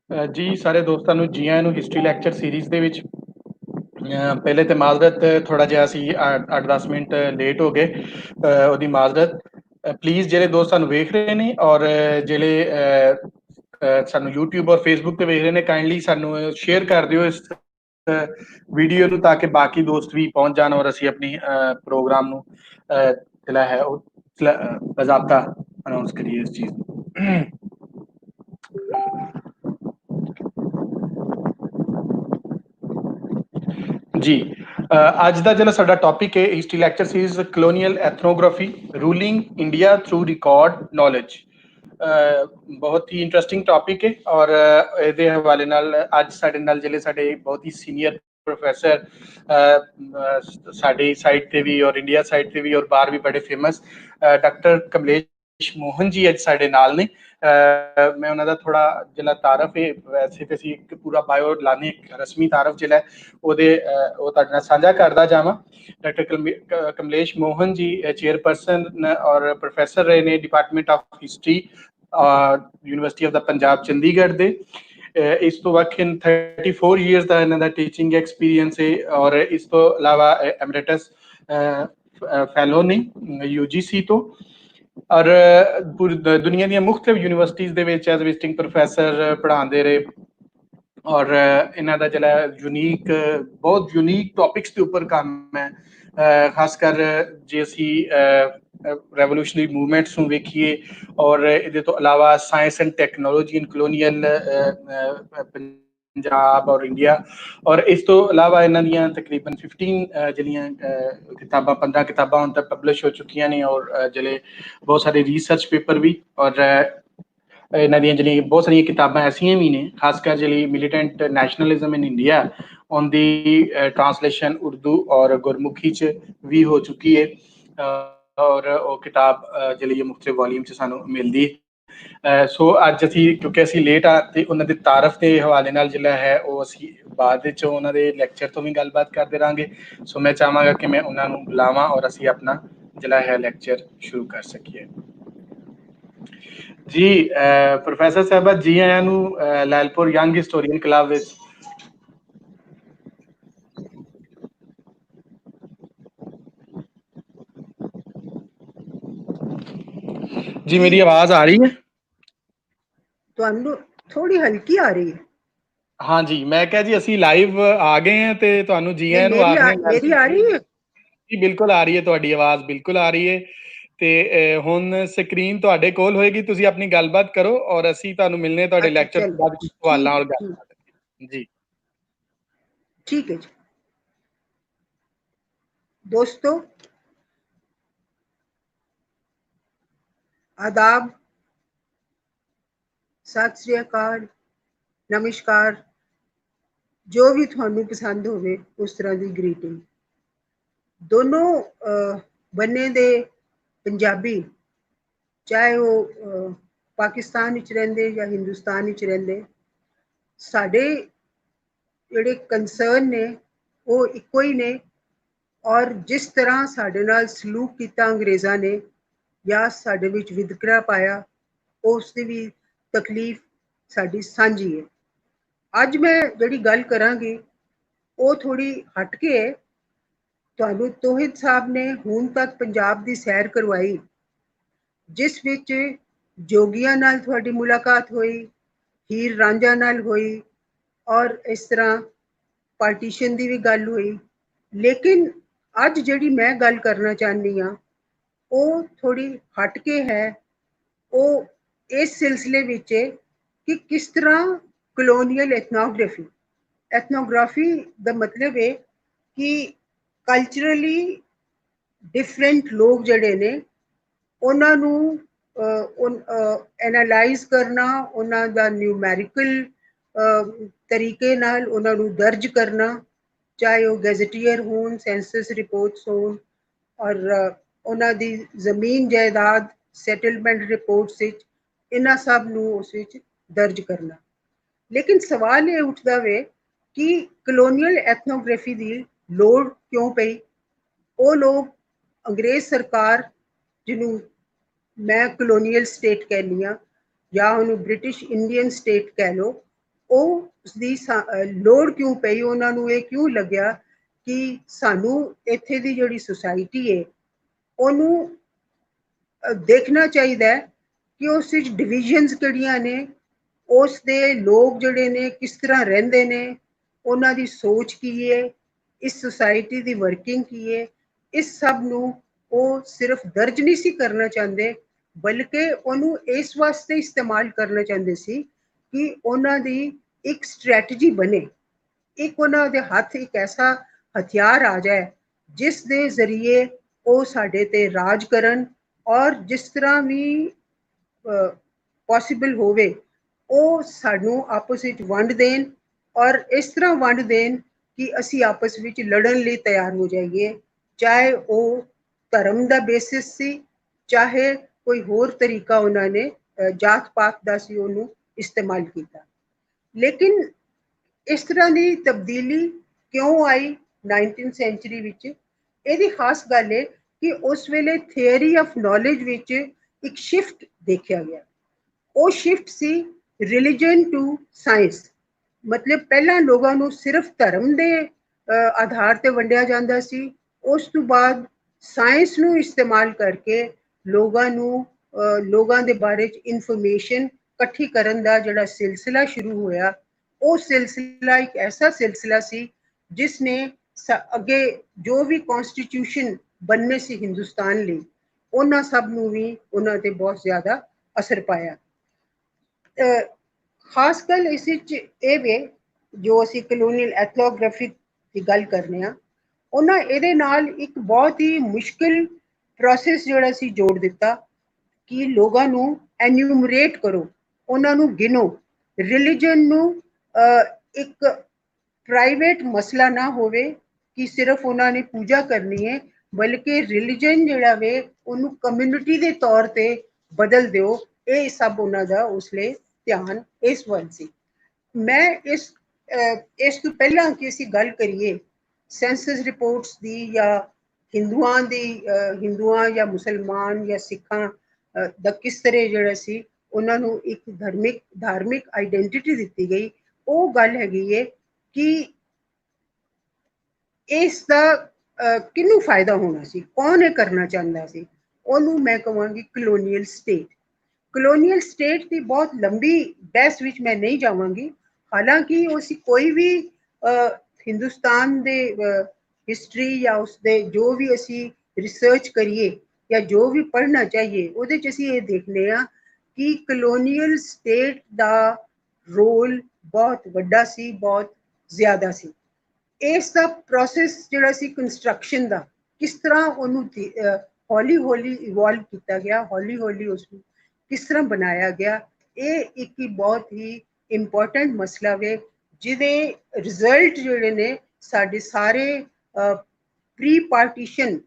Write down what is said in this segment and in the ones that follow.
ਜੀ ਸਾਰੇ ਦੋਸਤਾਂ ਨੂੰ ਜੀ ਆਇਆਂ ਨੂੰ ਹਿਸਟਰੀ ਲੈਕਚਰ ਸੀਰੀਜ਼ ਦੇ ਵਿੱਚ। ਪਹਿਲੇ ਤੇ ਮਾਜ਼ਰਤ, ਥੋੜਾ ਜਿਹਾ ਅਸੀਂ 8-10 ਮਿੰਟ ਲੇਟ ਹੋ ਗਏ, ਉਹਦੀ ਮਾਜ਼ਰਤ। ਪਲੀਜ਼ ਜਿਹੜੇ ਦੋਸਤ ਸਾਨੂੰ ਵੇਖ ਰਹੇ ਨੇ ਔਰ ਜਿਹੜੇ ਸਾਨੂੰ YouTube ਔਰ Facebook ਤੇ ਵੇਖ ਰਹੇ ਨੇ, ਕਾਈਂਡਲੀ ਸਾਨੂੰ ਸ਼ੇਅਰ ਕਰ ਦਿਓ ਇਸ ਵੀਡੀਓ ਨੂੰ, ਤਾਂ ਕਿ ਬਾਕੀ ਦੋਸਤ ਵੀ ਪਹੁੰਚ ਜਾਣ ਔਰ ਅਸੀਂ ਆਪਣੀ ਪ੍ਰੋਗਰਾਮ ਨੂੰ ਜਿਹੜਾ ਹੈ ਉਹ ਬਾਜ਼ਾਬਤਾ ਅਨਾਉਂਸ ਕਰੀਏ ਇਸ ਚੀਜ਼ ਨੂੰ। ਜੀ ਅੱਜ ਦਾ ਜਿਹੜਾ ਸਾਡਾ ਟੌਪਿਕ ਹੈ history lecture series colonial ethnography, ruling India through record knowledge. ਬਹੁਤ ਹੀ ਇੰਟਰਸਟਿੰਗ ਟੌਪਿਕ ਹੈ ਔਰ ਇਹਦੇ ਹਵਾਲੇ ਨਾਲ ਅੱਜ ਸਾਡੇ ਨਾਲ ਜਿਹੜੇ ਸਾਡੇ ਬਹੁਤ ਹੀ ਸੀਨੀਅਰ ਪ੍ਰੋਫੈਸਰ ਸਾਡੀ ਸਾਈਡ ਤੇ ਵੀ ਔਰ ਇੰਡੀਆ ਸਾਈਡ ਤੇ ਵੀ ਔਰ ਬਾਹਰ ਵੀ ਬੜੇ ਫੇਮਸ ਡਾਕਟਰ ਕਮਲੇਸ਼ ਮੋਹਨ ਜੀ ਅੱਜ ਸਾਡੇ ਨਾਲ ਨੇ। ਮੈਂ ਉਹਨਾਂ ਦਾ ਥੋੜਾ ਜਿਹੜਾ ਤਾਰਫ ਹੈ, ਵੈਸੇ ਤੇ ਅਸੀਂ ਇੱਕ ਪੂਰਾ ਬਾਇਓ ਲਾਣੇ, ਰਸਮੀ ਤਾਰਫ ਜਿਹੜਾ ਉਹਦੇ ਉਹ ਤੁਹਾਡੇ ਨਾਲ ਸਾਂਝਾ ਕਰਦਾ ਜਾਵਾਂ। ਡਾਕਟਰ ਕਮਲੇਸ਼ ਮੋਹਨ ਜੀ ਚੇਅਰਪਰਸਨ ਔਰ ਪ੍ਰੋਫੈਸਰ ਰਹੇ ਨੇ department of history university of ਦਾ ਪੰਜਾਬ ਚੰਡੀਗੜ੍ਹ ਦੇ। ਇਸ ਤੋਂ ਵੱਖ 34 ਇਅਰਸ ਦਾ ਇਹਨਾਂ ਦਾ ਟੀਚਿੰਗ ਐਕਸਪੀਰੀਅੰਸ ਹੈ ਔਰ ਇਸ ਤੋਂ ਇਲਾਵਾ ਐਮਰੇਟਸ ਫੈਲੋ ਨੇ UGC ਤੋਂ, ਔਰ ਪੂਰੀ ਦੁਨੀਆ ਦੀਆਂ ਮੁਖਤਲਿਫ ਯੂਨੀਵਰਸਿਟੀਜ਼ ਦੇ ਵਿੱਚ ਐਜ਼ ਵਿਜ਼ਿਟਿੰਗ ਪ੍ਰੋਫੈਸਰ ਪੜ੍ਹਾਉਂਦੇ ਰਹੇ। ਔਰ ਇਹਨਾਂ ਦਾ ਜਿਹੜਾ ਯੂਨੀਕ, ਬਹੁਤ ਯੂਨੀਕ ਟੌਪਿਕਸ ਦੇ ਉੱਪਰ ਕੰਮ ਹੈ। ਖਾਸ ਕਰ ਜੇ ਅਸੀਂ ਰੈਵੋਲੂਸ਼ਨਰੀ ਮੂਵਮੈਂਟਸ ਨੂੰ ਵੇਖੀਏ ਔਰ ਇਹਦੇ ਤੋਂ ਇਲਾਵਾ science and technology in colonial Punjab ਔਰ ਇੰਡੀਆ। ਔਰ ਇਸ ਤੋਂ ਇਲਾਵਾ ਇਹਨਾਂ ਦੀਆਂ ਤਕਰੀਬਨ 15 ਜਿਹੜੀਆਂ ਕਿਤਾਬਾਂ, 15 ਕਿਤਾਬਾਂ ਹੁਣ ਤੱਕ ਪਬਲਿਸ਼ ਹੋ ਚੁੱਕੀਆਂ ਨੇ ਔਰ ਜਿਹੜੇ ਬਹੁਤ ਸਾਰੇ ਰਿਸਰਚ ਪੇਪਰ ਵੀ। ਔਰ ਇਹਨਾਂ ਦੀਆਂ ਜਿਹੜੀਆਂ ਬਹੁਤ ਸਾਰੀਆਂ ਕਿਤਾਬਾਂ ਐਸੀਆਂ ਵੀ ਨੇ, ਖਾਸ ਕਰ ਜਿਹੜੀ ਮਿਲੀਟੈਂਟ ਨੈਸ਼ਨਲਿਜ਼ਮ ਇਨ ਇੰਡੀਆ, ਉਹਦੀ ਟ੍ਰਾਂਸਲੇਸ਼ਨ ਉਰਦੂ ਔਰ ਗੁਰਮੁਖੀ 'ਚ ਵੀ ਹੋ ਚੁੱਕੀ ਹੈ ਔਰ ਉਹ ਕਿਤਾਬ ਜਿਹੜੀ ਮੁਖਤਲਿਫ ਵੋਲੀਅਮ 'ਚ ਸਾਨੂੰ ਮਿਲਦੀ। ਸੋ ਅੱਜ ਅਸੀਂ, ਕਿਉਂਕਿ ਅਸੀਂ ਲੇਟ ਆ, ਤੇ ਉਹਨਾਂ ਦੇ ਤਾਰਫ ਦੇ ਹਵਾਲੇ ਨਾਲ ਜਿਹੜਾ ਹੈ ਉਹ ਅਸੀਂ ਬਾਅਦ ਵਿੱਚ ਉਹਨਾਂ ਦੇ ਲੈਕਚਰ ਤੋਂ ਵੀ ਗੱਲਬਾਤ ਕਰਦੇ ਰਹਾਂਗੇ। ਸੋ ਮੈਂ ਚਾਹਾਂਗਾ ਕਿ ਮੈਂ ਉਹਨਾਂ ਨੂੰ ਬੁਲਾਵਾਂ ਔਰ ਅਸੀਂ ਆਪਣਾ ਜਿਹੜਾ ਹੈ ਲੈਕਚਰ ਸ਼ੁਰੂ ਕਰ ਸਕੀਏ। ਜੀ ਪ੍ਰੋਫੈਸਰ ਸਾਹਿਬਾ, ਜੀ ਆਇਆਂ ਨੂੰ ਲੈਲਪੁਰ ਯੰਗ ਹਿਸਟੋਰੀਅਨ ਕਲੱਬ ਵਿੱਚ। ਜੀ ਮੇਰੀ ਆਵਾਜ਼ ਆ ਰਹੀ ਹੈ? ਤੁਹਾਨੂੰ ਥੋੜੀ ਹਲਕੀ ਆ ਰਹੀ ਹੈ। हाँ जी, मैं क्या जी ਅਸੀਂ ਲਾਈਵ ਆ ਗਏ ਹਾਂ ਤੇ ਤੁਹਾਨੂੰ ਜੀ ਆਇਆਂ ਨੂੰ ਆਖਦੇ ਹਾਂ। ਮੇਰੀ ਆ ਰਹੀ ਹੈ ਜੀ ਬਿਲਕੁਲ ਆ ਰਹੀ ਹੈ, ਤੁਹਾਡੀ ਆਵਾਜ਼ ਬਿਲਕੁਲ ਆ ਰਹੀ ਹੈ। ਤੇ ਹੁਣ ਸਕਰੀਨ ਤੁਹਾਡੇ ਕੋਲ ਹੋਏਗੀ, ਤੁਸੀਂ ਆਪਣੀ ਗੱਲਬਾਤ ਕਰੋ ਔਰ ਅਸੀਂ ਤੁਹਾਨੂੰ ਮਿਲਨੇ ਤੁਹਾਡੇ ਲੈਕਚਰ ਤੋਂ ਬਾਅਦ ਕੁਝ ਸਵਾਲਾਂ ਔਰ ਗੱਲਬਾਤ। ਜੀ ठीक है जी। दोस्तों आदाब, सत श्री अकाल, नमस्कार, जो भी थानू पसंद होवे उस तरह की ग्रीटिंग। दोनों बन्ने दे पंजाबी, चाहे वो पाकिस्तान विच रहिंदे या हिंदुस्तान विच रहिंदे, साडे जिहड़े कंसर्न ने वो इक्को ही ने। और जिस तरह साडे नाल सलूक किया अंग्रेज़ां ने या साडे विच विदकरा पाया, उसकी भी तकलीफ साडी सांझी है। अज मैं जिहड़ी गल करांगी वो थोड़ी हट के है। तुहानू तोहिद साहब ने हुण तक पंजाब दी सैर करवाई, जिस विच जोगियां नाल तुहाडी मुलाकात हुई, हीर रांझा नाल हुई और इस तरह पार्टीशन की भी गल हुई। लेकिन अज जिहड़ी मैं गल करना चाहनी हाँ वो थोड़ी हट के है। वो इस सिलसिले विच है कि किस तरह कलोनीअल एथनोग्राफी का मतलब है कि कल्चरली डिफरेंट लोग जिहड़े ने उन्हां नूं एनालाइज करना, उन्हां दा न्यूमैरिकल तरीके नाल उन्हां नूं दर्ज करना, चाहे वो गैजेटियर होण, सेंसस रिपोर्ट्स होण और उन्हां दी जमीन जायदाद सैटलमेंट रिपोर्ट्स विच, इन्हां सब नूं उस विच दर्ज करना। लेकिन सवाल ये उठदा वे कि कलोनीअल एथनोग्राफी दी लोड़ क्यों पई। वो लोग अंग्रेज सरकार, जिन्हों मैं कलोनीअल स्टेट कहनी हाँ या उन्होंने ब्रिटिश इंडियन स्टेट कह लो, ਉਸਦੀ ਲੋੜ ਕਿਉਂ ਪਈ, ਉਹਨਾਂ ਨੂੰ ਇਹ ਕਿਉਂ ਲੱਗਿਆ ਕਿ ਸਾਨੂੰ ਇੱਥੇ ਦੀ ਜਿਹੜੀ ਸੁਸਾਇਟੀ ਹੈ ਉਹਨੂੰ ਦੇਖਣਾ ਚਾਹੀਦਾ ਹੈ ਕਿ ਉਸ ਵਿੱਚ ਡਿਵੀਜ਼ਨਸ ਕਿਹੜੀਆਂ ਨੇ, ਉਸ ਦੇ ਲੋਕ ਜਿਹੜੇ ਨੇ ਕਿਸ ਤਰ੍ਹਾਂ ਰਹਿੰਦੇ ਨੇ, ਉਹਨਾਂ ਦੀ ਸੋਚ ਕੀ ਹੈ, ਇਸ ਸੁਸਾਇਟੀ ਦੀ ਵਰਕਿੰਗ ਕੀ ਹੈ। ਇਸ ਸਭ ਨੂੰ ਉਹ ਸਿਰਫ ਦਰਜ ਨਹੀਂ ਸੀ ਕਰਨਾ ਚਾਹੁੰਦੇ, ਬਲਕਿ ਉਹਨੂੰ ਇਸ ਵਾਸਤੇ ਇਸਤੇਮਾਲ ਕਰਨਾ ਚਾਹੁੰਦੇ ਸੀ ਕਿ ਉਹਨਾਂ ਦੀ ਇੱਕ ਸਟ੍ਰੈਟਜੀ ਬਣੇ, ਇੱਕ ਉਹਨਾਂ ਦੇ ਹੱਥ ਇੱਕ ਐਸਾ ਹਥਿਆਰ ਆ ਜਾਏ ਜਿਸ ਦੇ ਜ਼ਰੀਏ ਉਹ ਸਾਡੇ ਤੇ ਰਾਜ ਕਰਨ, ਔਰ ਜਿਸ ਤਰ੍ਹਾਂ ਵੀ ਪੋਸੀਬਲ ਹੋਵੇ ਉਹ ਸਾਨੂੰ ਆਪਸ ਵਿੱਚ ਵੰਡ ਦੇਣ, ਔਰ ਇਸ ਤਰ੍ਹਾਂ ਵੰਡ ਦੇਣ ਕਿ ਅਸੀਂ ਆਪਸ ਵਿੱਚ ਲੜਨ ਲਈ ਤਿਆਰ ਹੋ ਜਾਈਏ, ਚਾਹੇ ਉਹ ਧਰਮ ਦਾ ਬੇਸਿਸ ਸੀ, ਚਾਹੇ ਕੋਈ ਹੋਰ ਤਰੀਕਾ ਉਹਨਾਂ ਨੇ ਜਾਤ ਪਾਤ ਦਾ ਸੀ ਉਹਨੂੰ ਇਸਤੇਮਾਲ ਕੀਤਾ। ਲੇਕਿਨ ਇਸ ਤਰ੍ਹਾਂ ਦੀ ਤਬਦੀਲੀ ਕਿਉਂ ਆਈ 19th ਸੈਂਚੁਰੀ ਵਿੱਚ? ਇਹਦੀ ਖਾਸ ਗੱਲ ਹੈ ਕਿ ਉਸ ਵੇਲੇ ਥਿਊਰੀ ਆਫ ਨੌਲੇਜ ਵਿੱਚ ਇੱਕ ਸ਼ਿਫਟ ਦੇਖਿਆ ਗਿਆ। ਉਹ ਸ਼ਿਫਟ ਸੀ ਰਿਲੀਜਨ ਟੂ ਸਾਇੰਸ। ਮਤਲਬ ਪਹਿਲਾਂ ਲੋਕਾਂ ਨੂੰ ਸਿਰਫ ਧਰਮ ਦੇ ਆਧਾਰ ਤੇ ਵੰਡਿਆ ਜਾਂਦਾ ਸੀ, ਉਸ ਤੋਂ ਬਾਅਦ ਸਾਇੰਸ ਨੂੰ ਇਸਤੇਮਾਲ ਕਰਕੇ ਲੋਕਾਂ ਦੇ ਬਾਰੇ ਚ ਇਨਫੋਰਮੇਸ਼ਨ ਇਕੱਠੀ ਕਰਨ ਦਾ ਜਿਹੜਾ ਸਿਲਸਿਲਾ ਸ਼ੁਰੂ ਹੋਇਆ, ਉਹ ਸਿਲਸਿਲਾ ਇੱਕ ਐਸਾ ਸਿਲਸਿਲਾ ਸੀ ਜਿਸ ਨੇ ਅੱਗੇ ਜੋ ਵੀ ਕਨਸਟੀਟਿਊਸ਼ਨ ਬਣਨੇ ਸੀ ਹਿੰਦੁਸਤਾਨ ਲਈ, ਉਹਨਾਂ ਸਭ ਨੂੰ ਵੀ ਉਹਨਾਂ ਤੇ ਬਹੁਤ ਜ਼ਿਆਦਾ ਅਸਰ ਪਾਇਆ। ਖਾਸ ਗੱਲ ਇਸ ਵਿੱਚ ਇਹ ਵੇ, ਜੋ ਅਸੀਂ ਕਲੋਨੀਅਲ ਐਥਨੋਗ੍ਰਾਫੀ ਦੀ ਗੱਲ ਕਰਨੇ ਆ, ਉਹਨਾਂ ਇਹਦੇ ਨਾਲ ਇੱਕ ਬਹੁਤ ਹੀ ਮੁਸ਼ਕਿਲ ਪ੍ਰੋਸੈਸ ਜਿਹੜਾ ਸੀ ਜੋੜ ਦਿੱਤਾ ਕਿ ਲੋਕਾਂ ਨੂੰ ਐਨਿਊਮਰੇਟ ਕਰੋ, ਉਹਨਾਂ ਨੂੰ ਗਿਣੋ। ਰਿਲੀਜਨ ਨੂੰ ਇੱਕ ਪ੍ਰਾਈਵੇਟ ਮਸਲਾ ਨਾ ਹੋਵੇ ਕਿ ਸਿਰਫ ਉਹਨਾਂ ਨੇ ਪੂਜਾ ਕਰਨੀ ਹੈ, ਬਲਕਿ ਰਿਲੀਜਨ ਜਿਹੜਾ ਵੇ ਉਹਨੂੰ ਕਮਿਊਨਿਟੀ ਦੇ ਤੌਰ ਤੇ ਬਦਲ ਦਿਓ। ਇਹ ਸਭ ਉਹਨਾਂ ਦਾ ਉਸ ਲਈ ਧਿਆਨ ਇਸ ਵੱਲ ਸੀ। ਮੈਂ ਇਸ ਤੋਂ ਪਹਿਲਾਂ ਕਿ ਅਸੀਂ ਗੱਲ ਕਰੀਏ ਸੈਂਸਸ ਰਿਪੋਰਟਸ ਦੀ, ਜਾਂ ਹਿੰਦੂਆਂ ਜਾਂ ਮੁਸਲਮਾਨ ਜਾਂ ਸਿੱਖਾਂ ਦਾ ਕਿਸ ਤਰ੍ਹਾਂ ਜਿਹੜਾ ਸੀ ਉਹਨਾਂ ਨੂੰ ਇੱਕ ਧਾਰਮਿਕ ਆਈਡੈਂਟੀਟੀ ਦਿੱਤੀ ਗਈ, ਉਹ ਗੱਲ ਹੈਗੀ ਹੈ ਕਿ ਇਸ ਦਾ ਕਿਹਨੂੰ ਫਾਇਦਾ ਹੋਣਾ ਸੀ, ਕੌਣ ਇਹ ਕਰਨਾ ਚਾਹੁੰਦਾ ਸੀ। ਉਹਨੂੰ ਮੈਂ ਕਹਾਂਗੀ ਕਲੋਨੀਅਲ ਸਟੇਟ। ਕਲੋਨੀਅਲ ਸਟੇਟ ਦੀ ਬਹੁਤ ਲੰਬੀ ਬਹਿਸ ਵਿੱਚ ਮੈਂ ਨਹੀਂ ਜਾਵਾਂਗੀ, ਹਾਲਾਂਕਿ ਉਸ ਕੋਈ ਵੀ ਹਿੰਦੁਸਤਾਨ ਦੇ ਹਿਸਟਰੀ ਜਾਂ ਉਸਦੇ ਜੋ ਵੀ ਅਸੀਂ ਰਿਸਰਚ ਕਰੀਏ ਜਾਂ ਜੋ ਵੀ ਪੜ੍ਹਨਾ ਚਾਹੀਏ, ਉਹਦੇ 'ਚ ਅਸੀਂ ਇਹ ਦੇਖਦੇ ਹਾਂ ਕਿ ਕਲੋਨੀਅਲ ਸਟੇਟ ਦਾ ਰੋਲ ਬਹੁਤ ਵੱਡਾ ਸੀ, ਬਹੁਤ ਜ਼ਿਆਦਾ ਸੀ। ਇਸ ਦਾ ਪ੍ਰੋਸੈਸ ਜਿਹੜਾ ਸੀ ਕੰਸਟਰਕਸ਼ਨ ਦਾ, ਕਿਸ ਤਰ੍ਹਾਂ ਉਹਨੂੰ ਹੌਲੀ ਹੌਲੀ ਇਵੋਲਵ ਕੀਤਾ ਗਿਆ, ਹੌਲੀ ਹੌਲੀ ਉਸਨੂੰ ਕਿਸ ਤਰ੍ਹਾਂ ਬਣਾਇਆ ਗਿਆ, ਇਹ ਇੱਕ ਹੀ ਬਹੁਤ ਹੀ ਇੰਪੋਰਟੈਂਟ ਮਸਲਾ ਵੇ, ਜਿਹਦੇ ਰਿਜ਼ਲਟ ਜਿਹੜੇ ਨੇ ਸਾਡੇ ਸਾਰੇ ਪ੍ਰੀ ਪਾਰਟੀਸ਼ਨ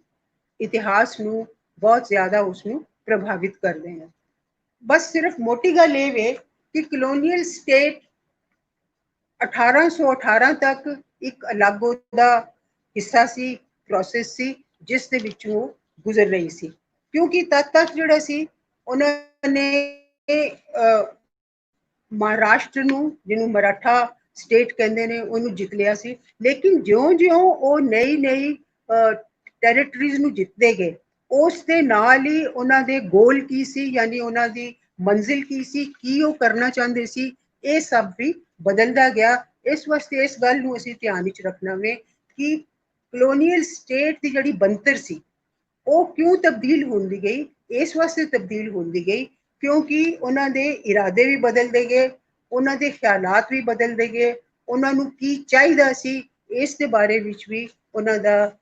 ਇਤਿਹਾਸ ਨੂੰ ਬਹੁਤ ਜ਼ਿਆਦਾ ਉਸਨੂੰ ਪ੍ਰਭਾਵਿਤ ਕਰਦੇ ਨੇ। ਬਸ ਸਿਰਫ ਮੋਟੀ ਗੱਲ ਇਹ ਵੇ ਕਿ ਕਲੋਨੀਅਲ ਸਟੇਟ 1818 ਤੱਕ ਇੱਕ ਅਲੱਗ ਉਹਦਾ ਹਿੱਸਾ ਸੀ, ਪ੍ਰੋਸੈਸ ਸੀ, ਜਿਸ ਦੇ ਵਿੱਚੋਂ ਉਹ ਗੁਜ਼ਰ ਰਹੀ ਸੀ। ਕਿਉਂਕਿ ਤਦ ਤੱਕ ਜਿਹੜਾ ਸੀ ਉਹਨਾਂ ਨੇ ਮਹਾਰਾਸ਼ਟਰ ਨੂੰ, ਜਿਹਨੂੰ ਮਰਾਠਾ ਸਟੇਟ ਕਹਿੰਦੇ ਨੇ, ਉਹਨੂੰ ਜਿੱਤ ਲਿਆ ਸੀ। ਲੇਕਿਨ ਜਿਉਂ-ਜਿਉਂ ਉਹ ਨਈ ਟੈਰੀਟਰੀਜ਼ ਨੂੰ ਜਿੱਤਦੇ ਗਏ, ਉਸ ਦੇ ਨਾਲ ਹੀ ਉਹਨਾਂ ਦੇ ਗੋਲ ਕੀ ਸੀ, ਯਾਨੀ ਉਹਨਾਂ ਦੀ ਮੰਜ਼ਿਲ ਕੀ ਸੀ, ਕੀ ਉਹ ਕਰਨਾ ਚਾਹੁੰਦੇ ਸੀ, ਇਹ ਸਭ ਵੀ ਬਦਲਦਾ ਗਿਆ। ਇਸ ਵਾਸਤੇ ਇਸ ਗੱਲ ਨੂੰ ਅਸੀਂ ਧਿਆਨ ਵਿੱਚ ਰੱਖਣਾ ਵੇ ਕਿ ਕਲੋਨੀਅਲ ਸਟੇਟ ਦੀ ਜਿਹੜੀ ਬਣਤਰ ਸੀ ਉਹ ਕਿਉਂ ਤਬਦੀਲ ਹੁੰਦੀ ਗਈ। ਇਸ ਵਾਸਤੇ ਤਬਦੀਲ ਹੁੰਦੀ ਗਈ ਕਿਉਂਕਿ ਉਹਨਾਂ ਦੇ ਇਰਾਦੇ ਵੀ ਬਦਲਦੇ ਗਏ, ਉਹਨਾਂ ਦੇ ਖਿਆਲਾਤ ਵੀ ਬਦਲਦੇ ਗਏ, ਉਹਨਾਂ ਨੂੰ ਕੀ ਚਾਹੀਦਾ ਸੀ ਇਸ ਦੇ ਬਾਰੇ ਵਿੱਚ ਵੀ ਉਹਨਾਂ ਦਾ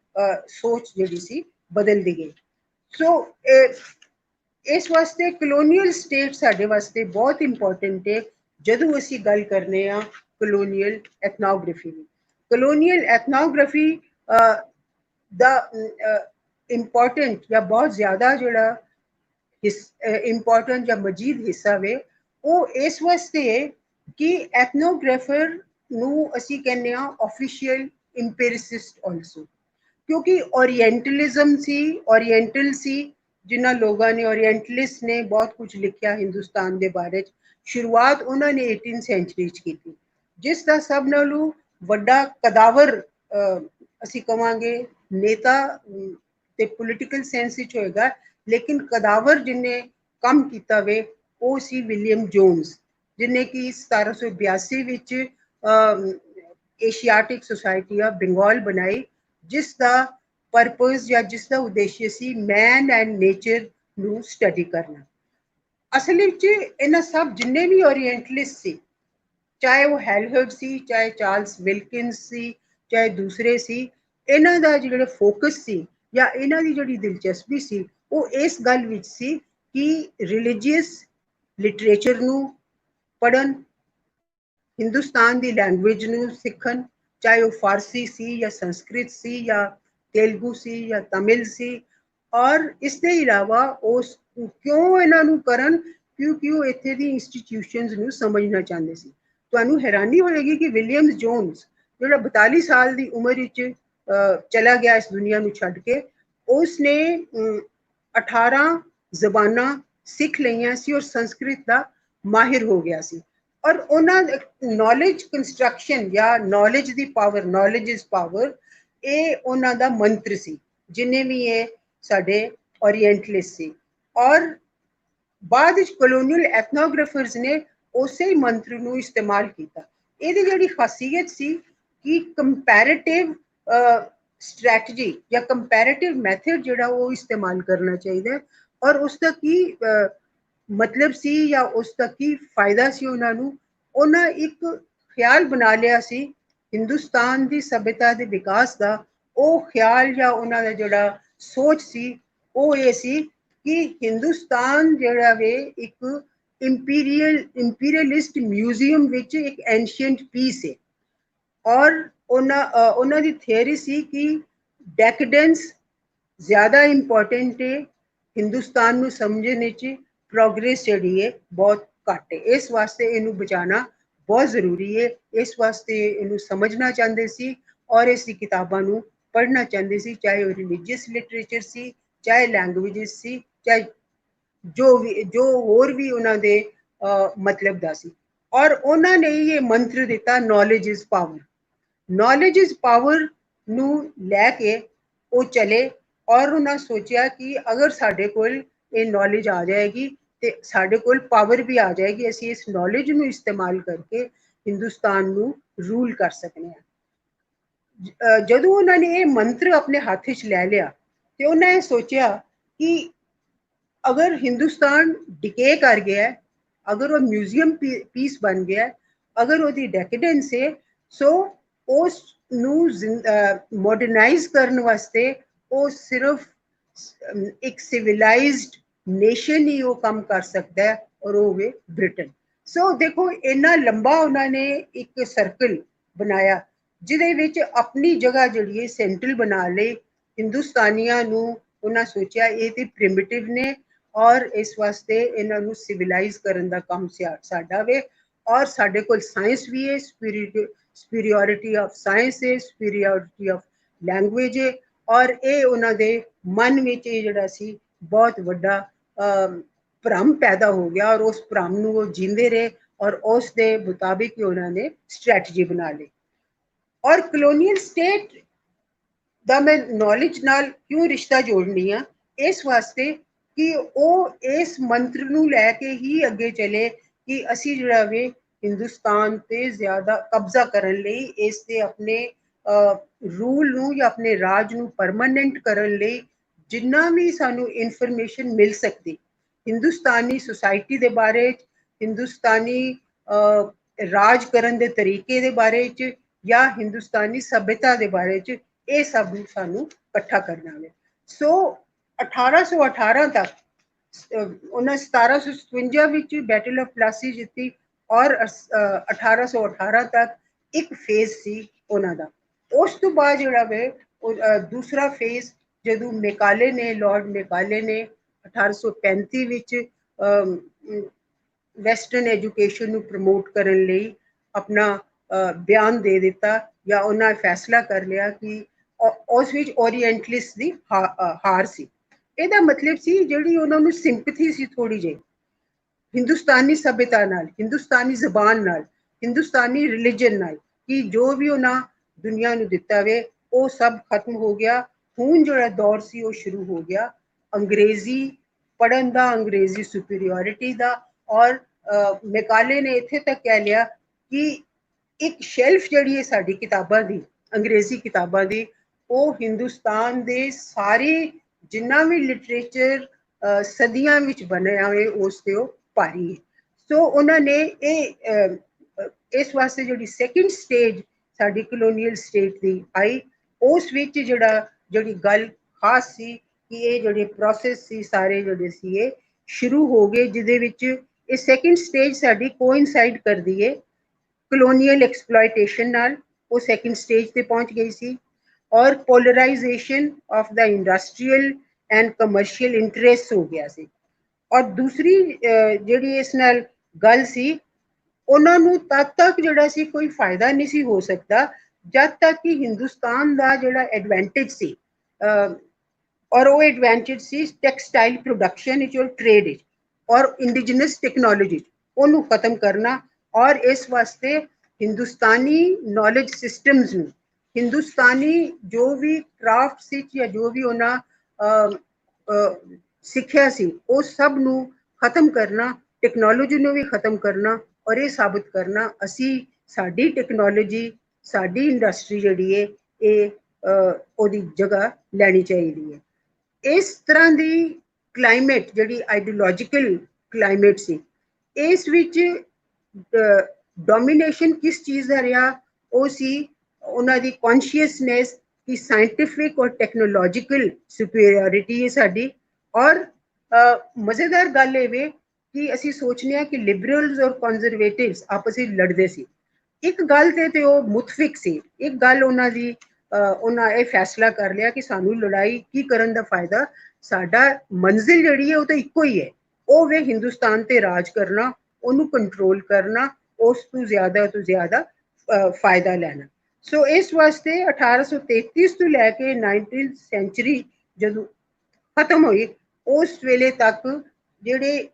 ਸੋਚ ਜਿਹੜੀ ਸੀ ਬਦਲਦੀ ਗਈ। ਸੋ ਇਸ ਵਾਸਤੇ ਕਲੋਨੀਅਲ ਸਟੇਟ ਸਾਡੇ ਵਾਸਤੇ ਬਹੁਤ ਇੰਪੋਰਟੈਂਟ ਹੈ ਜਦੋਂ ਅਸੀਂ ਗੱਲ ਕਰਨੇ ਆ ਕਲੋਨੀਅਲ ਐਥਨੋਗ੍ਰਾਫੀ ਦੀ। ਕਲੋਨੀਅਲ ਐਥਨੋਗ੍ਰਾਫੀ ਦਾ ਇੰਪੋਰਟੈਂਟ ਜਾਂ ਬਹੁਤ ਜ਼ਿਆਦਾ ਜਿਹੜਾ ਇੰਪੋਰਟੈਂਟ ਜਾਂ ਮਜੀਦ ਹਿੱਸਾ ਵੇ, ਉਹ ਇਸ ਵਾਸਤੇ ਹੈ ਕਿ ਐਥਨੋਗ੍ਰਾਫਰ ਨੂੰ ਅਸੀਂ ਕਹਿੰਦੇ ਆ ਆਫੀਸ਼ੀਅਲ ਇੰਪੀਰੀਸਿਸਟ ਆਲਸੋ, ਕਿਉਂਕਿ ਓਰੀਐਂਟਲਿਜ਼ਮ ਸੀ, ਜਿਨ੍ਹਾਂ ਲੋਕਾਂ ਨੇ, ਓਰੀਐਂਟਲਿਸਟ ਨੇ ਬਹੁਤ ਕੁਝ ਲਿਖਿਆ ਹਿੰਦੁਸਤਾਨ ਦੇ ਬਾਰੇ 'ਚ। ਸ਼ੁਰੂਆਤ ਉਹਨਾਂ ਨੇ 18th ਸੈਂਚੁਰੀ 'ਚ ਕੀਤੀ। ਜਿਸ ਦਾ ਸਭ ਨਾਲੋਂ ਵੱਡਾ ਕਦਾਵਰ ਅਸੀਂ ਕਵਾਂਗੇ ਨੇਤਾ ਤੇ ਪੋਲੀਟੀਕਲ ਸੈਂਸ ਵਿੱਚ ਹੋਏਗਾ, ਲੇਕਿਨ ਕਦਾਵਰ ਜਿਨੇ ਕੰਮ ਕੀਤਾ ਵੇ ਉਹ ਸੀ ਵਿਲੀਅਮ ਜੋਨਸ, ਜਿਨੇ ਕਿ 1782 ਵਿੱਚ ਏਸ਼ੀਆਟਿਕ ਸੁਸਾਇਟੀ ਆਫ ਬੰਗਾਲ ਬਣਾਈ, ਜਿਸ ਦਾ ਪਰਪਸ ਜਾਂ ਜਿਸ ਦਾ ਉਦੇਸ਼ ਸੀ ਮੈਨ ਐਂਡ ਨੇਚਰ ਨੂੰ ਸਟੱਡੀ ਕਰਨਾ। ਅਸਲ ਵਿੱਚ ਇਹਨਾਂ ਸਭ ਜਿੰਨੇ ਵੀ ਓਰੀਐਂਟਲਿਸਟ ਸੀ, ਚਾਹੇ ਉਹ ਹੈਲਹਰਡ ਸੀ, ਚਾਹੇ ਚਾਰਲਸ ਵਿਲਕਿੰਸ ਸੀ, ਚਾਹੇ ਦੂਸਰੇ ਸੀ, ਇਹਨਾਂ ਦਾ ਜਿਹੜਾ ਫੋਕਸ ਸੀ ਜਾਂ ਇਹਨਾਂ ਦੀ ਜਿਹੜੀ ਦਿਲਚਸਪੀ ਸੀ ਉਹ ਇਸ ਗੱਲ ਵਿੱਚ ਸੀ ਕਿ ਰਿਲੀਜੀਅਸ ਲਿਟਰੇਚਰ ਨੂੰ ਪੜ੍ਹਨ, ਹਿੰਦੁਸਤਾਨ ਦੀ ਲੈਂਗੁਏਜ ਨੂੰ ਸਿੱਖਣ, ਚਾਹੇ ਉਹ ਫਾਰਸੀ ਸੀ ਜਾਂ ਸੰਸਕ੍ਰਿਤ ਸੀ ਜਾਂ ਤੇਲਗੂ ਸੀ ਜਾਂ ਤਮਿਲ ਸੀ। ਔਰ ਇਸ ਦੇ ਇਲਾਵਾ ਉਸ ਕਿਉਂ ਇਹਨਾਂ ਨੂੰ ਕਰਨ, ਕਿਉਂਕਿ ਉਹ ਇੱਥੇ ਦੀ ਇੰਸਟੀਟਿਊਸ਼ਨਸ ਨੂੰ ਸਮਝਣਾ ਚਾਹੁੰਦੇ ਸੀ। ਤੁਹਾਨੂੰ ਹੈਰਾਨੀ ਹੋਏਗੀ ਕਿ ਵਿਲੀਅਮ ਜੋਨਸ ਜਿਹੜਾ 42 ਸਾਲ ਦੀ ਉਮਰ ਵਿੱਚ ਚਲਾ ਗਿਆ ਇਸ ਦੁਨੀਆ ਨੂੰ ਛੱਡ ਕੇ, ਉਸਨੇ 18 ਜ਼ਬਾਨਾਂ ਸਿੱਖ ਲਈਆਂ ਸੀ ਔਰ ਸੰਸਕ੍ਰਿਤ ਦਾ ਮਾਹਿਰ ਹੋ ਗਿਆ ਸੀ। ਔਰ ਉਹਨਾਂ ਨੌਲੇਜ ਕੰਸਟਰਕਸ਼ਨ ਜਾਂ knowledge the power, knowledge is power, ਇਹ ਉਹਨਾਂ ਦਾ ਮੰਤਰ ਸੀ, ਜਿੰਨੇ ਵੀ ਇਹ ਸਾਡੇ ਓਰੀਐਂਟਲਿਸਟ ਸੀ। ਔਰ ਬਾਅਦ ਵਿੱਚ ਕਲੋਨੀਅਲ ਐਥਨੋਗ੍ਰਾਫਰਸ ਨੇ ਉਸੇ ਮੰਤਰ ਨੂੰ ਇਸਤੇਮਾਲ ਕੀਤਾ। ਇਹਦੀ ਜਿਹੜੀ ਖਾਸੀਅਤ ਸੀ ਕਿ ਕੰਪੈरेटिव ਸਟ੍ਰੈਟਜੀ ਜਾਂ ਕੰਪੈरेटिव ਮੈਥਡ ਜਿਹੜਾ ਉਹ ਇਸਤੇਮਾਲ ਕਰਨਾ ਚਾਹੀਦਾ। ਔਰ ਉਸ ਦਾ ਕੀ ਮਤਲਬ ਸੀ ਜਾਂ ਉਸ ਦਾ ਕੀ ਫਾਇਦਾ ਸੀ ਉਹਨਾਂ ਨੂੰ, ਉਹਨਾਂ ਇੱਕ ਖਿਆਲ ਬਣਾ ਲਿਆ ਸੀ ਹਿੰਦੁਸਤਾਨ ਦੀ ਸਭਿਅਤਾ ਦੇ ਵਿਕਾਸ ਦਾ। ਉਹ ਖਿਆਲ ਜਾਂ ਉਹਨਾਂ ਦਾ ਜਿਹੜਾ ਸੋਚ ਸੀ ਉਹ ਇਹ ਸੀ ਕਿ ਹਿੰਦੁਸਤਾਨ ਜਿਹੜਾ ਵੇ ਇੱਕ ਇੰਪੀਰੀਅਲਿਸਟ ਮਿਊਜ਼ੀਅਮ ਵਿੱਚ ਇੱਕ ਐਂਸ਼ੀਐਂਟ ਪੀਸ ਹੈ। ਔਰ ਉਹਨਾਂ ਦੀ ਥਿਊਰੀ ਸੀ ਕਿ ਡੈਕਡੈਂਸ ਜ਼ਿਆਦਾ ਇੰਪੋਰਟੈਂਟ ਹੈ, ਹਿੰਦੁਸਤਾਨ ਨੂੰ ਸਮਝਣ ਵਿੱਚ ਪ੍ਰੋਗਰੈਸ ਜਿਹੜੀ ਹੈ ਬਹੁਤ ਘੱਟ ਹੈ। ਇਸ ਵਾਸਤੇ ਇਹਨੂੰ ਬਚਾਉਣਾ ਬਹੁਤ ਜ਼ਰੂਰੀ ਹੈ, ਇਸ ਵਾਸਤੇ ਇਹਨੂੰ ਸਮਝਣਾ ਚਾਹੁੰਦੇ ਸੀ ਔਰ ਇਸ ਦੀ ਕਿਤਾਬਾਂ ਨੂੰ ਪੜ੍ਹਨਾ ਚਾਹੁੰਦੇ ਸੀ, ਚਾਹੇ ਉਹ ਰਿਲੀਜੀਅਸ ਲਿਟਰੇਚਰ ਸੀ, ਚਾਹੇ ਲੈਂਗੁਏਜਸ ਸੀ, ਚਾਹੇ ਜੋ ਹੋਰ ਵੀ ਉਹਨਾਂ ਦੇ ਮਤਲਬ ਦਾ ਸੀ। ਔਰ ਉਹਨਾਂ ਨੇ ਇਹ ਮੰਤਰ ਦਿੱਤਾ, knowledge is power. Knowledge is power ਨੂੰ ਲੈ ਕੇ ਉਹ ਚਲੇ ਔਰ ਉਹਨਾਂ ਸੋਚਿਆ ਕਿ ਅਗਰ ਸਾਡੇ ਕੋਲ ਇਹ ਨੌਲੇਜ ਆ ਜਾਏਗੀ ਤੇ ਸਾਡੇ ਕੋਲ ਪਾਵਰ ਵੀ ਆ ਜਾਏਗੀ, ਅਸੀਂ ਇਸ ਨੌਲੇਜ ਨੂੰ ਇਸਤੇਮਾਲ ਕਰਕੇ ਹਿੰਦੁਸਤਾਨ ਨੂੰ ਰੂਲ ਕਰ ਸਕਦੇ ਹਾਂ। ਜਦੋਂ ਉਹਨਾਂ ਨੇ ਇਹ ਮੰਤਰ ਆਪਣੇ ਹੱਥ ਵਿੱਚ ਲੈ ਲਿਆ ਤੇ ਉਹਨਾਂ ਇਹ ਸੋਚਿਆ ਕਿ ਅਗਰ ਹਿੰਦੁਸਤਾਨ ਡਿਕੇ ਕਰ ਗਿਆ, ਅਗਰ ਉਹ ਮਿਊਜ਼ੀਅਮ ਪੀਸ ਬਣ ਗਿਆ, ਅਗਰ ਉਹਦੀ ਡੈਕੇਡੈਂਸ ਹੈ, ਸੋ ਉਸ ਨੂੰ ਮਾਡਰਨਾਈਜ਼ ਕਰਨ ਵਾਸਤੇ ਉਹ ਸਿਰਫ ਇੱਕ ਸਿਵਲਾਈਜ਼ਡ ਨੇਸ਼ਨ ਹੀ ਉਹ ਕੰਮ ਕਰ ਸਕਦਾ ਹੈ ਔਰ ਉਹ ਵੇ ਬ੍ਰਿਟਨ। ਸੋ ਦੇਖੋ ਇੰਨਾ ਲੰਬਾ ਉਹਨਾਂ ਨੇ ਇੱਕ ਸਰਕਲ ਬਣਾਇਆ ਜਿਹਦੇ ਵਿੱਚ ਆਪਣੀ ਜਗ੍ਹਾ ਜਿਹੜੀ ਹੈ ਸੈਂਟਰਲ ਬਣਾ ਲਈ। ਹਿੰਦੁਸਤਾਨੀਆਂ ਨੂੰ ਉਹਨਾਂ ਸੋਚਿਆ ਇਹ ਤੇ ਪ੍ਰਿਮਿਟਿਵ ਨੇ ਔਰ ਇਸ ਵਾਸਤੇ ਇਹਨਾਂ ਨੂੰ ਸਿਵਲਾਈਜ਼ ਕਰਨ ਦਾ ਕੰਮ ਸਾਡਾ ਵੇ। ਔਰ ਸਾਡੇ ਕੋਲ ਸਾਇੰਸ ਵੀ ਹੈ, superiority of science ਹੈ, superiority of language ਹੈ। ਔਰ ਇਹ ਉਹਨਾਂ ਦੇ ਮਨ ਵਿੱਚ ਇਹ ਜਿਹੜਾ ਸੀ ਬਹੁਤ ਵੱਡਾ ਭਰਮ ਪੈਦਾ ਹੋ ਗਿਆ ਔਰ ਉਸ ਭਰਮ ਨੂੰ ਉਹ ਜੀਂਦੇ ਰਹੇ ਔਰ ਉਸ ਦੇ ਮੁਤਾਬਿਕ ਹੀ ਉਹਨਾਂ ਨੇ ਸਟ੍ਰੈਟਜੀ ਬਣਾ ਲਈ। ਔਰ ਕਲੋਨੀਅਲ ਸਟੇਟ ਦਾ ਮੈਂ ਨੌਲੇਜ ਨਾਲ ਕਿਉਂ ਰਿਸ਼ਤਾ ਜੋੜਨੀ ਆ, ਇਸ ਵਾਸਤੇ ਕਿ ਉਹ ਇਸ ਮੰਤਰ ਨੂੰ ਲੈ ਕੇ ਹੀ ਅੱਗੇ ਚਲੇ ਕਿ ਅਸੀਂ ਜਿਹੜਾ ਵੇ ਹਿੰਦੁਸਤਾਨ ਤੇ ਜ਼ਿਆਦਾ ਕਬਜ਼ਾ ਕਰਨ ਲਈ, ਇਸ ਤੇ ਆਪਣੇ ਰੂਲ ਨੂੰ ਜਾਂ ਆਪਣੇ ਰਾਜ ਨੂੰ ਪਰਮਾਨੈਂਟ ਕਰਨ ਲਈ ਜਿੰਨਾ ਵੀ ਸਾਨੂੰ ਇਨਫੋਰਮੇਸ਼ਨ ਮਿਲ ਸਕਦੀ ਹਿੰਦੁਸਤਾਨੀ ਸੁਸਾਇਟੀ ਦੇ ਬਾਰੇ, ਹਿੰਦੁਸਤਾਨੀ ਰਾਜ ਕਰਨ ਦੇ ਤਰੀਕੇ ਦੇ ਬਾਰੇ ਚ ਜਾਂ ਹਿੰਦੁਸਤਾਨੀ ਸਭਿਅਤਾ ਦੇ ਬਾਰੇ ਚ, ਇਹ ਸਭ ਨੂੰ ਸਾਨੂੰ ਇਕੱਠਾ ਕਰਨਾ ਹੈ। ਸੋ 1818 ਤੱਕ ਉਹਨਾਂ 1757 ਵਿੱਚ ਬੈਟਲ ਆਫ ਪਲਾਸੀ ਜਿੱਤੀ ਔਰ 1818 ਤੱਕ ਇੱਕ ਫੇਜ਼ ਸੀ ਉਹਨਾਂ ਦਾ। ਉਸ ਤੋਂ ਬਾਅਦ ਜਿਹੜਾ ਵੇ ਦੂਸਰਾ ਫੇਜ਼ ਜਦੋਂ ਮੈਕਾਲੇ ਨੇ, ਲਾਰਡ ਮੈਕਾਲੇ ਨੇ 1835 ਵਿੱਚ ਵੈਸਟਰਨ ਐਜੂਕੇਸ਼ਨ ਨੂੰ ਪ੍ਰਮੋਟ ਕਰਨ ਲਈ ਆਪਣਾ ਬਿਆਨ ਦੇ ਦਿੱਤਾ ਜਾਂ ਉਹਨਾਂ ਫੈਸਲਾ ਕਰ ਲਿਆ ਕਿ ਉਸ ਵਿੱਚ ਓਰੀਐਂਟਲਿਸਟ ਦੀ ਹਾਰ ਸੀ। ਇਹਦਾ ਮਤਲਬ ਸੀ ਜਿਹੜੀ ਉਹਨਾਂ ਨੂੰ ਸਿੰਪਥੀ ਸੀ ਥੋੜੀ ਜਿਹੀ ਹਿੰਦੁਸਤਾਨੀ ਸਭਿਅਤਾ ਨਾਲ, ਹਿੰਦੁਸਤਾਨੀ ਜ਼ਬਾਨ ਨਾਲ, ਹਿੰਦੁਸਤਾਨੀ ਰਿਲੀਜਨ ਨਾਲ ਕਿ ਜੋ ਵੀ ਉਹਨਾਂ ਦੁਨੀਆ ਨੂੰ ਦਿੱਤਾ ਵੇ ਉਹ ਸਭ ਖਤਮ ਹੋ ਗਿਆ। ਹੁਣ ਜਿਹੜਾ ਦੌਰ ਸੀ ਉਹ ਸ਼ੁਰੂ ਹੋ ਗਿਆ ਅੰਗਰੇਜ਼ੀ ਪੜ੍ਹਨ ਦਾ, ਅੰਗਰੇਜ਼ੀ ਸੁਪੀਰੀਓਰਿਟੀ ਦਾ। ਔਰ ਮੈਕਾਲੇ ਨੇ ਇੱਥੇ ਤੱਕ ਕਹਿ ਲਿਆ ਕਿ ਇੱਕ ਸ਼ੈਲਫ ਜਿਹੜੀ ਹੈ ਸਾਡੀ ਕਿਤਾਬਾਂ ਦੀ, ਅੰਗਰੇਜ਼ੀ ਕਿਤਾਬਾਂ ਦੀ, ਉਹ ਹਿੰਦੁਸਤਾਨ ਦੇ ਸਾਰੇ ਜਿੰਨਾ ਵੀ ਲਿਟਰੇਚਰ ਸਦੀਆਂ ਵਿੱਚ ਬਣਿਆ ਹੋਵੇ ਉਸ ਤੇ ਉਹ ਭਾਰੀ ਹੈ। ਸੋ ਉਹਨਾਂ ਨੇ ਇਸ ਵਾਸਤੇ ਜਿਹੜੀ ਸੈਕਿੰਡ ਸਟੇਜ ਸਾਡੀ ਕਲੋਨੀਅਲ ਸਟੇਟ ਦੀ ਆਈ, ਉਸ ਵਿੱਚ ਜਿਹੜੀ ਗੱਲ ਖਾਸ ਸੀ ਕਿ ਇਹ ਜਿਹੜੇ ਪ੍ਰੋਸੈਸ ਸੀ ਸਾਰੇ ਜਿਹੜੇ ਸੀ ਇਹ ਸ਼ੁਰੂ ਹੋ ਗਏ, ਜਿਹਦੇ ਵਿੱਚ ਇਹ ਸੈਕਿੰਡ ਸਟੇਜ ਸਾਡੀ ਕੋਇਨਸਾਈਡ ਕਰਦੀ ਹੈ ਕਲੋਨੀਅਲ ਐਕਸਪਲੋਇਟੇਸ਼ਨ ਨਾਲ। ਉਹ ਸੈਕਿੰਡ ਸਟੇਜ ਤੇ ਪਹੁੰਚ ਗਈ ਸੀ। ਔਰ polarisation of the industrial and commercial interest ਹੋ ਗਿਆ ਸੀ। ਔਰ ਦੂਸਰੀ ਜਿਹੜੀ ਇਸ ਨਾਲ ਗੱਲ ਸੀ, ਉਹਨਾਂ ਨੂੰ ਤਦ ਤੱਕ ਜਿਹੜਾ ਸੀ ਕੋਈ ਫਾਇਦਾ ਨਹੀਂ ਸੀ ਹੋ ਸਕਦਾ ਜਦ ਤੱਕ ਕਿ ਹਿੰਦੁਸਤਾਨ ਦਾ ਜਿਹੜਾ ਐਡਵਾਂਟੇਜ ਸੀ, ਔਰ ਉਹ ਐਡਵਾਂਟੇਜ ਸੀ ਟੈਕਸਟਾਈਲ ਪ੍ਰੋਡਕਸ਼ਨ ਵਿੱਚ ਔਰ ਟ੍ਰੇਡ ਵਿੱਚ ਔਰ ਇੰਡੀਜਨਸ ਟੈਕਨੋਲੋਜੀ, ਉਹਨੂੰ ਖਤਮ ਕਰਨਾ। ਔਰ ਇਸ ਵਾਸਤੇ ਹਿੰਦੁਸਤਾਨੀ ਨੌਲੇਜ ਸਿਸਟਮਸ ਨੂੰ, ਹਿੰਦੁਸਤਾਨੀ ਜੋ ਵੀ ਕ੍ਰਾਫਟ ਸੀ ਜਾਂ ਜੋ ਵੀ ਉਹਨਾਂ ਸਿੱਖਿਆ ਸੀ ਉਹ ਸਭ ਨੂੰ ਖਤਮ ਕਰਨਾ, ਟੈਕਨੋਲੋਜੀ ਨੂੰ ਵੀ ਖਤਮ ਕਰਨਾ ਔਰ ਇਹ ਸਾਬਤ ਕਰਨਾ ਅਸੀਂ ਸਾਡੀ ਟੈਕਨੋਲੋਜੀ, ਸਾਡੀ ਇੰਡਸਟਰੀ ਜਿਹੜੀ ਹੈ ਇਹ ਉਹਦੀ ਜਗ੍ਹਾ ਲੈਣੀ ਚਾਹੀਦੀ ਹੈ। ਇਸ ਤਰ੍ਹਾਂ ਦੀ ਕਲਾਈਮੇਟ ਜਿਹੜੀ ਆਈਡੀਓਲੋਜੀਕਲ ਕਲਾਈਮੇਟ ਸੀ, ਇਸ ਵਿੱਚ ਡੋਮੀਨੇਸ਼ਨ ਕਿਸ ਚੀਜ਼ ਦਾ ਰਿਹਾ? ਉਹ ਸੀ ਉਹਨਾਂ ਦੀ ਕੌਨਸ਼ੀਅਸਨੈਸ ਕਿ ਸਾਇੰਟੀਫਿਕ ਔਰ ਟੈਕਨੋਲੋਜੀਕਲ ਸੁਪੀਰੀਓਰਿਟੀ ਹੈ ਸਾਡੀ। ਔਰ ਮਜ਼ੇਦਾਰ ਗੱਲ ਇਹ ਵੇ ਕਿ ਅਸੀਂ ਸੋਚਨੇ ਆ ਕਿ ਲਿਬਰਲਸ ਔਰ ਕੰਜ਼ਰਵੇਟਿਵਸ ਆਪਸ ਵਿੱਚ ਲੜਦੇ ਸੀ। ਇੱਕ ਗੱਲ ਤੇ ਉਹ ਮੁਤਫਿਕ ਸੀ, ਇੱਕ ਗੱਲ ਉਹਨਾਂ ਇਹ ਫੈਸਲਾ ਕਰ ਲਿਆ ਕਿ ਸਾਨੂੰ ਲੜਾਈ ਕੀ ਕਰਨ ਦਾ ਫਾਇਦਾ, ਸਾਡਾ ਮੰਜ਼ਿਲ ਜਿਹੜੀ ਹੈ ਉਹ ਤਾਂ ਇੱਕੋ ਹੀ ਹੈ, ਉਹ ਵੇ ਹਿੰਦੁਸਤਾਨ ਤੇ ਰਾਜ ਕਰਨਾ, ਉਹਨੂੰ ਕੰਟਰੋਲ ਕਰਨਾ, ਉਸ ਤੋਂ ਜ਼ਿਆਦਾ ਫਾਇਦਾ ਲੈਣਾ। ਸੋ ਇਸ ਵਾਸਤੇ 1833 ਤੋਂ ਲੈ ਕੇ 19th ਸੈਂਚੁਰੀ ਜਦੋਂ ਖਤਮ ਹੋਈ, ਉਸ ਵੇਲੇ ਤੱਕ ਜਿਹੜੇ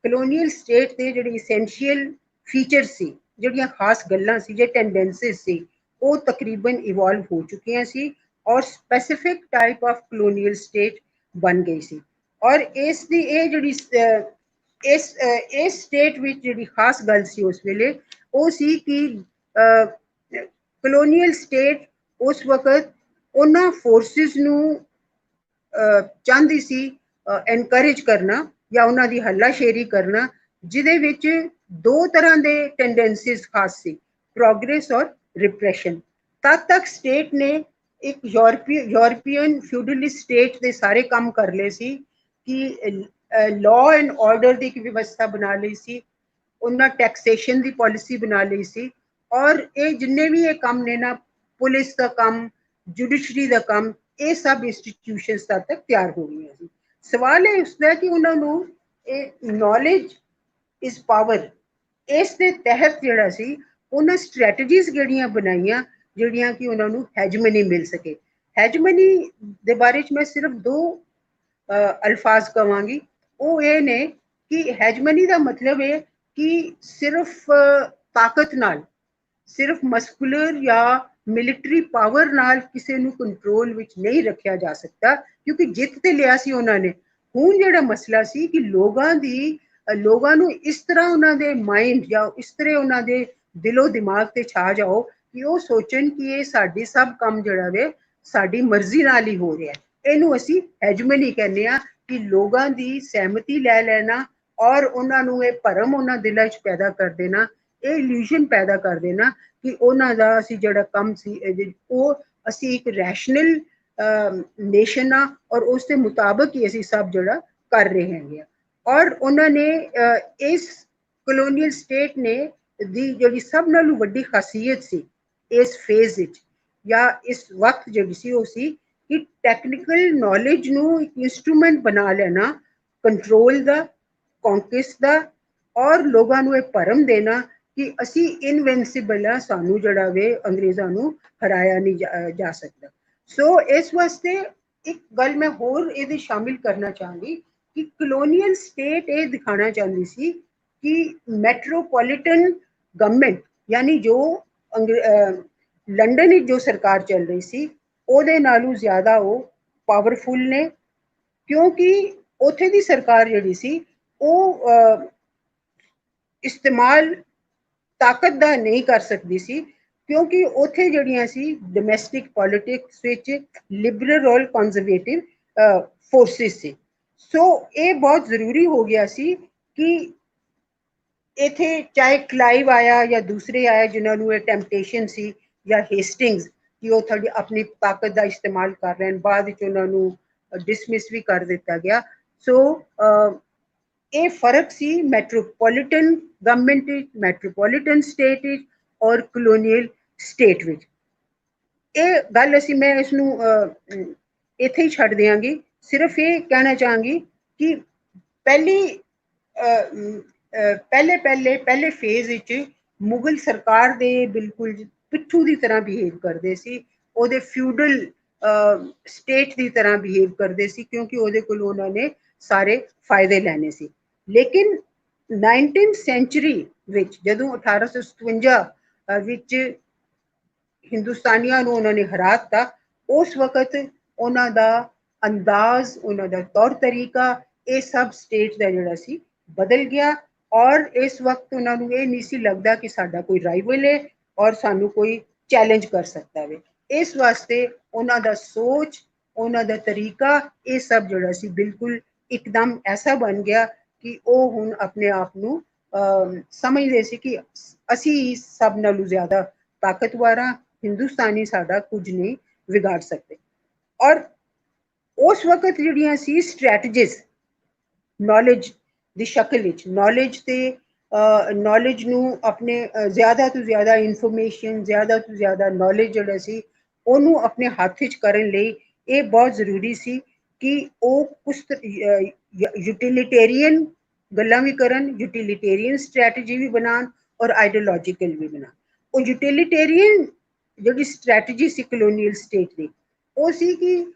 ਕਲੋਨੀਅਲ ਸਟੇਟ ਦੇ ਜਿਹੜੇ ਇਸੈਂਸ਼ੀਅਲ ਫੀਚਰ ਸੀ, ਜਿਹੜੀਆਂ ਖਾਸ ਗੱਲਾਂ ਸੀ, ਜੇ ਟੈਂਡੈਂਸੀਜ਼ ਸੀ, ਉਹ ਤਕਰੀਬਨ ਇਵੋਲਵ ਹੋ ਚੁੱਕੀਆਂ ਸੀ ਔਰ specific type of colonial state ਬਣ ਗਈ ਸੀ। ਔਰ ਇਸ ਦੀ ਇਹ ਜਿਹੜੀ ਇਸ ਸਟੇਟ ਵਿੱਚ ਜਿਹੜੀ ਖਾਸ ਗੱਲ ਸੀ ਉਸ ਵੇਲੇ ਉਹ ਸੀ ਕਿ ਕਲੋਨੀਅਲ ਸਟੇਟ ਉਸ ਵਕਤ ਉਹਨਾਂ ਫੋਰਸਿਸ ਨੂੰ ਚਾਹੁੰਦੀ ਸੀ ਐਨਕਰੇਜ ਕਰਨਾ ਜਾਂ ਉਹਨਾਂ ਦੀ ਹੱਲਾਸ਼ੇਰੀ ਕਰਨਾ, ਜਿਹਦੇ ਵਿੱਚ ਦੋ ਤਰ੍ਹਾਂ ਦੇ ਟੈਂਡੈਂਸੀਜ਼ ਖਾਸ ਸੀ, ਪ੍ਰੋਗਰੈਸ ਔਰ ਰਿਪਰੈਸ਼ਨ। ਤਦ ਤੱਕ ਸਟੇਟ ਨੇ ਇੱਕ ਯੂਰਪੀਅਨ ਫਿਊਡਲਿਸਟ ਸਟੇਟ ਦੇ ਸਾਰੇ ਕੰਮ ਕਰ ਲਏ ਸੀ ਕਿ ਲਾਅ ਐਂਡ ਆਰਡਰ ਦੀ ਇੱਕ ਵਿਵਸਥਾ ਬਣਾ ਲਈ ਸੀ, ਉਹਨਾਂ ਟੈਕਸੇਸ਼ਨ ਦੀ ਪਾਲਿਸੀ ਬਣਾ ਲਈ ਸੀ। ਔਰ ਇਹ ਜਿੰਨੇ ਵੀ ਇਹ ਕੰਮ ਨੇ ਨਾ, ਪੁਲਿਸ ਦਾ ਕੰਮ, ਜੁਡੀਸ਼ਰੀ ਦਾ ਕੰਮ, ਇਹ ਸਭ ਇੰਸਟੀਟਿਊਸ਼ਨਸ ਤਦ ਤੱਕ ਤਿਆਰ ਹੋ ਗਈਆਂ ਸੀ। ਸਵਾਲ ਇਹ ਉਸਦਾ ਕਿ ਉਹਨਾਂ ਨੂੰ ਇਹ ਨੌਲੇਜ ਇਜ਼ ਪਾਵਰ, ਇਸ ਦੇ ਤਹਿਤ ਜਿਹੜਾ ਸੀ ਉਹਨਾਂ ਸਟ੍ਰੈਟਜੀਜ਼ ਜਿਹੜੀਆਂ ਬਣਾਈਆਂ ਜਿਹੜੀਆਂ ਕਿ ਉਹਨਾਂ ਨੂੰ ਹੈਜਮਨੀ ਮਿਲ ਸਕੇ। ਹੈਜਮਨੀ ਦੇ ਬਾਰੇ 'ਚ ਮੈਂ ਸਿਰਫ ਦੋ ਅਲਫਾਜ਼ ਕਵਾਂਗੀ, ਉਹ ਇਹ ਨੇ ਕਿ ਹੈਜਮਨੀ ਦਾ ਮਤਲਬ ਹੈ ਕਿ ਸਿਰਫ ਤਾਕਤ ਨਾਲ, ਸਿਰਫ ਮਸਕੂਲਰ ਜਾਂ ਮਿਲਟਰੀ ਪਾਵਰ ਨਾਲ ਕਿਸੇ ਨੂੰ ਕੰਟਰੋਲ ਵਿੱਚ ਨਹੀਂ ਰੱਖਿਆ ਜਾ ਸਕਦਾ, ਕਿਉਂਕਿ ਜਿੱਤ ਤੇ ਲਿਆ ਸੀ ਉਹਨਾਂ ਨੇ। ਹੁਣ ਜਿਹੜਾ ਮਸਲਾ ਸੀ ਕਿ ਲੋਕਾਂ ਨੂੰ ਇਸ ਤਰ੍ਹਾਂ ਉਹਨਾਂ ਦੇ ਮਾਈਂਡ ਜਾਂ ਇਸ ਤਰ੍ਹਾਂ ਉਹਨਾਂ ਦੇ ਦਿਲੋਂ ਦਿਮਾਗ ਤੇ ਛਾ ਜਾਓ ਕਿ ਉਹ ਸੋਚਣ ਕਿ ਇਹ ਸਾਡੀ ਸਭ ਕੰਮ ਜਿਹੜਾ ਵੇ ਸਾਡੀ ਮਰਜ਼ੀ ਨਾਲ ਹੀ ਹੋ ਰਿਹਾ। ਇਹਨੂੰ ਅਸੀਂ ਹੈਜਮਨੀ ਕਹਿੰਦੇ ਆ ਕਿ ਲੋਕਾਂ ਦੀ ਸਹਿਮਤੀ ਲੈ ਲੈਣਾ ਔਰ ਉਹਨਾਂ ਨੂੰ ਇਹ ਭਰਮ ਉਹਨਾਂ ਦਿਲਾਂ 'ਚ ਪੈਦਾ ਕਰ ਦੇਣਾ, ਇਹ ਇਲੂਜ਼ਨ ਪੈਦਾ ਕਰ ਦੇਣਾ ਕਿ ਉਹਨਾਂ ਦਾ ਅਸੀਂ ਜਿਹੜਾ ਕੰਮ ਸੀ ਉਹ ਅਸੀਂ ਇੱਕ ਰੈਸ਼ਨਲ ਨੇਸ਼ਨ ਆ ਔਰ ਉਸ ਦੇ ਮੁਤਾਬਕ ਹੀ ਅਸੀਂ ਸਭ ਜਿਹੜਾ ਕਰ ਰਹੇ ਹੈਗੇ ਆ। ਔਰ ਉਹਨਾਂ ਨੇ ਇਸ ਕਲੋਨੀਅਲ ਸਟੇਟ ਨੇ ਦੀ ਜਿਹੜੀ ਸਭ ਨਾਲੋਂ ਵੱਡੀ ਖਾਸੀਅਤ ਸੀ ਇਸ ਫੇਜ਼ ਵਿੱਚ ਜਾਂ ਇਸ ਵਕਤ ਜਿਹੜੀ ਸੀ ਉਹ ਸੀ ਕਿ ਟੈਕਨੀਕਲ ਨੌਲੇਜ ਨੂੰ ਇੱਕ ਇੰਸਟਰੂਮੈਂਟ ਬਣਾ ਲੈਣਾ ਕੰਟਰੋਲ ਦਾ, ਕੌਂਕਿਸਟ ਦਾ, ਔਰ ਲੋਕਾਂ ਨੂੰ ਇਹ ਭਰਮ ਦੇਣਾ ਕਿ ਅਸੀਂ ਇਨਵਿੰਸੀਬਲ ਆ, ਸਾਨੂੰ ਜਿਹੜਾ ਵੇ ਅੰਗਰੇਜ਼ਾਂ ਨੂੰ ਹਰਾਇਆ ਨਹੀਂ ਜਾ ਸਕਦਾ। ਸੋ ਇਸ ਵਾਸਤੇ ਇੱਕ ਗੱਲ ਮੈਂ ਹੋਰ ਇਹਦੇ ਸ਼ਾਮਿਲ ਕਰਨਾ ਚਾਹਾਂਗੀ ਕਿ ਕਲੋਨੀਅਲ ਸਟੇਟ ਇਹ ਦਿਖਾਣਾ ਚਾਹੁੰਦੀ ਸੀ ਕਿ ਮੈਟਰੋਪੋਲੀਟਨ ਗਵਰਨਮੈਂਟ यानी जो लंडन विच जो सरकार चल रही सी ਉਹਦੇ ਨਾਲੋਂ ਜ਼ਿਆਦਾ ਉਹ ਪਾਵਰਫੁਲ ਨੇ, ਕਿਉਂਕਿ ਉੱਥੇ ਦੀ ਸਰਕਾਰ ਜਿਹੜੀ ਸੀ ਉਹ ਇਸਤੇਮਾਲ ਤਾਕਤ ਦਾ ਨਹੀਂ ਕਰ ਸਕਦੀ ਸੀ, ਕਿਉਂਕਿ ਉੱਥੇ ਜਿਹੜੀਆਂ ਸੀ ਡੋਮੈਸਟਿਕ ਪੋਲਿਟਿਕਸ ਵਿੱਚ ਲਿਬਰਲ ਔਰ ਕੰਜ਼ਰਵੇਟਿਵ ਫੋਰਸਿਸ ਸੀ। ਸੋ ਇਹ ਬਹੁਤ ਜ਼ਰੂਰੀ ਹੋ ਗਿਆ ਸੀ ਕਿ ਇੱਥੇ ਚਾਹੇ ਕਲਾਈਵ ਆਇਆ ਜਾਂ ਦੂਸਰੇ ਆਏ ਜਿਨ੍ਹਾਂ ਨੂੰ ਇਹ ਟੈਂਪਟੇਸ਼ਨ ਸੀ, ਜਾਂ ਹੇਸਟਿੰਗਸ ਕਿ ਉਹ ਤੁਹਾਡੀ ਆਪਣੀ ਤਾਕਤ ਦਾ ਇਸਤੇਮਾਲ ਕਰ ਰਹੇ ਹਨ, ਬਾਅਦ ਵਿੱਚ ਉਹਨਾਂ ਨੂੰ ਡਿਸਮਿਸ ਵੀ ਕਰ ਦਿੱਤਾ ਗਿਆ। ਸੋ ਇਹ ਫਰਕ ਸੀ ਮੈਟਰੋਪੋਲੀਟਨ ਗਵਰਨਮੈਂਟ ਵਿੱਚ, ਮੈਟਰੋਪੋਲੀਟਨ ਸਟੇਟ ਵਿੱਚ ਔਰ ਕਲੋਨੀਅਲ ਸਟੇਟ ਵਿੱਚ। ਇਹ ਗੱਲ ਅਸੀਂ ਮੈਂ ਇਸ ਨੂੰ ਇੱਥੇ ਹੀ ਛੱਡ ਦਿਆਂਗੀ। ਸਿਰਫ ਇਹ ਕਹਿਣਾ ਚਾਹਾਂਗੀ ਕਿ ਪਹਿਲੇ ਫੇਜ਼ ਵਿੱਚ ਮੁਗਲ ਸਰਕਾਰ ਦੇ ਬਿਲਕੁਲ ਪਿੱਠੂ ਦੀ ਤਰ੍ਹਾਂ ਬਿਹੇਵ ਕਰਦੇ ਸੀ, ਉਹਦੇ ਫਿਊਡਲ ਸਟੇਟ ਦੀ ਤਰ੍ਹਾਂ ਬਿਹੇਵ ਕਰਦੇ ਸੀ, ਕਿਉਂਕਿ ਉਹਦੇ ਕੋਲ ਉਹਨਾਂ ਨੇ ਸਾਰੇ ਫਾਇਦੇ ਲੈਣੇ ਸੀ। ਲੇਕਿਨ 19th ਸੈਂਚੁਰੀ ਵਿੱਚ ਜਦੋਂ 1857 ਵਿੱਚ ਹਿੰਦੁਸਤਾਨੀਆਂ ਨੂੰ ਉਹਨਾਂ ਨੇ ਹਰਾ ਦਿੱਤਾ, ਉਸ ਵਕਤ ਉਹਨਾਂ ਦਾ ਅੰਦਾਜ਼, ਉਹਨਾਂ ਦਾ ਤੌਰ ਤਰੀਕਾ, ਇਹ ਸਭ ਸਟੇਟ ਦਾ ਜਿਹੜਾ ਸੀ ਬਦਲ ਗਿਆ। ਔਰ ਇਸ ਵਕਤ ਉਹਨਾਂ ਨੂੰ ਇਹ ਨਹੀਂ ਸੀ ਲੱਗਦਾ ਕਿ ਸਾਡਾ ਕੋਈ ਰਾਈਵਲ ਹੈ ਔਰ ਸਾਨੂੰ ਕੋਈ ਚੈਲੰਜ ਕਰ ਸਕਦਾ ਵੇ। ਇਸ ਵਾਸਤੇ ਉਹਨਾਂ ਦਾ ਸੋਚ, ਉਹਨਾਂ ਦਾ ਤਰੀਕਾ, ਇਹ ਸਭ ਜਿਹੜਾ ਸੀ ਬਿਲਕੁਲ ਇੱਕਦਮ ਐਸਾ ਬਣ ਗਿਆ ਕਿ ਉਹ ਹੁਣ ਆਪਣੇ ਆਪ ਨੂੰ ਸਮਝਦੇ ਸੀ ਕਿ ਅਸੀਂ ਸਭ ਨਾਲੋਂ ਜ਼ਿਆਦਾ ਤਾਕਤਵਰ ਹਾਂ, ਹਿੰਦੁਸਤਾਨੀ ਸਾਡਾ ਕੁਝ ਨਹੀਂ ਵਿਗਾੜ ਸਕਦੇ। ਔਰ ਉਸ ਵਕਤ ਜਿਹੜੀਆਂ ਸੀ ਸਟ੍ਰੈਟਜੀਜ਼ ਨੌਲੇਜ ਦੀ ਸ਼ਕਲ ਵਿੱਚ, ਨੌਲੇਜ ਨੂੰ ਆਪਣੇ ਜ਼ਿਆਦਾ ਤੋਂ ਜ਼ਿਆਦਾ ਇਨਫੋਰਮੇਸ਼ਨ, ਜ਼ਿਆਦਾ ਤੋਂ ਜ਼ਿਆਦਾ ਨੌਲੇਜ ਜਿਹੜਾ ਸੀ ਉਹਨੂੰ ਆਪਣੇ ਹੱਥ ਵਿੱਚ ਕਰਨ ਲਈ ਇਹ ਬਹੁਤ ਜ਼ਰੂਰੀ ਸੀ ਕਿ ਉਹ ਕੁਛ ਯੂਟਿਲਿਟੇਰੀਅਨ ਗੱਲਾਂ ਵੀ ਕਰਨ, ਯੂਟਿਲਿਟੇਰੀਅਨ ਸਟ੍ਰੈਟਜੀ ਵੀ ਬਣਾਉਣ ਔਰ ਆਈਡੀਓਲੋਜੀਕਲ ਵੀ ਬਣਾਉਣ। ਉਹ ਯੂਟਿਲਿਟੇਰੀਅਨ ਜਿਹੜੀ ਸਟ੍ਰੈਟਜੀ ਸੀ ਕਲੋਨੀਅਲ ਸਟੇਟ ਦੀ, ਉਹ ਸੀ ਕਿ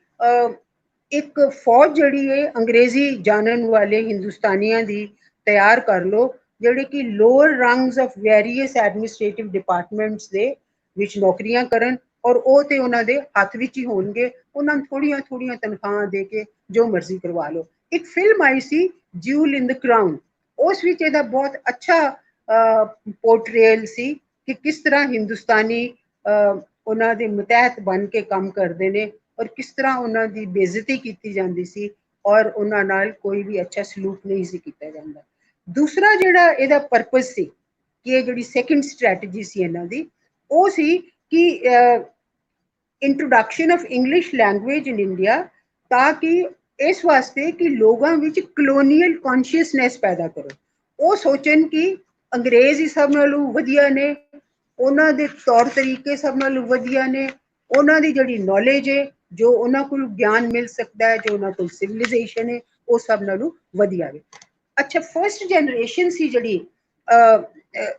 ਇੱਕ ਫੌਜ ਜਿਹੜੀ ਹੈ ਅੰਗਰੇਜ਼ੀ ਜਾਣਨ ਵਾਲੇ ਹਿੰਦੁਸਤਾਨੀਆਂ ਦੀ ਤਿਆਰ ਕਰ ਲਓ, ਜਿਹੜੇ ਕਿ lower rungs of various administrative departments ਦੇ ਵਿੱਚ ਨੌਕਰੀਆਂ ਕਰਨ, ਔਰ ਉਹ ਤੇ ਉਹਨਾਂ ਦੇ ਹੱਥ ਵਿੱਚ ਹੀ ਹੋਣਗੇ, ਉਹਨਾਂ ਨੂੰ ਥੋੜੀਆਂ ਥੋੜੀਆਂ ਤਨਖਾਹਾਂ ਦੇ ਕੇ ਜੋ ਮਰਜ਼ੀ ਕਰਵਾ ਲਓ। ਇੱਕ ਫਿਲਮ ਆਈ ਸੀ ਜਿਊਲ ਇਨ ਦ ਕਰਾਊਨ, ਉਸ ਵਿੱਚ ਇਹਦਾ ਬਹੁਤ ਅੱਛਾ ਪੋਰਟਰੇਲ ਸੀ ਕਿ ਕਿਸ ਤਰ੍ਹਾਂ ਹਿੰਦੁਸਤਾਨੀ ਉਹਨਾਂ ਦੇ ਮਤਹਿਤ ਬਣ ਕੇ ਕੰਮ ਕਰਦੇ ਨੇ ਔਰ ਕਿਸ ਤਰ੍ਹਾਂ ਉਹਨਾਂ ਦੀ ਬੇਇੱਜ਼ਤੀ ਕੀਤੀ ਜਾਂਦੀ ਸੀ ਔਰ ਉਹਨਾਂ ਨਾਲ ਕੋਈ ਵੀ ਅੱਛਾ ਸਲੂਕ ਨਹੀਂ ਸੀ ਕੀਤਾ ਜਾਂਦਾ। ਦੂਸਰਾ ਜਿਹੜਾ ਇਹਦਾ ਪਰਪਸ ਸੀ ਕਿ ਇਹ ਜਿਹੜੀ ਸੈਕੰਡ ਸਟ੍ਰੈਟਜੀ ਸੀ ਇਹਨਾਂ ਦੀ, ਉਹ ਸੀ ਕਿ introduction of English language in India, ਤਾਂ ਕਿ ਇਸ ਵਾਸਤੇ ਕਿ ਲੋਕਾਂ ਵਿੱਚ ਕਲੋਨੀਅਲ ਕੌਨਸ਼ੀਅਸਨੈਸ ਪੈਦਾ ਕਰੋ। ਉਹ ਸੋਚਣ ਕਿ ਅੰਗਰੇਜ਼ ਹੀ ਸਭ ਨਾਲੋਂ ਵਧੀਆ ਨੇ, ਉਹਨਾਂ ਦੇ ਤੌਰ ਤਰੀਕੇ ਸਭ ਨਾਲੋਂ ਵਧੀਆ ਨੇ, ਉਹਨਾਂ ਦੀ ਜਿਹੜੀ ਨੌਲੇਜ ਹੈ, ਜੋ ਉਹਨਾਂ ਕੋਲ ਗਿਆਨ ਮਿਲ ਸਕਦਾ ਹੈ, ਜੋ ਉਹਨਾਂ ਕੋਲ ਸਿਵਿਲਾਈਜੇਸ਼ਨ ਹੈ, ਉਹ ਸਭ ਨਾਲੋਂ ਵਧੀਆ ਹੈ। ਅੱਛਾ, ਫਸਟ ਜਨਰੇਸ਼ਨ ਸੀ ਜਿਹੜੀ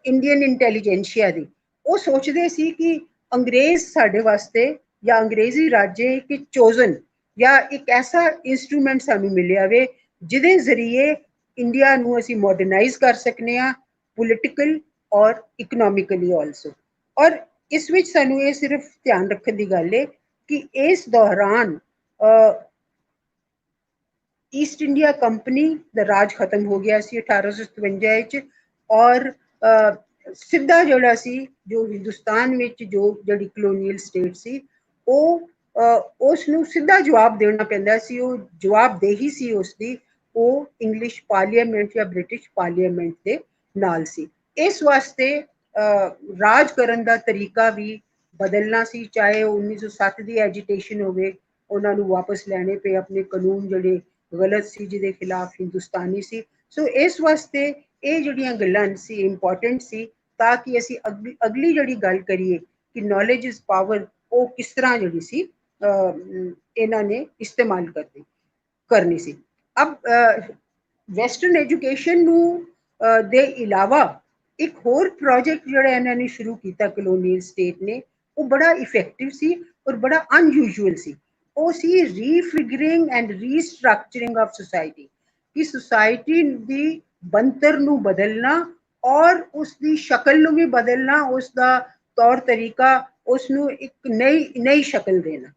ਇੰਡੀਅਨ ਇੰਟੈਲੀਜੈਂਸ਼ੀਆ ਦੀ, ਉਹ ਸੋਚਦੇ ਸੀ ਕਿ ਅੰਗਰੇਜ਼ ਸਾਡੇ ਵਾਸਤੇ ਜਾਂ ਅੰਗਰੇਜ਼ੀ ਰਾਜ ਇੱਕ ਚੋਜ਼ਨ ਜਾਂ ਇੱਕ ਐਸਾ ਇੰਸਟਰੂਮੈਂਟ ਸਾਨੂੰ ਮਿਲਿਆ ਵੇ ਜਿਹਦੇ ਜ਼ਰੀਏ ਇੰਡੀਆ ਨੂੰ ਅਸੀਂ ਮਾਡਰਨਾਈਜ਼ ਕਰ ਸਕਨੇ ਹਾਂ, ਪੋਲੀਟੀਕਲ ਔਰ ਇਕਨੋਮਿਕਲੀ ਆਲਸੋ। ਔਰ ਇਸ ਵਿੱਚ ਸਾਨੂੰ ਇਹ ਸਿਰਫ ਧਿਆਨ ਰੱਖਣ ਦੀ ਗੱਲ ਹੈ ਕਿ ਇਸ ਦੌਰਾਨ ਈਸਟ ਇੰਡੀਆ ਕੰਪਨੀ ਦਾ ਰਾਜ ਖਤਮ ਹੋ ਗਿਆ ਸੀ 1857 ਵਿੱਚ, ਔਰ ਸਿੱਧਾ ਜਿਹੜਾ ਸੀ ਜੋ ਹਿੰਦੁਸਤਾਨ ਵਿੱਚ ਜਿਹੜੀ ਕਲੋਨੀਅਲ ਸਟੇਟ ਸੀ, ਉਹ ਉਸ ਨੂੰ ਸਿੱਧਾ ਜਵਾਬ ਦੇਣਾ ਪੈਂਦਾ ਸੀ। ਉਹ ਜਵਾਬਦੇਹੀ ਸੀ ਉਸਦੀ, ਉਹ ਇੰਗਲਿਸ਼ ਪਾਰਲੀਮੈਂਟ ਜਾਂ ਬ੍ਰਿਟਿਸ਼ ਪਾਰਲੀਮੈਂਟ ਦੇ ਨਾਲ ਸੀ। ਇਸ ਵਾਸਤੇ ਰਾਜ ਕਰਨ ਦਾ ਤਰੀਕਾ ਵੀ ਬਦਲਣਾ ਸੀ, ਚਾਹੇ 1907 ਦੀ ਐਜੀਟੇਸ਼ਨ ਹੋਵੇ, ਉਹਨਾਂ ਨੂੰ ਵਾਪਸ ਲੈਣੇ ਪਏ ਆਪਣੇ ਕਾਨੂੰਨ ਜਿਹੜੇ ਗਲਤ ਸੀ, ਜਿਹਦੇ ਖਿਲਾਫ ਹਿੰਦੁਸਤਾਨੀ ਸੀ। ਸੋ ਇਸ ਵਾਸਤੇ ਇਹ ਜਿਹੜੀਆਂ ਗੱਲਾਂ ਸੀ ਇੰਪੋਰਟੈਂਟ ਸੀ, ਤਾਂ ਕਿ ਅਸੀਂ ਅਗਲੀ ਜਿਹੜੀ ਗੱਲ ਕਰੀਏ ਕਿ ਨੌਲੇਜ ਇਜ਼ ਪਾਵਰ, ਉਹ ਕਿਸ ਤਰ੍ਹਾਂ ਜਿਹੜੀ ਸੀ ਇਹਨਾਂ ਨੇ ਇਸਤੇਮਾਲ ਕਰਨੀ ਸੀ। ਅਬ ਵੈਸਟਰਨ ਐਜੂਕੇਸ਼ਨ ਨੂੰ ਦੇ ਇਲਾਵਾ ਇੱਕ ਹੋਰ ਪ੍ਰੋਜੈਕਟ ਜਿਹੜਾ ਇਹਨਾਂ ਨੇ ਸ਼ੁਰੂ ਕੀਤਾ ਕਲੋਨੀਅਲ ਸਟੇਟ ਨੇ, ਉਹ ਬੜਾ ਇਫੈਕਟਿਵ ਸੀ ਔਰ ਬੜਾ ਅਨਯੂਜੂਅਲ ਸੀ। ਉਹ ਸੀ ਰੀਫਿਗਰਿੰਗ ਐਂਡ ਰੀਸਟਰਕਚਰਿੰਗ ਆਫ ਸੋਸਾਇਟੀ, ਕਿ ਸੋਸਾਇਟੀ ਦੀ ਬਣਤਰ ਨੂੰ ਬਦਲਣਾ और उसकी शक्ल नूं भी बदलना, उसका तौर तरीका, उसनूं एक नई शक्ल देना।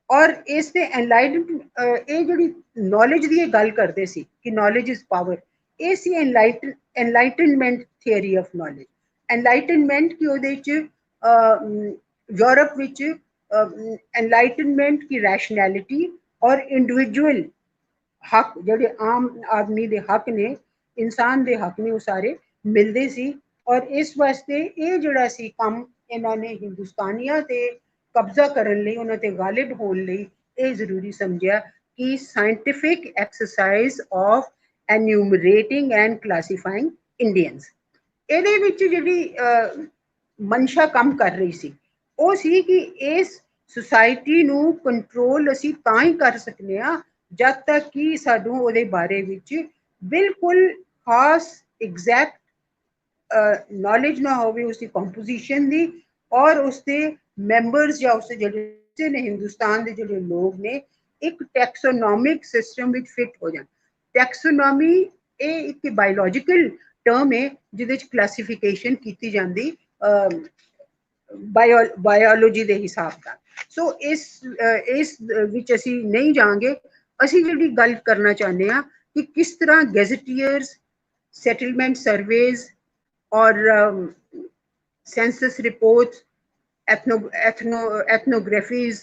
और इस ते एनलाइटन ये जिहड़ी नॉलेज की गल करते सी कि नॉलेज इज पावर, ये सी enlightenment theory of knowledge. Enlightenment की ਉਹਦੇ ਚ यूरोप विच एनलाइटनमेंट की रैशनैलिटी और इंडिविजुअल हक ਜਿਹੜੇ आम आदमी के हक ने, इंसान के हक ने, वो सारे मिलते सी। और इस वास्ते ये ਜਿਹੜਾ सी ਕੰਮ ਇਹਨਾਂ ਨੇ ਹਿੰਦੁਸਤਾਨੀਆਂ ਤੇ कब्जा ਕਰਨ ਲਈ, ਉਹਨਾਂ ਤੇ ਗਾਲਿਬ ਹੋਣ ਲਈ ਇਹ ਜ਼ਰੂਰੀ ਸਮਝਿਆ ਕਿ scientific exercise of enumerating and classifying Indians. ਇਹਦੇ ਵਿੱਚ ਜਿਹੜੀ ਮਨਸ਼ਾ ਕੰਮ ਕਰ ਰਹੀ ਸੀ ਉਹ ਸੀ ਕਿ ਇਸ ਸੁਸਾਇਟੀ ਨੂੰ ਕੰਟਰੋਲ ਅਸੀਂ ਤਾਂ ਹੀ ਕਰ ਸਕਨੇ ਆ ਜਦ ਤੱਕ ਕਿ ਸਾਨੂੰ ਉਹਦੇ ਬਾਰੇ ਵਿੱਚ ਬਿਲਕੁਲ ਖਾਸ ਐਗਜ਼ੈਕਟ नॉलेज ना होवे उसकी कंपोजिशन दी, और उसके मैंबर्स या उसके जेडे ने हिंदुस्तान के जेडे लोग ने एक टैक्सोनॉमिक सिस्टम विच फिट हो जाए। टैक्सोनॉमी ये एक बायोलॉजिकल टर्म है जिहदे च क्लासिफिकेशन की जाती बायोलॉजी के हिसाब का। सो इस विच असी नहीं जाएंगे। असी जिहड़ी गल करना चाहते हैं कि किस तरह गैजेटियर्स, सेटलमेंट सर्वेज और सेंसस रिपोर्ट्स, एथनोग्राफीज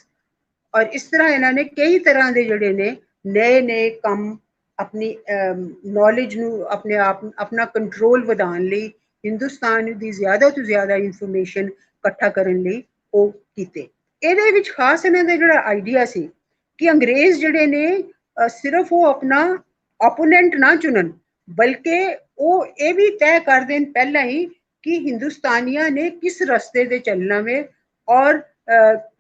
और इस तरह इन्होंने कई तरह के जोड़े ने नए नए काम अपनी नॉलेज नू अपने आप अपना कंट्रोल वधाउण लई, हिंदुस्तान की ज़्यादा तो ज़्यादा इंफॉर्मेशन इकट्ठा करने लई वो कीते। ਇਹਦੇ ਵਿੱਚ खास इन्हां दा ਜਿਹੜਾ आइडिया सी कि अंग्रेज ਜਿਹੜੇ ने सिर्फ वो अपना ओपोनेंट ना चुनन बल्कि वो ये भी तय कर देन पहला ही कि हिंदुस्तानिया ने किस रस्ते से चलना वे और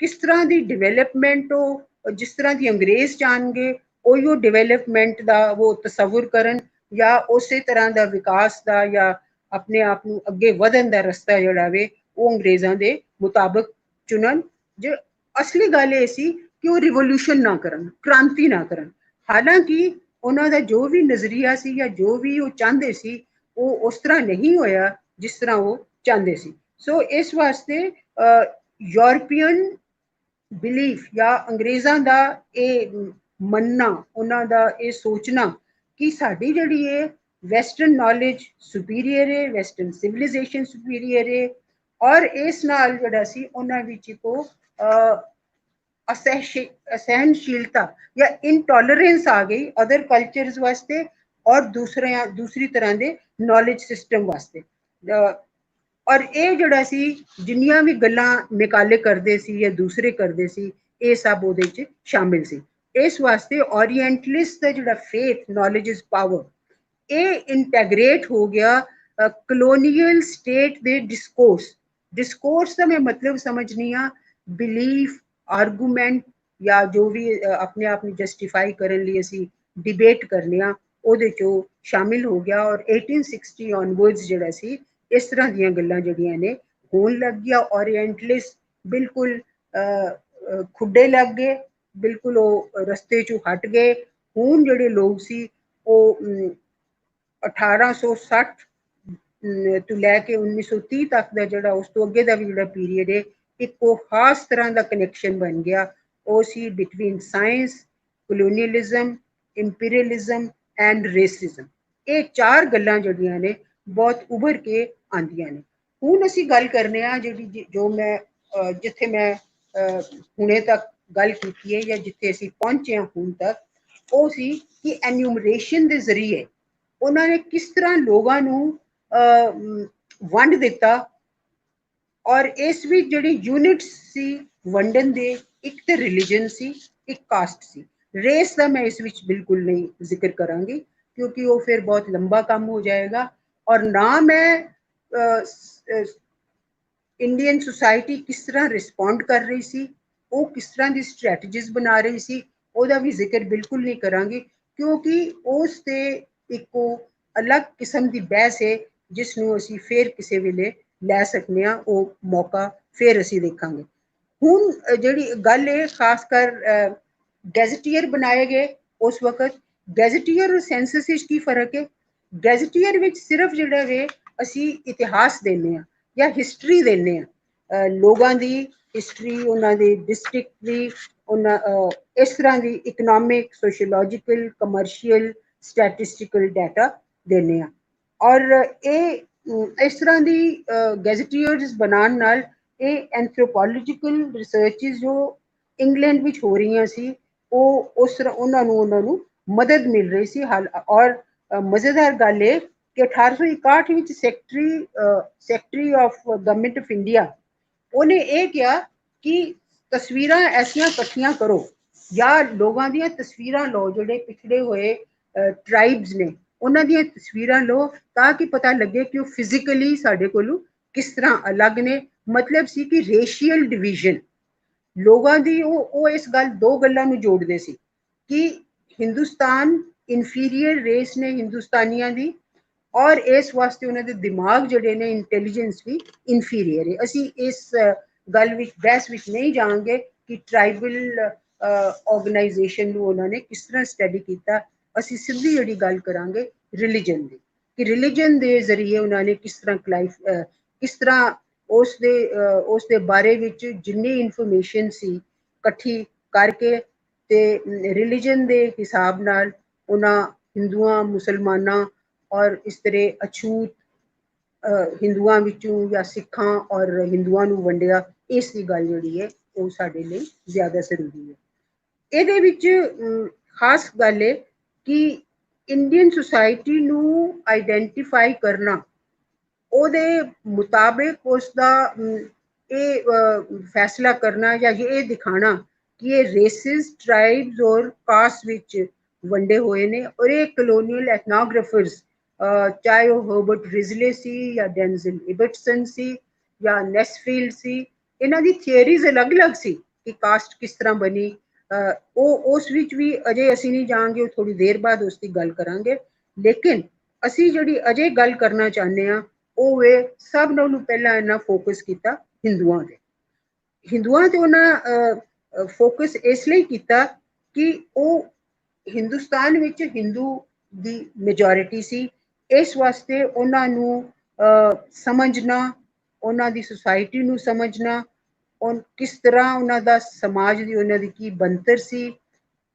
किस तरह की डिवेलपमेंट हो, जिस तरह की अंग्रेज चाहणगे उही डिवेलपमेंट का वो तसवुर करन या उस तरह का विकास का या अपने आप को अगे वधन का रस्ता जोड़ा वे वो अंग्रेजों के मुताबिक चुनन। जो असली गल ये सी कि वो रिवोल्यूशन ना करन, क्रांति ना करन। हालांकि उन्हों का जो भी नज़रिया सी या जो भी वो चाहते सी वो उस तरह नहीं होया जिस तरह वो चाहते सी। सो इस वास्ते यूरोपियन बिलीफ या अंग्रेज़ों का ये मनना, उन्हों का ये सोचना कि साड़ी जिहड़ी है वैसटर्न नॉलेज सुपीरियर है, वैसटर्न सिविलाइजेशन सुपीरियर है, और इस नाल जिहड़ा सी उन्हां विच को असहनशीलता या इनटॉलरेंस आ गई अदर कल्चर्स वास्ते और दूसरी तरह के नॉलेज सिस्टम वास्ते। और ये जोड़ा सी जिन्नियां भी गल्लां निकाले करते सी या दूसरे करते सी ये सब उहदे च शामिल सी। इस वास्ते ओरिएंटलिस्ट का जोड़ा फेथ नॉलेज इज पावर ये इंटैग्रेट हो गया कलोनीयल स्टेट दे डिस्कोर्स का मैं मतलब समझनी हाँ बिलीफ आर्गूमेंट या जो भी अपने आप में जस्टिफाई करने लिए असी डिबेट करने ਉਹਦੇ ਚੋਂ शामिल हो गया। और 1860 ऑनवर्ड्स ਜਿਹੜਾ ਸੀ इस तरह ਦੀਆਂ ਗੱਲਾਂ ਜਿਹੜੀਆਂ ਨੇ ਹੋਣ ਲੱਗ ਗਿਆ। ओरिएंटलिस्ट बिल्कुल खुडे लग गए, बिल्कुल वो रस्ते चों हट गए। हुण ਜਿਹੜੇ लोग सी वो 1860 तो लैके 1930 तक का जोड़ा उस तो अगे का भी जो पीरीयड है एक खास तरह का कनैक्शन बन गया। वो सी between science, colonialism, imperialism and racism. ये चार गल्लां जिहड़ियां ने बहुत उभर के आंदियां ने। हुण असी गल करने जिहड़ी जो मैं जिथे मैं हुणे तक गल कीती है या जिथे असी पहुंचे हुण तक, वो सी कि एन्यूमरेशन के जरिए उन्होंने किस तरह लोगों नूं वंड दिता। और इस भी जिहड़ी यूनिट्स सी वंडन दे, एक तो रिलीजन सी, एक कास्ट सी। रेस का मैं इस विच बिल्कुल नहीं जिक्र करांगी क्योंकि वो फिर बहुत लंबा काम हो जाएगा। और ना मैं इंडियन सोसाइटी किस तरह रिस्पोंड कर रही सी, वो किस तरह की स्ट्रैटेजीज बना रही सी, ਉਹਦਾ भी जिक्र बिल्कुल नहीं करांगी क्योंकि उस ते एक अलग किस्म की बहस है जिसनों असी फिर किसी वेले लै सकने हाँ। वो मौका फिर असी देखांगे। हुण जिहड़ी गल है खासकर गैजेटियर बनाए गए उस वक्त गैजेटियर और सेंसस की फर्क है। गैजेटियर विच सिर्फ जिहड़ा वे ਅਸੀਂ ਇਤਿਹਾਸ ਦਿੰਦੇ ਹਾਂ ਜਾਂ ਹਿਸਟਰੀ ਦਿੰਦੇ ਹਾਂ, ਲੋਕਾਂ ਦੀ ਹਿਸਟਰੀ, ਉਹਨਾਂ ਦੀ ਡਿਸਟ੍ਰਿਕਟ ਦੀ, ਉਹਨਾਂ ਇਸ ਤਰ੍ਹਾਂ ਦੀ ਇਕਨੋਮਿਕ, ਸੋਸ਼ੀਓਲੋਜੀਕਲ, ਕਮਰਸ਼ੀਅਲ, ਸਟੈਟਿਸਟੀਕਲ ਡਾਟਾ ਦਿੰਦੇ ਹਾਂ। ਔਰ ਇਹ ਇਸ ਤਰ੍ਹਾਂ ਦੀ ਗੈਜ਼ਟੀਅਰਸ ਬਣਾਉਣ ਨਾਲ ਇਹ ਐਂਥਰੋਪੋਲੋਜੀਕਲ ਰਿਸਰਚਿਸ ਜੋ ਇੰਗਲੈਂਡ ਵਿੱਚ ਹੋ ਰਹੀਆਂ ਸੀ, ਉਹ ਉਸ ਤਰ੍ਹਾਂ ਉਹਨਾਂ ਨੂੰ ਮਦਦ ਮਿਲ ਰਹੀ ਸੀ। ਔਰ ਮਜ਼ੇਦਾਰ ਗੱਲ ਇਹ ਕਿ 1861 ਵਿੱਚ secretary of government of India ਉਹਨੇ ਇਹ ਕਿਹਾ ਕਿ ਤਸਵੀਰਾਂ ਐਸੀਆਂ ਇਕੱਠੀਆਂ ਕਰੋ ਜਾਂ ਲੋਕਾਂ ਦੀਆਂ ਤਸਵੀਰਾਂ ਲਓ, ਜਿਹੜੇ ਪਿਛੜੇ ਹੋਏ ਟ੍ਰਾਈਬਸ ਨੇ ਉਹਨਾਂ ਦੀਆਂ ਤਸਵੀਰਾਂ ਲਓ, ਤਾਂ ਕਿ ਪਤਾ ਲੱਗੇ ਕਿ ਉਹ ਫਿਜ਼ੀਕਲੀ ਸਾਡੇ ਕੋਲੋਂ ਕਿਸ ਤਰ੍ਹਾਂ ਅਲੱਗ ਨੇ। ਮਤਲਬ ਸੀ ਕਿ ਰੇਸ਼ੀਅਲ ਡਿਵੀਜ਼ਨ ਲੋਕਾਂ ਦੀ, ਉਹ ਇਸ ਗੱਲ, ਦੋ ਗੱਲਾਂ ਨੂੰ ਜੋੜਦੇ ਸੀ ਕਿ ਹਿੰਦੁਸਤਾਨ ਇਨਫੀਰੀਅਰ ਰੇਸ ਨੇ ਹਿੰਦੁਸਤਾਨੀਆਂ ਦੀ, ਔਰ ਇਸ ਵਾਸਤੇ ਉਹਨਾਂ ਦੇ ਦਿਮਾਗ ਜਿਹੜੇ ਨੇ, ਇੰਟੈਲੀਜੈਂਸ ਵੀ ਇਨਫੀਰੀਅਰ ਹੈ। ਅਸੀਂ ਇਸ ਗੱਲ ਵਿੱਚ, ਬਹਿਸ ਵਿੱਚ ਨਹੀਂ ਜਾਵਾਂਗੇ ਕਿ ਟ੍ਰਾਈਬਲ ਆਰਗੇਨਾਈਜੇਸ਼ਨ ਨੂੰ ਉਹਨਾਂ ਨੇ ਕਿਸ ਤਰ੍ਹਾਂ ਸਟੱਡੀ ਕੀਤਾ। ਅਸੀਂ ਸਿੱਧੀ ਜਿਹੜੀ ਗੱਲ ਕਰਾਂਗੇ ਰਿਲੀਜਨ ਦੀ, ਕਿ ਰਿਲੀਜਨ ਦੇ ਜ਼ਰੀਏ ਉਹਨਾਂ ਨੇ ਕਿਸ ਤਰ੍ਹਾਂ ਉਸ ਦੇ ਬਾਰੇ ਵਿੱਚ ਜਿੰਨੀ ਇਨਫੋਰਮੇਸ਼ਨ ਸੀ ਇਕੱਠੀ ਕਰਕੇ, ਤੇ ਰਿਲੀਜਨ ਦੇ ਹਿਸਾਬ ਨਾਲ ਉਹਨਾਂ ਹਿੰਦੂਆਂ, ਮੁਸਲਮਾਨਾਂ ਔਰ ਇਸ ਤਰ੍ਹਾਂ ਅਛੂਤ ਹਿੰਦੂਆਂ ਵਿੱਚੋਂ ਜਾਂ ਸਿੱਖਾਂ ਔਰ ਹਿੰਦੂਆਂ ਨੂੰ ਵੰਡਿਆ। ਇਸ ਦੀ ਗੱਲ ਜਿਹੜੀ ਹੈ ਉਹ ਸਾਡੇ ਲਈ ਜ਼ਿਆਦਾ ਜ਼ਰੂਰੀ ਹੈ। ਇਹਦੇ ਵਿੱਚ ਖਾਸ ਗੱਲ ਹੈ ਕਿ ਇੰਡੀਅਨ ਸੁਸਾਇਟੀ ਨੂੰ ਆਈਡੈਂਟੀਫਾਈ ਕਰਨਾ, ਉਹਦੇ ਮੁਤਾਬਿਕ ਉਸ ਦਾ ਇਹ ਫੈਸਲਾ ਕਰਨਾ ਜਾਂ ਇਹ ਦਿਖਾਣਾ ਕਿ ਇਹ ਰੇਸਿਸ, ਟ੍ਰਾਈਬਸ ਔਰ ਕਾਸਟ ਵਿੱਚ ਵੰਡੇ ਹੋਏ ਨੇ। ਔਰ ਇਹ ਕਲੋਨੀਅਲ ਐਥਨੋਗ੍ਰਾਫਰਸ, ਚਾਹੇ ਉਹ ਹਰਬਰਟ ਰਿਜ਼ਲੇ ਸੀ ਜਾਂ ਡੈਨਜ਼ਲ ਇਬਰਟਸਨ ਸੀ ਜਾਂ ਨੈਸਫੀਲਡ ਸੀ, ਇਹਨਾਂ ਦੀ ਥਿਊਰੀਜ਼ ਅਲੱਗ-ਅਲੱਗ ਸੀ ਕਿ ਕਾਸਟ ਕਿਸ ਤਰ੍ਹਾਂ ਬਣੀ। ਉਹ ਉਸ ਵਿੱਚ ਵੀ ਅਜੇ ਅਸੀਂ ਨਹੀਂ ਜਾਵਾਂਗੇ, ਉਹ ਥੋੜੀ ਦੇਰ ਬਾਅਦ ਉਸ ਦੀ ਗੱਲ ਕਰਾਂਗੇ। ਲੇਕਿਨ ਅਸੀਂ ਜਿਹੜੀ ਅਜੇ ਗੱਲ ਕਰਨਾ ਚਾਹੁੰਦੇ ਹਾਂ ਉਹ ਇਹ ਸਭ ਨਾਲੋਂ ਪਹਿਲਾਂ ਇਹਨਾਂ ਫੋਕਸ ਕੀਤਾ ਹਿੰਦੂਆਂ ਤੇ ਉਹਨਾਂ ਫੋਕਸ ਇਸ ਲਈ ਕੀਤਾ ਕਿ ਉਹ ਹਿੰਦੁਸਤਾਨ ਵਿੱਚ ਹਿੰਦੂ ਦੀ ਮੈਜੋਰਿਟੀ ਸੀ। ਇਸ ਵਾਸਤੇ ਉਹਨਾਂ ਨੂੰ ਸਮਝਣਾ, ਉਹਨਾਂ ਦੀ ਸੁਸਾਇਟੀ ਨੂੰ ਸਮਝਣਾ, ਕਿਸ ਤਰ੍ਹਾਂ ਉਹਨਾਂ ਦਾ ਸਮਾਜ ਦੀ, ਉਹਨਾਂ ਦੀ ਕੀ ਬਣਤਰ ਸੀ,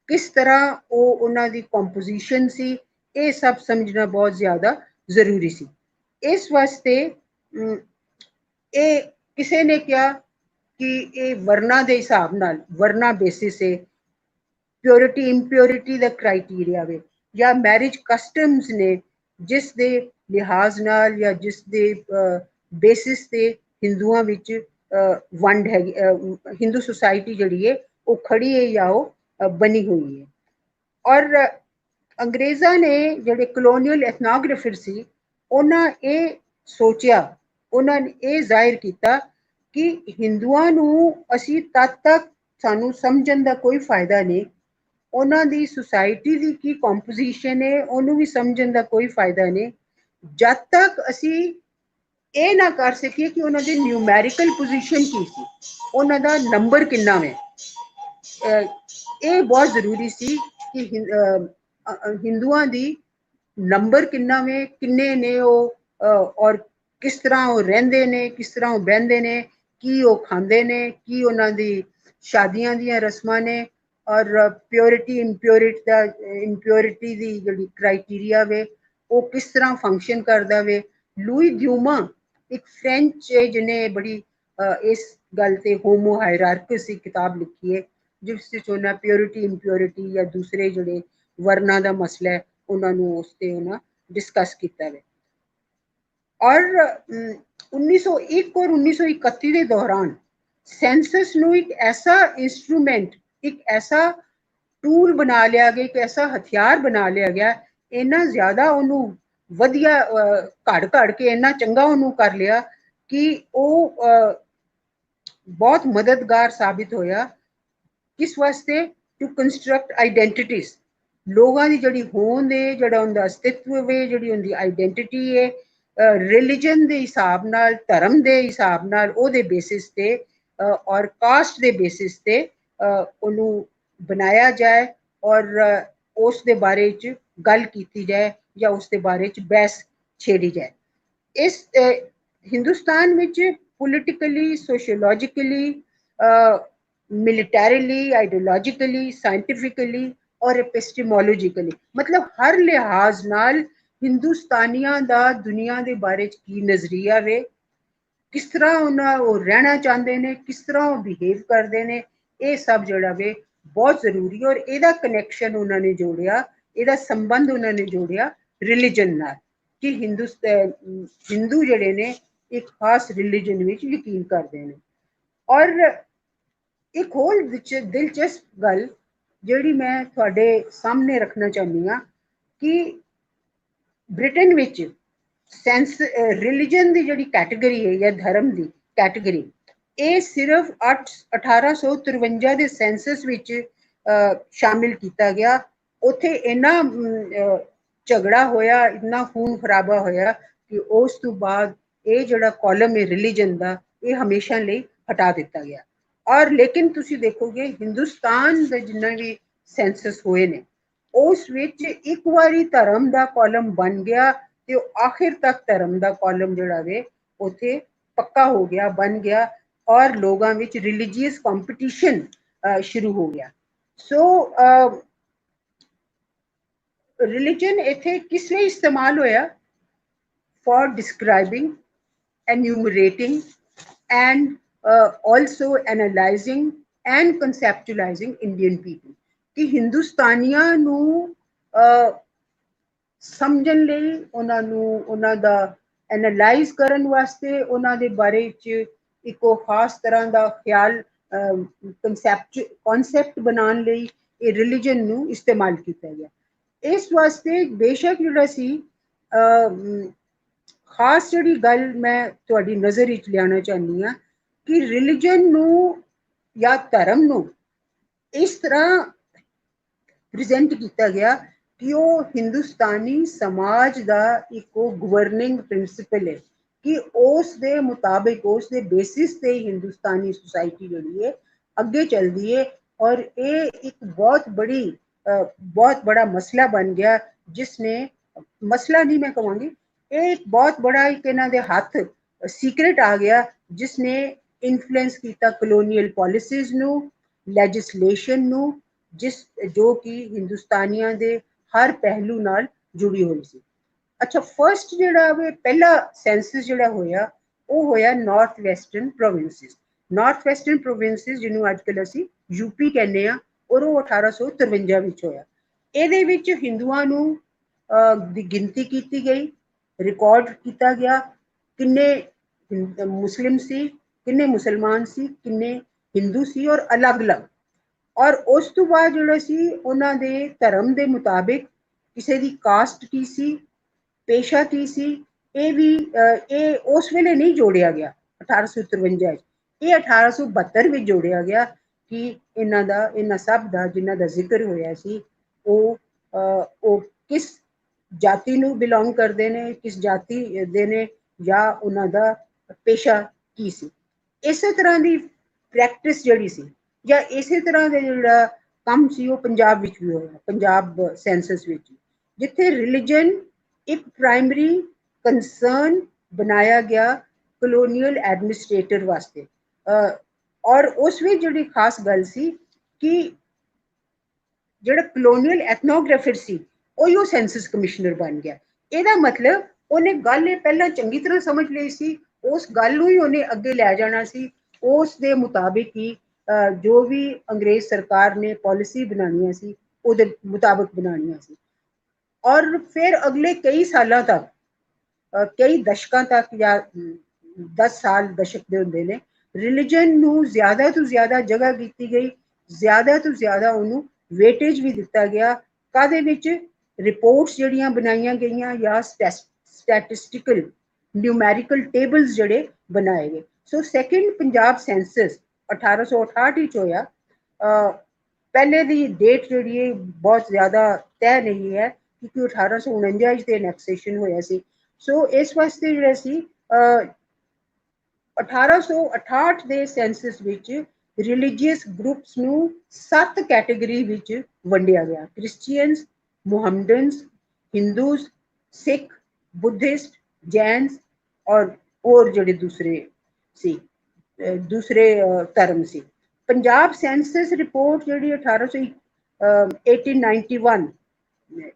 ਕਿਸ ਤਰ੍ਹਾਂ ਉਹ ਉਹਨਾਂ ਦੀ ਕੰਪੋਜੀਸ਼ਨ ਸੀ, ਇਹ ਸਭ ਸਮਝਣਾ ਬਹੁਤ ਜ਼ਿਆਦਾ ਜ਼ਰੂਰੀ ਸੀ। ਇਸ ਵਾਸਤੇ ਇਹ ਕਿਸੇ ਨੇ ਕਿਹਾ ਕਿ ਇਹ ਵਰਨਾ ਦੇ ਹਿਸਾਬ ਨਾਲ, ਵਰਨਾ ਬੇਸਿਸ ਹੈ, ਪਿਓਰਿਟੀ ਇੰਪਿਓਰਿਟੀ ਦਾ ਕ੍ਰਾਈਟੀਰੀਆ ਵੇ, ਜਾਂ ਮੈਰਿਜ ਕਸਟਮਸ ਨੇ ਜਿਸ ਦੇ ਲਿਹਾਜ਼ ਨਾਲ ਜਾਂ ਜਿਸ ਦੇ ਬੇਸਿਸ ਤੇ ਹਿੰਦੂਆਂ ਵਿੱਚ ਵੰਡ ਹੈਗੀ, ਹਿੰਦੂ ਸੁਸਾਇਟੀ ਜਿਹੜੀ ਹੈ ਉਹ ਖੜੀ ਹੈ ਜਾਂ ਉਹ ਬਣੀ ਹੋਈ ਹੈ। ਔਰ ਅੰਗਰੇਜ਼ਾਂ ਨੇ, ਜਿਹੜੇ ਕਲੋਨੀਅਲ ਐਥਨੋਗ੍ਰਾਫਰ ਸੀ, ਉਹਨਾਂ ਇਹ ਸੋਚਿਆ, ਉਹਨਾਂ ਨੇ ਇਹ ਜ਼ਾਹਿਰ ਕੀਤਾ ਕਿ ਹਿੰਦੂਆਂ ਨੂੰ ਅਸੀਂ ਤਦ ਤੱਕ, ਸਾਨੂੰ ਸਮਝਣ ਦਾ ਕੋਈ ਫਾਇਦਾ ਨਹੀਂ, ਉਹਨਾਂ ਦੀ ਸੁਸਾਇਟੀ ਦੀ ਕੀ ਕੰਪੋਜੀਸ਼ਨ ਹੈ ਉਹਨੂੰ ਵੀ ਸਮਝਣ ਦਾ ਕੋਈ ਫਾਇਦਾ ਨਹੀਂ, ਜਦ ਤੱਕ ਅਸੀਂ ਇਹ ਨਾ ਕਰ ਸਕੀਏ ਕਿ ਉਹਨਾਂ ਦੀ ਨਿਊਮੈਰੀਕਲ ਪੋਜੀਸ਼ਨ ਕੀ ਸੀ, ਉਹਨਾਂ ਦਾ ਨੰਬਰ ਕਿੰਨਾ ਹੈ। ਇਹ ਬਹੁਤ ਜ਼ਰੂਰੀ ਸੀ ਕਿ ਹਿੰਦੂਆਂ ਦੀ ਨੰਬਰ ਕਿੰਨਾ ਵੇ, ਕਿੰਨੇ ਨੇ ਉਹ, ਔਰ ਕਿਸ ਤਰ੍ਹਾਂ ਉਹ ਰਹਿੰਦੇ ਨੇ, ਕਿਸ ਤਰ੍ਹਾਂ ਉਹ ਬਹਿੰਦੇ ਨੇ, ਕੀ ਉਹ ਖਾਂਦੇ ਨੇ, ਕੀ ਉਹਨਾਂ ਦੀ ਸ਼ਾਦੀਆਂ ਦੀਆਂ ਰਸਮਾਂ ਨੇ, ਔਰ ਪਿਓਰਿਟੀ ਇੰਪਿਓਰਿਟੀ ਦੀ ਜਿਹੜੀ ਕ੍ਰਾਈਟੀਰੀਆ ਵੇ ਉਹ ਕਿਸ ਤਰ੍ਹਾਂ ਫੰਕਸ਼ਨ ਕਰਦਾ ਵੇ। ਲੂਈ ਡਿਊਮਾ ਇੱਕ ਫ੍ਰੈਂਚ ਹੈ ਜਿਹਨੇ ਬੜੀ ਇਸ ਗੱਲ ਤੇ ਹੋਮੋ ਹਾਇਰਾਰਕਸ ਦੀ ਕਿਤਾਬ ਲਿਖੀ ਹੈ, ਜਿਸ ਵਿੱਚ ਉਹਨਾਂ ਪਿਓਰਿਟੀ ਇੰਪਿਓਰਿਟੀ ਜਾਂ ਦੂਸਰੇ ਜਿਹੜੇ ਵਰਨਾ ਦਾ ਮਸਲਾ ਹੈ ਉਹਨਾਂ ਨੂੰ ਉਸ ਤੇ ਉਹਨਾਂ ਡਿਸਕਸ ਕੀਤਾ ਹੈ। ਔਰ 1901 ਔਰ 1931 ਦੇ ਦੌਰਾਨ ਸੈਂਸਸ ਨੂੰ ਇੱਕ ਐਸਾ ਇੰਸਟਰੂਮੈਂਟ, ਇੱਕ ਐਸਾ ਟੂਲ ਬਣਾ ਲਿਆ ਗਿਆ, ਇੱਕ ਐਸਾ ਹਥਿਆਰ ਬਣਾ ਲਿਆ ਗਿਆ, ਇੰਨਾ ਜ਼ਿਆਦਾ ਉਹਨੂੰ ਵਧੀਆ ਘੜ ਕੇ ਇੰਨਾ ਚੰਗਾ ਉਹਨੂੰ ਕਰ ਲਿਆ ਕਿ ਉਹ ਬਹੁਤ ਮਦਦਗਾਰ ਸਾਬਿਤ ਹੋਇਆ। ਕਿਸ ਵਾਸਤੇ? ਟੂ ਕੰਸਟਰਕਟ ਆਈਡੈਂਟੀਟੀਜ਼, ਲੋਕਾਂ ਦੀ ਜਿਹੜੀ ਹੋਂਦ ਹੈ, ਜਿਹੜਾ ਉਹਦਾ ਅਸਤਿਤਵ ਹੈ, ਜਿਹੜੀ ਉਹਦੀ ਆਈਡੈਂਟਿਟੀ ਹੈ, ਰਿਲੀਜਨ ਦੇ ਹਿਸਾਬ ਨਾਲ, ਧਰਮ ਦੇ ਹਿਸਾਬ ਨਾਲ, ਉਹਦੇ ਬੇਸਿਸ ਤੇ ਔਰ ਕਾਸਟ ਦੇ ਬੇਸਿਸ ਤੇ ਉਹਨੂੰ ਬਣਾਇਆ ਜਾਏ ਔਰ ਉਸ ਦੇ ਬਾਰੇ 'ਚ ਗੱਲ ਕੀਤੀ ਜਾਏ ਜਾਂ ਉਸ ਦੇ ਬਾਰੇ 'ਚ ਬਹਿਸ ਛੇੜੀ ਜਾਏ। इस हिंदुस्तान विच पोलिटिकली, सोशियोलॉजिकली, मिलिटरीली, आइडियोलॉजिकली, साइंटिफिकली और एपिस्टेमोलॉजिकली, मतलब हर लिहाज नाल हिंदुस्तानियां दा दुनिया दे बारे च की नजरिया वे, किस तरह उन्हें वो रहना चाहते हैं, किस तरह वो बिहेव करते हैं, ये सब जोड़ा वे बहुत जरूरी है। और एदा कनैक्शन उन्होंने जोड़िया, एदा संबंध उन्होंने जोड़िया रिलीजन नाल कि हिंदू जड़े ने एक खास रिलीजन विच यकीन करते हैं। और एक होर दिलचस्प गल जिहड़ी मैं थोड़े सामने रखना चाहनी हाँ कि ब्रिटेन विच सेंस रिलीजन की जिहड़ी कैटेगरी है या धर्म की कैटेगरी, ये सिर्फ 1853 के सेंसस विच शामिल किया गया। उत्थे इन्ना झगड़ा होया, इतना खून खराबा होया कि उस तो बाद ये जिहड़ा कॉलम है रिलीजन का, ये हमेशा लिए हटा दिता गया। और लेकिन तुसी देखोगे हिंदुस्तान के जिन्ना भी सेंसस होए ने उस विच एक बारी धर्म का कॉलम बन गया ते आखिर तक धर्म का कॉलम जिहड़ा वे उत्थे पक्का हो गया, बन गया और लोगों विच रिलीजियस कंपटीशन शुरू हो गया। सो रिलीजन इत्थे किस लिए इस्तेमाल होया? For describing, enumerating and also analyzing and conceptualizing Indian people कि हिंदुस्तानियां ਨੂੰ ਸਮਝਣ ਲਈ, ਉਹਨਾਂ ਨੂੰ ਉਹਨਾਂ ਦਾ ਐਨਾਲਾਈਜ਼ ਕਰਨ ਵਾਸਤੇ, ਉਹਨਾਂ ਦੇ ਬਾਰੇ ਚ ਇੱਕੋ ਖਾਸ ਤਰ੍ਹਾਂ ਦਾ ਖਿਆਲ ਕਨਸੈਪਟ ਬਣਾਉਣ ਲਈ ਇਹ ਰਿਲੀਜਨ ਨੂੰ ਇਸਤੇਮਾਲ ਕੀਤਾ ਗਿਆ। ਇਸ ਵਾਸਤੇ ਬੇਸ਼ੱਕ ਜਿਹੜਾ ਸੀ ਖਾਸ ਜਿਹੜੀ ਗੱਲ ਮੈਂ ਤੁਹਾਡੀ ਨਜ਼ਰ ਵਿੱਚ ਲਿਆਉਣਾ ਚਾਹੁੰਦੀ ਹਾਂ ਕਿ ਰਿਲੀਜਨ ਨੂੰ ਜਾਂ ਧਰਮ ਨੂੰ ਇਸ ਤਰ੍ਹਾਂ ਪ੍ਰੈਜ਼ੈਂਟ ਕੀਤਾ ਗਿਆ कि वो हिंदुस्तानी समाज का एक गवर्निंग प्रिंसिपल है कि उस दे मुताबिक, उस दे बेसिस ते हिंदुस्तानी सोसाइटी जिहड़ी है अगे चलती है। और ये एक बहुत बड़ा मसला बन गया जिसने, मसला नहीं मैं कहूँगी, एक बहुत बड़ा एक इन्हां दे हाथ सीक्रेट आ गया जिसने इन्फ्लुएंस किया कलोनीयल पॉलिसीज नू, लैजिस्लेशन नू, जिस जो कि हिंदुस्तानियां दे हर पहलू नाल जुड़ी हुई सी। अच्छा, फर्स्ट जिहड़ा वे पहला सेंसस जिहड़ा होया वो होया नॉर्थ वैसटर्न प्रोविंसिस। नॉर्थ वैसटर्न प्रोविंसिस जिन्हों अजकल असी यूपी कहने आ, और वो 1853 विच होया। ਇਹਦੇ ਵਿੱਚ ਹਿੰਦੂਆਂ ਨੂੰ ਦੀ ਗਿਣਤੀ ਕੀਤੀ ਗਈ, ਰਿਕਾਰਡ ਕੀਤਾ ਗਿਆ ਕਿੰਨੇ ਮੁਸਲਿਮ ਸੀ, ਕਿੰਨੇ ਮੁਸਲਮਾਨ ਸੀ, ਕਿੰਨੇ ਹਿੰਦੂ ਸੀ ਔਰ ਅਲੱਗ-ਅਲੱਗ। और उस तो बाद जो सी उन्हां दे धर्म के मुताबिक किसी की कास्ट की सी, पेशा की सी, ये भी ये उस वेले नहीं जोड़िया गया 1853, ये 1872 में जोड़िया गया कि इन्हां सब का जिन्हां दा जिक्र होया सी वो किस जाति नू बिलोंग करते हैं, किस जाति दे ने, या उन्हां दा पेशा की सी। इस तरह की प्रैक्टिस जिहड़ी सी या इसे तरह का जिहड़ा काम सी वो पंजाब विच भी होया, पंजाब सेंसस विच, जिथे रिलीजन एक प्राइमरी कंसर्न बनाया गया कलोनीयल एडमिनिस्ट्रेटर वास्ते। और उस विच जिहड़ी खास गल सी कि जिहड़ा कलोनीयल एथनोग्राफर सी उही सेंसस कमिश्नर बन गया। ਇਹਦਾ मतलब उन्हें गल ये पहला चंगी तरह समझ ली सी, उस गल नूं ही उन्हें अगे लै जाना सी, उस दे मुताबिक ही जो भी अंग्रेज सरकार ने पॉलिसी बनानियां सी उहदे मुताबिक बनानियां सी। और फिर अगले कई सालों तक, कई दशकों तक या 10 साल दशक दे हुंदे ने, रिलीजन नूं ज्यादा तो ज्यादा जगह दी गई, ज्यादा तो ज्यादा उन्होंने वेटेज भी दिता गया। कादे विच रिपोर्ट्स जिहड़ियां बनाईयां गईयां या स्टैटिस्टिकल न्यूमेरिकल टेबल्स जिहड़े बनाए गए। सो सैकेंड पंजाब सेंसस 1868 होया। पहले दी डेट जिहड़ी है बहुत ज्यादा तय नहीं है क्योंकि 1849 ते एनेक्सेशन होया सी। सो इस वास्ते जिहड़ा सी 1868 ਦੇ ਸੈਂਸਸ ਵਿੱਚ ਰਿਲੀਜੀਅਸ ਗਰੁੱਪਸ ਨੂੰ 7 ਕੈਟਾਗਰੀ ਵਿੱਚ ਵੰਡਿਆ ਗਿਆ। ਕ੍ਰਿਸਚੀਅਨਸ, ਮੁਹੰਮਡਨਸ, ਹਿੰਦੂਸ, ਸਿੱਖ, ਬੁੱਧਿਸਟ, ਜੈਨਸ और ਜਿਹੜੇ ਦੂਸਰੇ ਸੀ दूसरे ਧਰਮ ਸੀ। पंजाब सेंसस रिपोर्ट ਜਿਹੜੀ 1891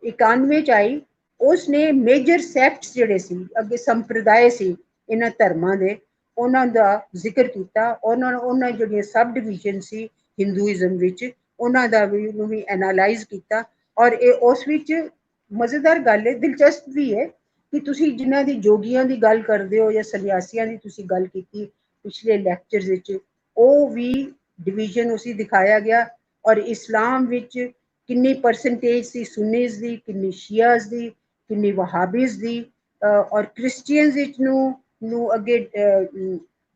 91 ਚ ਆਈ, ਉਸਨੇ ਮੇਜਰ ਸੈਕਟਸ ਜਿਹੜੇ ਸੀ, ਅੱਗੇ ਸੰਪਰਦਾਇ ਸੀ ਇਹਨਾਂ ਧਰਮਾਂ ਦੇ, ਉਹਨਾਂ ਦਾ ਜ਼ਿਕਰ ਕੀਤਾ। ਉਹਨਾਂ ਜਿਹੜੀਆਂ ਸਬ ਡਿਵੀਜ਼ਨ ਸੀ ਹਿੰਦੂਇਜ਼ਮ ਵਿੱਚ, ਉਹਨਾਂ ਦਾ ਵੀ ਨੂੰ ਵੀ ਐਨਾਲਾਈਜ਼ ਕੀਤਾ। ਔਰ ਇਹ ਉਸ ਵਿੱਚ ਮਜ਼ੇਦਾਰ ਗੱਲ ਹੈ, ਦਿਲਚਸਪ ਵੀ ਹੈ ਕਿ ਤੁਸੀਂ ਜਿਨ੍ਹਾਂ ਦੀ ਜੋਗੀਆਂ ਦੀ ਗੱਲ ਕਰਦੇ ਹੋ ਜਾਂ ਸੰਨਿਆਸੀਆਂ ਦੀ ਤੁਸੀਂ ਗੱਲ ਕੀਤੀ ਪਿਛਲੇ ਲੈਕਚਰਸ ਵਿੱਚ, ਉਹ ਵੀ ਡਿਵੀਜ਼ਨ ਉਸੇ ਦਿਖਾਇਆ ਗਿਆ। ਔਰ ਇਸਲਾਮ ਵਿੱਚ ਕਿੰਨੀ ਪਰਸੈਂਟੇਜ ਸੀ ਸੁਨੀਜ਼ ਦੀ, ਕਿੰਨੀ ਸ਼ੀਆਜ਼ ਦੀ, ਕਿੰਨੀ ਵਹਾਬੀਜ਼ ਦੀ, ਔਰ ਕ੍ਰਿਸਚੀਅਨਸ ਵਿੱਚ ਨੂੰ ਅੱਗੇ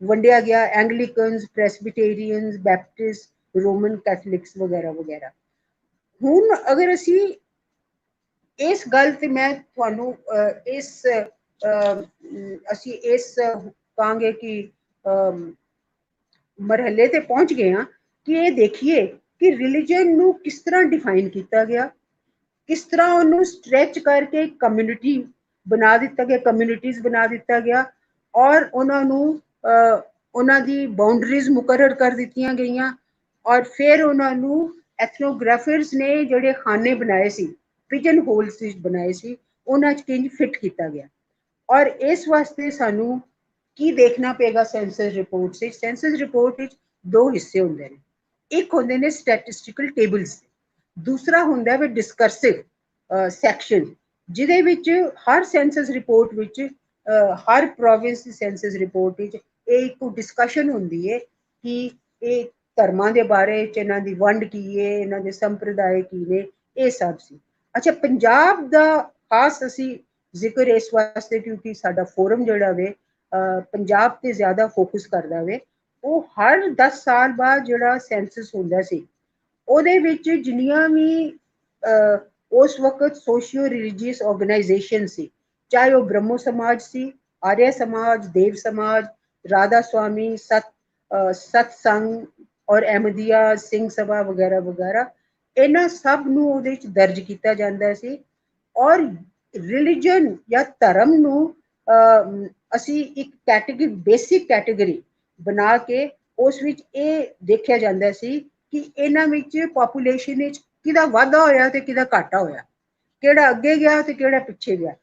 ਵੰਡਿਆ ਗਿਆ, ਐਂਗਲੀਕਨਸ, ਪ੍ਰੈਸਬਿਟੇਰੀਅਨਸ, ਬੈਪਟਿਸਟ, ਰੋਮਨ ਕੈਥਲਿਕਸ ਵਗੈਰਾ ਵਗੈਰਾ। ਹੁਣ ਅਗਰ ਅਸੀਂ ਇਸ ਗੱਲ ਤੇ ਮੈਂ ਤੁਹਾਨੂੰ ਅਸੀਂ ਇਸ ਕਹਾਂਗੇ ਕਿ ਮਰਹਲੇ ਤੇ ਪਹੁੰਚ ਗਏ ਹਾਂ ਕਿ ਇਹ ਦੇਖੀਏ ਕਿ ਰਿਲੀਜਨ ਨੂੰ ਕਿਸ ਤਰ੍ਹਾਂ ਡਿਫਾਈਨ ਕੀਤਾ ਗਿਆ, ਕਿਸ ਤਰ੍ਹਾਂ ਉਹਨੂੰ ਸਟ੍ਰੈਚ ਕਰਕੇ ਕਮਿਊਨਿਟੀ ਬਣਾ ਦਿੱਤਾ ਗਿਆ, ਕਮਿਊਨਿਟੀਜ਼ ਬਣਾ ਦਿੱਤਾ ਗਿਆ, ਔਰ ਉਹਨਾਂ ਨੂੰ ਉਹਨਾਂ ਦੀ ਬਾਉਂਡਰੀਜ਼ ਮੁਕਰਰ ਕਰ ਦਿੱਤੀਆਂ ਗਈਆਂ। ਔਰ ਫਿਰ ਉਹਨਾਂ ਨੂੰ ਐਥਨੋਗ੍ਰਾਫਰਸ ਨੇ ਜਿਹੜੇ ਖਾਨੇ ਬਣਾਏ ਸੀ, ਪਿਜਨ ਹੋਲਸ ਵਿੱਚ ਬਣਾਏ ਸੀ, ਉਹਨਾਂ 'ਚ ਕਿੰਜ ਫਿੱਟ ਕੀਤਾ ਗਿਆ। ਔਰ ਇਸ ਵਾਸਤੇ ਸਾਨੂੰ ਕੀ ਦੇਖਣਾ ਪਏਗਾ ਸੈਂਸਸ ਰਿਪੋਰਟ 'ਚ? ਸੈਂਸਸ ਰਿਪੋਰਟ ਵਿੱਚ ਦੋ ਹਿੱਸੇ ਹੁੰਦੇ ਨੇ, ਇੱਕ ਹੁੰਦੇ ਨੇ ਸਟੈਟਿਸਟੀਕਲ ਟੇਬਲਸ, ਦੂਸਰਾ ਹੁੰਦਾ ਹੈ ਡਿਸਕਰਸਿਵ ਸੈਕਸ਼ਨ, ਜਿਹਦੇ ਵਿੱਚ ਹਰ ਸੈਂਸਸ ਰਿਪੋਰਟ ਵਿੱਚ ਹਰ ਪ੍ਰੋਵਿੰਸ ਦੀ ਸੈਂਸਸ ਰਿਪੋਰਟ ਵਿੱਚ ਇਹ ਇੱਕ ਡਿਸਕਸ਼ਨ ਹੁੰਦੀ ਹੈ ਕਿ ਇਹ ਧਰਮਾਂ ਦੇ ਬਾਰੇ 'ਚ ਇਹਨਾਂ ਦੀ ਵੰਡ ਕੀ ਹੈ, ਇਹਨਾਂ ਦੇ ਸੰਪਰਦਾਇ ਕੀ ਨੇ, ਇਹ ਸਭ ਸੀ। ਅੱਛਾ, ਪੰਜਾਬ ਦਾ ਖਾਸ ਅਸੀਂ ਜ਼ਿਕਰ ਇਸ ਵਾਸਤੇ ਕਿਉਂਕਿ ਸਾਡਾ ਫੋਰਮ ਜਿਹੜਾ ਵੇ ਪੰਜਾਬ ਤੇ ਜ਼ਿਆਦਾ ਫੋਕਸ ਕਰਦਾ ਵੇ। ਉਹ ਹਰ 10 ਸਾਲ ਬਾਅਦ ਜਿਹੜਾ ਸੈਂਸਸ ਹੁੰਦਾ ਸੀ, ਉਹਦੇ ਵਿੱਚ ਜਿੰਨੀਆਂ ਵੀ ਉਸ ਵਕਤ ਸੋਸ਼ੀਓ ਰਿਲੀਜੀਅਸ ਆਰਗੇਨਾਈਜੇਸ਼ਨ ਸੀ, ਚਾਹੇ ਉਹ ਬ੍ਰਹਮੋ ਸਮਾਜ ਸੀ, ਆਰਿਆ ਸਮਾਜ, ਦੇਵ ਸਮਾਜ, ਰਾਧਾ ਸਵਾਮੀ, ਸਤਸੰਗ ਔਰ ਅਹਿਮਦੀਆ, ਸਿੰਘ ਸਭਾ ਵਗੈਰਾ ਵਗੈਰਾ, ਇਹਨਾਂ ਸਭ ਨੂੰ ਉਹਦੇ ਵਿੱਚ ਦਰਜ ਕੀਤਾ ਜਾਂਦਾ ਸੀ। ਔਰ ਰਿਲੀਜਨ ਜਾਂ ਧਰਮ ਨੂੰ ਅਸੀਂ ਇੱਕ ਕੈਟੇਗਰੀ, ਬੇਸਿਕ ਕੈਟੇਗਰੀ ਬਣਾ ਕੇ ਉਸ ਵਿੱਚ ਇਹ ਦੇਖਿਆ ਜਾਂਦਾ ਸੀ ਕਿ ਇਹਨਾਂ ਵਿੱਚ ਪਾਪੂਲੇਸ਼ਨ ਵਿੱਚ ਕਿਹਦਾ ਵਾਧਾ ਹੋਇਆ ਤੇ ਕਿਹਦਾ ਘਾਟਾ ਹੋਇਆ, ਕਿਹੜਾ ਅੱਗੇ ਗਿਆ ਤੇ ਕਿਹੜਾ ਪਿੱਛੇ ਗਿਆ।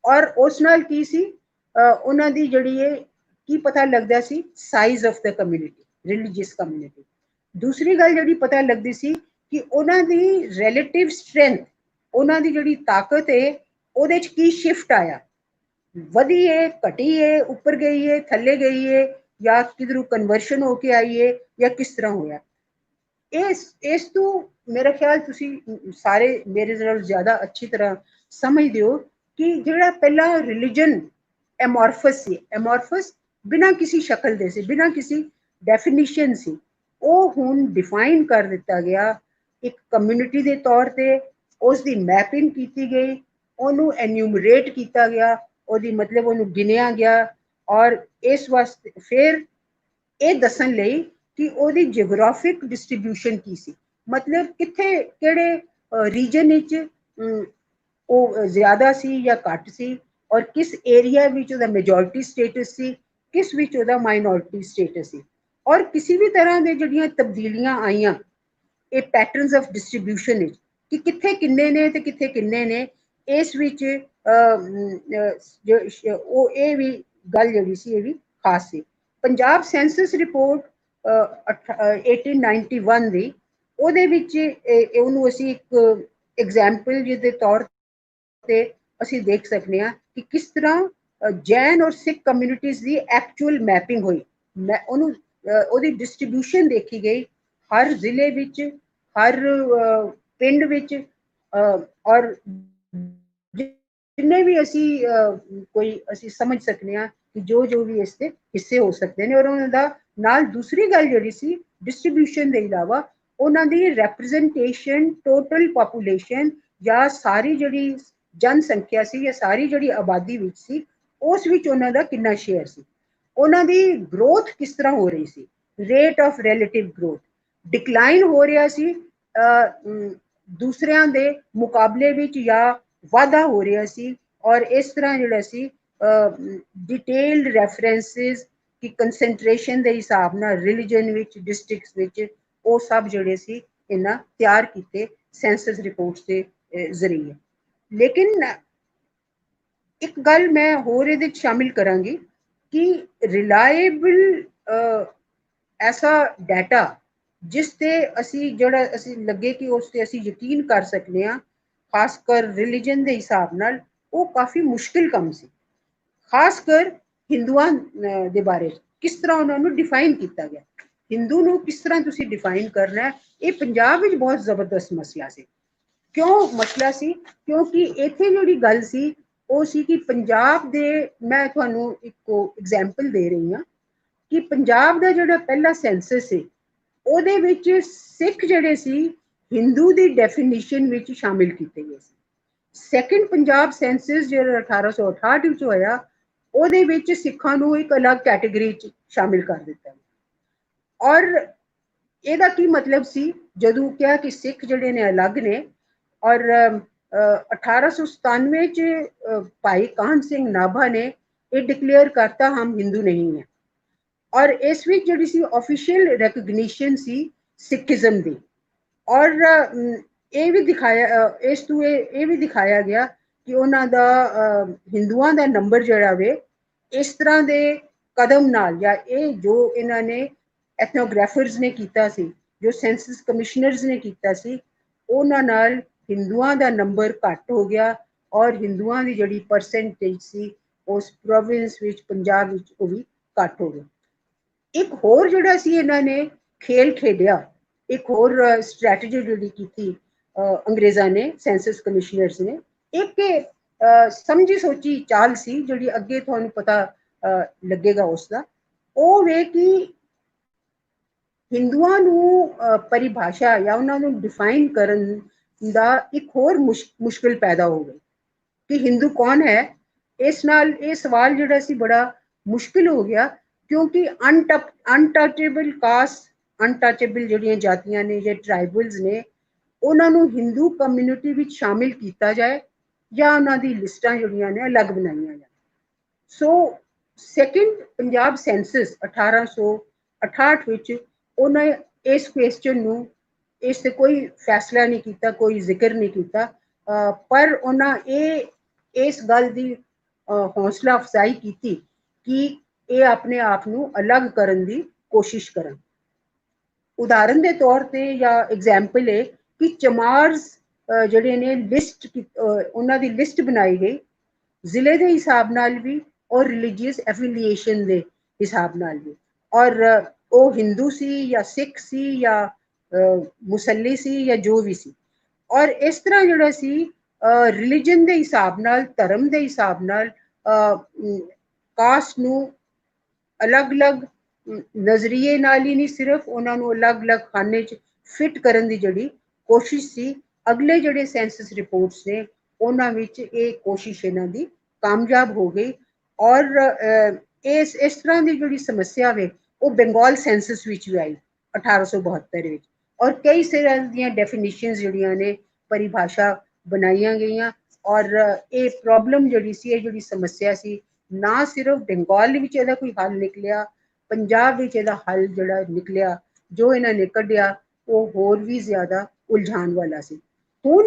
ਔਰ ਉਸ ਨਾਲ ਕੀ ਸੀ, ਉਹਨਾਂ ਦੀ ਜਿਹੜੀ ਹੈ ਕੀ ਪਤਾ ਲੱਗਦਾ ਸੀ, size of the community, religious community. ਦੂਸਰੀ ਗੱਲ ਜਿਹੜੀ ਪਤਾ ਲੱਗਦੀ ਸੀ ਕਿ ਉਹਨਾਂ ਦੀ ਰਿਲੇਟਿਵ ਸਟਰੈਂਥ, ਉਹਨਾਂ ਦੀ ਜਿਹੜੀ ਤਾਕਤ ਹੈ ਉਹਦੇ 'ਚ ਕੀ ਸ਼ਿਫਟ ਆਇਆ, ਵਧੀ ਹੈ, ਘਟੀ ਹੈ, ਉੱਪਰ ਗਈ ਹੈ, ਥੱਲੇ ਗਈ ਹੈ, ਜਾਂ ਕਿਧਰੋਂ ਕਨਵਰਸ਼ਨ ਹੋ ਕੇ ਆਈ ਹੈ, ਜਾਂ ਕਿਸ ਤਰ੍ਹਾਂ ਹੋਇਆ। ਇਸ ਤੋਂ ਮੇਰਾ ਖਿਆਲ ਤੁਸੀਂ ਸਾਰੇ ਮੇਰੇ ਨਾਲ ਜ਼ਿਆਦਾ ਅੱਛੀ ਤਰ੍ਹਾਂ ਸਮਝਦੇ ਹੋ ਕਿ ਜਿਹੜਾ ਪਹਿਲਾ ਰਿਲੀਜਨ ਐਮੋਰਫਸ ਸੀ, ਐਮੋਰਫਸ ਬਿਨਾਂ ਕਿਸੇ ਸ਼ਕਲ ਦੇ ਸੀ, ਬਿਨਾਂ ਕਿਸੇ ਡੈਫੀਨੇਸ਼ਨ ਸੀ, ਉਹ ਹੁਣ ਡਿਫਾਈਨ ਕਰ ਦਿੱਤਾ ਗਿਆ ਇੱਕ ਕਮਿਊਨਿਟੀ ਦੇ ਤੌਰ ਤੇ। ਉਸ ਦੀ ਮੈਪਿੰਗ ਕੀਤੀ ਗਈ, ਉਹਨੂੰ ਐਨਿਊਮਰੇਟ ਕੀਤਾ ਗਿਆ, ਉਹਦੀ ਮਤਲਬ ਉਹਨੂੰ ਗਿਣਿਆ ਗਿਆ। ਔਰ ਇਸ ਵਾਸਤੇ ਫਿਰ ਇਹ ਦੱਸਣ ਲਈ ਕਿ ਉਹਦੀ ਜਿਓਗ੍ਰਾਫਿਕ ਡਿਸਟ੍ਰੀਬਿਊਸ਼ਨ ਕੀ ਸੀ, ਮਤਲਬ ਕਿੱਥੇ ਕਿਹੜੇ ਰੀਜਨ ਵਿੱਚ ਉਹ ਜ਼ਿਆਦਾ ਸੀ ਜਾਂ ਘੱਟ ਸੀ, ਔਰ ਕਿਸ ਏਰੀਆ ਵਿੱਚ ਉਹਦਾ ਮੈਜੋਰਿਟੀ ਸਟੇਟਸ ਸੀ, ਕਿਸ ਵਿੱਚ ਉਹਦਾ ਮਾਈਨੋਰਿਟੀ ਸਟੇਟਸ ਸੀ। ਔਰ ਕਿਸੇ ਵੀ ਤਰ੍ਹਾਂ ਦੇ ਜਿਹੜੀਆਂ ਤਬਦੀਲੀਆਂ ਆਈਆਂ ਇਹ ਪੈਟਰਨਸ ਆਫ ਡਿਸਟ੍ਰੀਬਿਊਸ਼ਨ ਵਿੱਚ ਕਿ ਕਿੱਥੇ ਕਿੰਨੇ ਨੇ ਤੇ ਕਿੱਥੇ ਕਿੰਨੇ ਨੇ, ਇਸ ਵਿੱਚ ਉਹ ਇਹ ਵੀ ਗੱਲ ਜਿਹੜੀ ਸੀ ਇਹ ਵੀ ਖਾਸ ਸੀ। ਪੰਜਾਬ ਸੈਂਸਸ ਰਿਪੋਰਟ 1891 ਦੀ, ਉਹਦੇ ਵਿੱਚ ਉਹਨੂੰ ਅਸੀਂ ਇੱਕ ਐਗਜ਼ਾਮਪਲ ਜਿਹਦੇ ਤੌਰ ਤੇ ਅਸੀਂ ਦੇਖ ਸਕਦੇ ਹਾਂ ਕਿ ਕਿਸ ਤਰ੍ਹਾਂ ਜੈਨ ਔਰ ਸਿੱਖ ਕਮਿਊਨਿਟੀਜ਼ ਦੀ ਐਕਚੁਅਲ ਮੈਪਿੰਗ ਹੋਈ। ਉਹਨੂੰ ਉਹਦੀ ਡਿਸਟ੍ਰੀਬਿਊਸ਼ਨ ਦੇਖੀ ਗਈ ਹਰ ਜ਼ਿਲ੍ਹੇ ਵਿੱਚ, ਹਰ ਪਿੰਡ ਵਿੱਚ, ਔਰ ਜਿੰਨੇ ਵੀ ਅਸੀਂ ਕੋਈ ਅਸੀਂ ਸਮਝ ਸਕਦੇ ਹਾਂ ਕਿ ਜੋ ਵੀ ਇਸ ਦੇ ਹਿੱਸੇ ਹੋ ਸਕਦੇ ਨੇ। ਔਰ ਉਹਨਾਂ ਦਾ ਨਾਲ ਦੂਸਰੀ ਗੱਲ ਜਿਹੜੀ ਸੀ ਡਿਸਟ੍ਰੀਬਿਊਸ਼ਨ ਦੇ ਇਲਾਵਾ ਉਹਨਾਂ ਦੀ ਰੈਪਰੈਜ਼ੈਂਟੇਸ਼ਨ ਟੋਟਲ ਪਾਪੂਲੇਸ਼ਨ ਜਾਂ ਸਾਰੀ ਜਿਹੜੀ ਜਨਸੰਖਿਆ ਸੀ ਜਾਂ ਸਾਰੀ ਜਿਹੜੀ ਆਬਾਦੀ ਵਿੱਚ ਸੀ ਉਸ ਵਿੱਚ ਉਹਨਾਂ ਦਾ ਕਿੰਨਾ ਸ਼ੇਅਰ ਸੀ, ਉਹਨਾਂ ਦੀ ਗਰੋਥ ਕਿਸ ਤਰ੍ਹਾਂ ਹੋ ਰਹੀ ਸੀ, rate of relative growth decline ਹੋ ਰਿਹਾ ਸੀ ਦੂਸਰਿਆਂ ਦੇ ਮੁਕਾਬਲੇ ਵਿੱਚ ਜਾਂ ਵਾਧਾ ਹੋ ਰਿਹਾ ਸੀ। ਔਰ ਇਸ ਤਰ੍ਹਾਂ ਜਿਹੜਾ ਸੀ डिटेल्ड रेफरेंसिस कि कंसनट्रेशन के हिसाब न रिलीजन विच डिस्ट्रिक्ट्स विच वो सब जोड़े सी इन्ना तैयार किए सेंसस रिपोर्ट्स के जरिए। लेकिन एक गल मैं होर इहदे शामिल करांगी कि रिलायबल ऐसा डाटा जिस ते असी जड़ा असी लगे कि उस ते असी यकीन कर सकने हैं खासकर रिलीजन के हिसाब नाल वो काफ़ी मुश्किल कम सी। खासकर हिंदुआं दे बारे किस तरह उन्होंने डिफाइन किया गया, हिंदू नूं किस तरह तुसी डिफाइन करना है, ये पंजाब विच बहुत जबरदस्त मसला सी। क्यों मसला सी? क्योंकि इत्थे जिहड़ी गल सी वो सी कि पंजाब दे, मैं तुहानूं एक एग्जाम्पल दे रही हाँ कि पंजाब दा जिहड़ा पहला सेंसस सी ਉਹਦੇ ਵਿੱਚ ਸਿੱਖ ਜਿਹੜੇ ਸੀ ਹਿੰਦੂ ਦੀ ਡੈਫੀਨੇਸ਼ਨ ਵਿੱਚ ਸ਼ਾਮਿਲ ਕੀਤੇ ਗਏ ਸੀ। ਸੈਕੰਡ ਪੰਜਾਬ ਸੈਂਸਸ ਜਿਹੜਾ 1868 ਵਿੱਚ ਹੋਇਆ ਉਹਦੇ ਵਿੱਚ ਸਿੱਖਾਂ ਨੂੰ ਇੱਕ ਅਲੱਗ ਕੈਟਾਗਰੀ 'ਚ ਸ਼ਾਮਿਲ ਕਰ ਦਿੱਤਾ ਗਿਆ। ਔਰ ਇਹਦਾ ਕੀ ਮਤਲਬ ਸੀ ਜਦੋਂ ਕਿਹਾ ਕਿ ਸਿੱਖ ਜਿਹੜੇ ਨੇ ਅਲੱਗ ਨੇ ਔਰ 1897 ਚ ਭਾਈ ਕਾਹਨ ਸਿੰਘ ਨਾਭਾ ਨੇ ਇਹ ਡਿਕਲੇਅਰ ਕਰਤਾ ਹਮ ਹਿੰਦੂ नहीं है। और इस विच जिहड़ी सी ऑफिशियल रिकग्निशन सी सिखिज्म दी। और ये भी दिखाया इस तू ये भी दिखाया गया कि उन्हां दा हिंदुआं दा नंबर जिहड़ा वे इस तरह दे कदम नाल या ये जो इन्हां ने एथनोग्राफर्स ने कीता सी, जो सेंसस कमिश्नर्स ने कीता सी, उन्हां नाल हिंदुआं दा नंबर घट हो गया और हिंदुआं दी जिहड़ी परसेंटेज सी उस प्रोविंस विच पंजाब विच वो भी घट हो गया। एक होर जिहड़ा सी इन्हां ने खेल खेडिया, एक होर स्ट्रैटेजी जिहड़ी कीती अंग्रेज़ां ने सेंसस कमिश्नर्स ने, एक समझी सोची चाल सी जिहड़ी अगे तुहानूं पता लगेगा उसदा, ਉਹ ਵੇ कि हिंदुआं नूं परिभाषा या उन्हां नूं डिफाइन करन दा एक होर मुश्किल पैदा हो गई कि हिंदू कौन है। इस नाल ये सवाल जिहड़ा सी बड़ा मुश्किल हो गया क्योंकि अनटचेबल कास्ट, अनटचेबल जिहड़ियां जातियां ने जे ट्राइबल्स ने उन्हां नूं हिंदू कम्यूनिटी विच शामिल किया जाए या उन्हां दी लिस्टां जिहड़ियां ने अलग बनाईयां जाए। सो सैकेंड पंजाब सेंसस 1868 विच उन्हें इस क्वेश्चन नूं इस ते कोई फैसला नहीं किया, कोई जिक्र नहीं किया, पर उन्हें इस गल की हौसला अफजाई की कि ये अपने आप नूं अलग करन दी कोशिश करन। उदाहरण के तौर पर या एग्जाम्पल है कि चमार्स जिहड़े ने लिस्ट उन्हां दी लिस्ट बनाई गई जिले के हिसाब नाल भी और रिलीजियस एफिलिएशन के हिसाब नाल भी, और वो हिंदू सी या सिख सी या मुसल्ली सी या जो भी सी। और इस तरह जिहड़ा सी रिलीजन के हिसाब नाल, धर्म के हिसाब नाल कास्ट नूं अलग अलग नजरिए नाल ही नहीं, सिर्फ उन्हां नूं अलग अलग खाने च फिट करन दी जिहड़ी कोशिश सी, अगले जिहड़े सेंसस रिपोर्ट्स ने उन्हां विच ये कोशिश इन्हां दी कामयाब हो गई। और इस तरह की जिहड़ी समस्या वे वो बंगाल सेंसस विच भी आई 1872 विच, और कई तरह दी डेफिनेशंस जिहड़ियां ने परिभाषा बनाईयां गईयां। और ये प्रॉब्लम जिहड़ी सी, ये जिहड़ी समस्या सी, ना सिर्फ बंगाल विच इहदा कोई हल निकलिया, पंजाब विच इहदा हल जिहड़ा निकलिया जो इन्हां ने कढिया वो होर भी ज्यादा उलझान वाला सी। हुण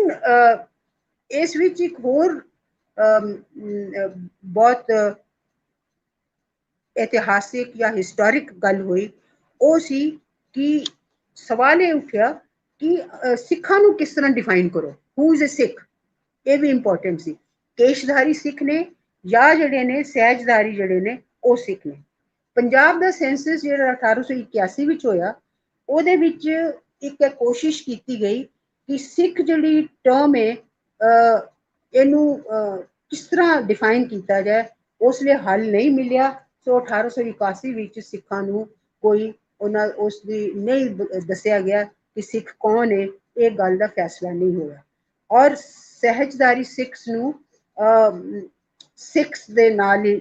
इस विच एक होर बहुत ऐतिहासिक या हिस्टोरिक गल हुई, वो सी कि सवाल ये उठिया कि सिखां नूं किस तरह डिफाइन करो, हू इज ए सिख, ये भी इंपॉर्टेंट सी। केशधारी सिख ने या जिहड़े ने सहजधारी जिहड़े ने वो सिख ने। पंजाब दा सेंसस जिहड़ा 1881 विच होया ਉਹਦੇ ਵਿੱਚ ਇੱਕ ਕੋਸ਼ਿਸ਼ ਕੀਤੀ ਗਈ ਕਿ ਸਿੱਖ ਜਿਹੜੀ ਟਰਮ ਹੈ ਇਹਨੂੰ ਕਿਸ ਤਰ੍ਹਾਂ ਡਿਫਾਈਨ ਕੀਤਾ ਜਾਏ, ਉਸ ਲਈ ਹੱਲ ਨਹੀਂ ਮਿਲਿਆ। ਸੋ 1881 ਵਿੱਚ ਸਿੱਖਾਂ ਨੂੰ ਕੋਈ ਉਹਨਾਂ ਉਸ ਦੀ ਨਹੀਂ ਦੱਸਿਆ ਗਿਆ ਕਿ ਸਿੱਖ ਕੌਣ ਹੈ, ਇਹ ਗੱਲ ਦਾ ਫੈਸਲਾ ਨਹੀਂ ਹੋਇਆ। ਔਰ ਸਹਿਜਦਾਰੀ ਸਿੱਖਸ ਨੂੰ ਸਿੱਖਸ ਦੇ ਨਾਲ ਹੀ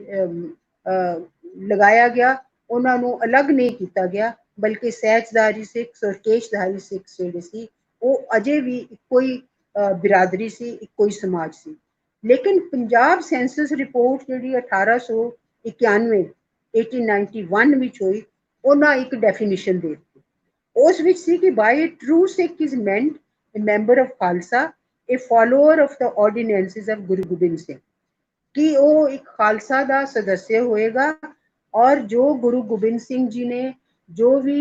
ਲਗਾਇਆ ਗਿਆ, ਉਹਨਾਂ ਨੂੰ ਅਲੱਗ ਨਹੀਂ ਕੀਤਾ ਗਿਆ, बल्कि सहजधारी सिख और केशधारी सिख जिहड़े सी वो अजे भी इक्को ही बिरादरी सी, इक्को ही समाज सी। लेकिन पंजाब सेंसस रिपोर्ट जिहड़ी 1891 1891 ਵਿੱਚ ਹੋਈ ਉਹਨਾਂ ਇੱਕ ਡੈਫੀਨੇਸ਼ਨ ਦੇ ਦਿੱਤੀ। ਉਸ ਵਿੱਚ ਸੀ ਕਿ by true Sikh is meant a member of Khalsa, a follower of the ordinances of Guru Gobind Singh, कि वो एक खालसा का सदस्य होएगा और जो गुरु गोबिंद सिंह जी ने जो भी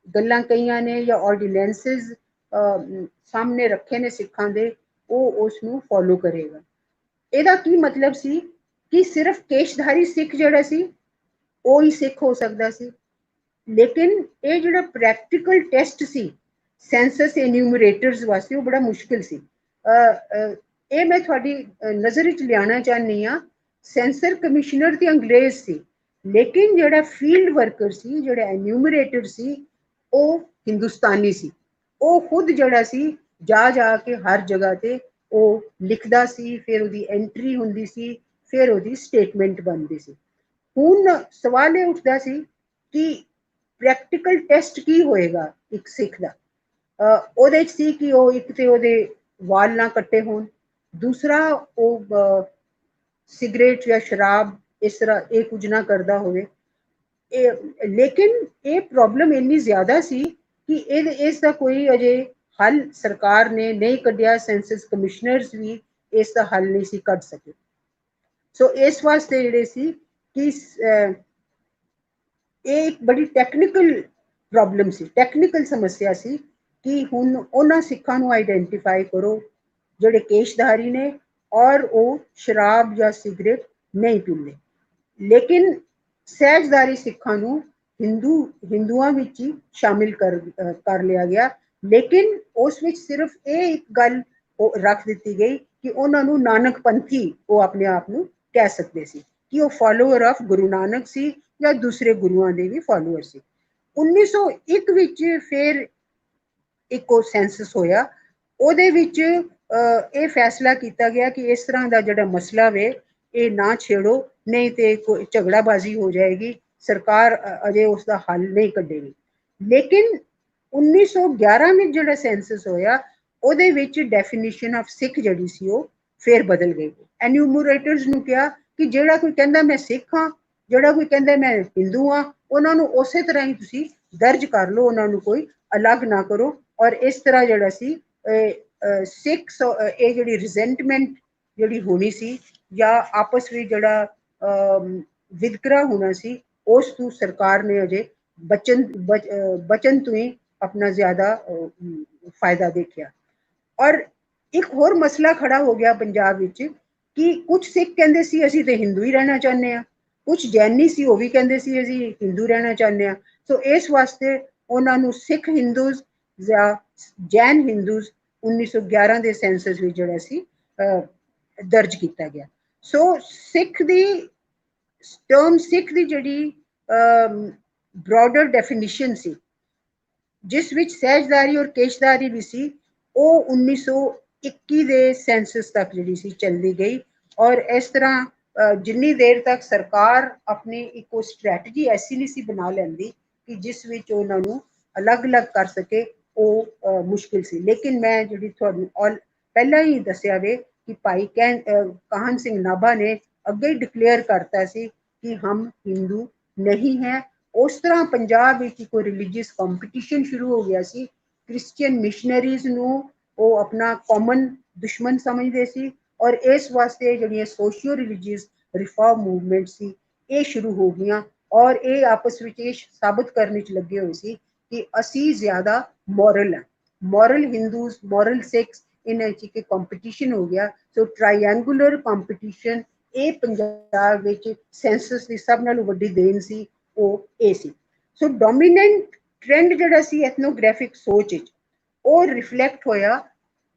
गल्लां कहियां ने या ऑर्डिनेंसेस सामने रखे ने सिखां दे वो उसनू फॉलो करेगा। ਇਹਦਾ ਕੀ ਮਤਲਬ ਸੀ ਕਿ ਸਿਰਫ ਕੇਸ਼ਧਾਰੀ ਸਿੱਖ ਜਿਹੜਾ ਸੀ ਉਹ ਹੀ ਸਿੱਖ ਹੋ ਸਕਦਾ ਸੀ। ਲੇਕਿਨ ਇਹ ਜਿਹੜਾ ਪ੍ਰੈਕਟੀਕਲ ਟੈਸਟ ਸੀ ਸੈਂਸਸ ਐਨਿਊਮਰੇਟਰਸ ਵਾਸਤੇ ਉਹ ਬੜਾ ਮੁਸ਼ਕਿਲ ਸੀ। ਇਹ ਮੈਂ ਤੁਹਾਡੀ ਨਜ਼ਰ ਵਿੱਚ ਲਿਆਉਣਾ ਚਾਹੁੰਦੀ ਹਾਂ। ਸੈਂਸਰ ਕਮਿਸ਼ਨਰ ਤੇ ਅੰਗਰੇਜ਼ ਸੀ, ਲੇਕਿਨ ਜਿਹੜਾ ਫੀਲਡ ਵਰਕਰ ਸੀ, ਜਿਹੜਾ ਐਨਿਊਮਰੇਟਰ ਸੀ, ਉਹ ਹਿੰਦੁਸਤਾਨੀ ਸੀ। ਉਹ ਖੁਦ ਜਿਹੜਾ ਸੀ ਜਾ ਜਾ ਕੇ ਹਰ ਜਗ੍ਹਾ ਤੇ ਉਹ ਲਿਖਦਾ ਸੀ, ਫਿਰ ਉਹਦੀ ਐਂਟਰੀ ਹੁੰਦੀ ਸੀ, ਫਿਰ ਉਹਦੀ ਸਟੇਟਮੈਂਟ ਬਣਦੀ ਸੀ। ਹੁਣ ਸਵਾਲ ਇਹ ਉੱਠਦਾ ਸੀ ਕਿ ਪ੍ਰੈਕਟੀਕਲ ਟੈਸਟ ਕੀ ਹੋਏਗਾ ਇੱਕ ਸਿੱਖ ਦਾ। ਉਹਦੇ 'ਚ ਸੀ ਕਿ ਉਹ ਇੱਕ ਤੇ ਉਹਦੇ ਵਾਲ ਨਾ ਕੱਟੇ ਹੋਣ, ਦੂਸਰਾ ਉਹ सिगरेट या शराब इस तरह ये कुछ ना करता होवे। लेकिन ये प्रॉब्लम इन्नी ज्यादा सी कि इसका कोई अजे हल सरकार ने नहीं कढ़िया, सेंसस कमिश्नर्स भी इसका हल नहीं सी कढ़ सके। सो इस वास्ते जेहड़े सी कि ये एक बड़ी टैक्नीकल प्रॉब्लम सी, टैक्नीकल समस्या सी कि हुण उन्हां सिक्खां नूं आइडेंटिफाई करो ਜਿਹੜੇ केशधारी ने और वो शराब या सिगरेट नहीं पींदे। लेकिन सहजदारी सिखां नूं हिंदुआं विच ही शामिल कर लिया गया। लेकिन उस विच सिर्फ ये एक गल रख दी गई कि उन्हां नूं नानक पंथी वो अपने आप नूं कह सकते सी कि वो फॉलोअर ऑफ गुरु नानक सी या दूसरे गुरुआं दे भी फॉलोअर सी। 1901 विच फिर एक सेंसस होया, ਉਹਦੇ ਵਿੱਚ ਇਹ ਫੈਸਲਾ ਕੀਤਾ ਗਿਆ ਕਿ ਇਸ ਤਰ੍ਹਾਂ ਦਾ ਜਿਹੜਾ ਮਸਲਾ ਵੇ ਇਹ ਨਾ ਛੇੜੋ, ਨਹੀਂ ਤੇ ਕੋਈ ਝਗੜਾਬਾਜ਼ੀ ਹੋ ਜਾਏਗੀ, ਸਰਕਾਰ ਅਜੇ ਉਸ ਦਾ ਹੱਲ ਨਹੀਂ ਕੱਢੇਗੀ। ਲੇਕਿਨ 1911 ਵਿੱਚ ਜਿਹੜਾ ਸੈਂਸਸ ਹੋਇਆ ਉਹਦੇ ਵਿੱਚ ਡੈਫੀਨੇਸ਼ਨ ਆਫ ਸਿੱਖ ਜਿਹੜੀ ਸੀ ਉਹ ਫੇਰ ਬਦਲ ਗਈ। ਐਨਿਊਮਰੇਟਰਸ ਨੂੰ ਕਿਹਾ ਕਿ ਜਿਹੜਾ ਕੋਈ ਕਹਿੰਦਾ ਮੈਂ ਸਿੱਖ ਹਾਂ, ਜਿਹੜਾ ਕੋਈ ਕਹਿੰਦਾ ਮੈਂ ਹਿੰਦੂ ਹਾਂ, ਉਹਨਾਂ ਨੂੰ ਉਸੇ ਤਰ੍ਹਾਂ ਹੀ ਤੁਸੀਂ ਦਰਜ ਕਰ ਲਓ, ਉਹਨਾਂ ਨੂੰ ਕੋਈ ਅਲੱਗ ਨਾ ਕਰੋ। ਔਰ ਇਸ ਤਰ੍ਹਾਂ ਜਿਹੜਾ ਸੀ ਸਿੱਖ ਇਹ ਜਿਹੜੀ ਰਿਜ਼ੈਂਟਮੈਂਟ ਜਿਹੜੀ ਹੋਣੀ ਸੀ ਜਾਂ ਆਪਸ ਵਿੱਚ ਜਿਹੜਾ ਵਿਤਕਰਾ ਹੋਣਾ ਸੀ ਉਸ ਤੋਂ ਸਰਕਾਰ ਨੇ ਅਜੇ ਬਚਨ ਤੋਂ ਹੀ ਆਪਣਾ ਜ਼ਿਆਦਾ ਫਾਇਦਾ ਦੇਖਿਆ। ਔਰ ਇੱਕ ਹੋਰ ਮਸਲਾ ਖੜਾ ਹੋ ਗਿਆ ਪੰਜਾਬ ਵਿੱਚ ਕਿ ਕੁਝ ਸਿੱਖ ਕਹਿੰਦੇ ਸੀ ਅਸੀਂ ਤੇ ਹਿੰਦੂ ਹੀ ਰਹਿਣਾ ਚਾਹੁੰਦੇ ਹਾਂ, ਕੁਝ ਜੈਨੀ ਸੀ ਉਹ ਵੀ ਕਹਿੰਦੇ ਸੀ ਅਸੀਂ ਹਿੰਦੂ ਰਹਿਣਾ ਚਾਹੁੰਦੇ ਹਾਂ। ਸੋ ਇਸ ਵਾਸਤੇ ਉਹਨਾਂ ਨੂੰ ਸਿੱਖ ਹਿੰਦੂਜ਼ ਜਾਂ ਜੈਨ ਹਿੰਦੂਜ਼ 1911 ਦੇ ਸੈਂਸਸ ਵਿੱਚ ਜਿਹੜਾ ਸੀ ਦਰਜ ਕੀਤਾ ਗਿਆ। ਸੋ ਸਿੱਖ ਦੀ ਟਰਮ ਸਿੱਖ ਦੀ ਜਿਹੜੀ ਬ੍ਰੌਡਰ ਡੈਫੀਨੇਸ਼ਨ ਸੀ ਜਿਸ ਵਿੱਚ ਸਹਿਜਦਾਰੀ ਔਰ ਕੇਸ਼ਦਾਰੀ ਵੀ ਸੀ ਉਹ 1921 ਦੇ ਸੈਂਸਸ ਤੱਕ ਜਿਹੜੀ ਸੀ ਚੱਲਦੀ ਗਈ। ਔਰ ਇਸ ਤਰ੍ਹਾਂ ਜਿੰਨੀ ਦੇਰ ਤੱਕ ਸਰਕਾਰ ਆਪਣੀ ਇੱਕ ਸਟ੍ਰੈਟਜੀ ਐਸੀ ਨਹੀਂ ਸੀ ਬਣਾ ਲੈਂਦੀ ਕਿ ਜਿਸ ਵਿੱਚ ਉਹਨਾਂ ਨੂੰ ਅਲੱਗ-ਅਲੱਗ ਕਰ ਸਕੇ ਉਹ ਮੁਸ਼ਕਿਲ ਸੀ। ਲੇਕਿਨ ਮੈਂ ਜਿਹੜੀ ਤੁਹਾਨੂੰ ਪਹਿਲਾਂ ਹੀ ਦੱਸਿਆ ਵੇ ਕਿ ਭਾਈ ਕਾਹਨ ਸਿੰਘ ਨਾਭਾ ਨੇ ਅੱਗੇ ਹੀ ਡਿਕਲੇਅਰ ਕਰਤਾ ਸੀ ਕਿ ਹਮ ਹਿੰਦੂ ਨਹੀਂ ਹੈ। ਉਸ ਤਰ੍ਹਾਂ ਪੰਜਾਬ ਵਿੱਚ ਕੋਈ ਰਿਲੀਜੀਅਸ ਕੰਪੀਟੀਸ਼ਨ ਸ਼ੁਰੂ ਹੋ ਗਿਆ ਸੀ। ਕ੍ਰਿਸਚੀਅਨ ਮਿਸ਼ਨਰੀਜ਼ ਨੂੰ ਉਹ ਆਪਣਾ ਕਾਮਨ ਦੁਸ਼ਮਣ ਸਮਝਦੇ ਸੀ ਔਰ ਇਸ ਵਾਸਤੇ ਜਿਹੜੀਆਂ ਸੋਸ਼ੀਓ ਰਿਲੀਜੀਅਸ ਰਿਫਾਰਮ ਮੂਵਮੈਂਟ ਸੀ ਇਹ ਸ਼ੁਰੂ ਹੋ ਗਈਆਂ ਔਰ ਇਹ ਆਪਸ ਵਿੱਚ ਇਹ ਸਾਬਤ ਕਰਨ 'ਚ ਲੱਗੇ ਹੋਏ ਸੀ ਕਿ ਅਸੀਂ ਜ਼ਿਆਦਾ ਮੋਰਲ ਹੈ, ਮੋਰਲ ਹਿੰਦੂਜ਼, ਮੋਰਲ ਸਿੱਖਸ, ਇਹਨਾਂ 'ਚ ਇੱਕ ਕੰਪੀਟੀਸ਼ਨ ਹੋ ਗਿਆ। ਸੋ ਟਰਾਇਐਂਗੂਲਰ ਕੰਪੀਟੀਸ਼ਨ ਇਹ ਪੰਜਾਬ ਵਿੱਚ ਸੈਂਸਸ ਦੀ ਸਭ ਨਾਲੋਂ ਵੱਡੀ ਦੇਣ ਸੀ ਉਹ ਇਹ ਸੀ। ਸੋ ਡੋਮੀਨੈਂਟ ਟ੍ਰੈਂਡ ਜਿਹੜਾ ਸੀ ਐਥਨੋਗ੍ਰਾਫਿਕ ਸੋਚ ਵਿੱਚ ਉਹ ਰਿਫਲੈਕਟ ਹੋਇਆ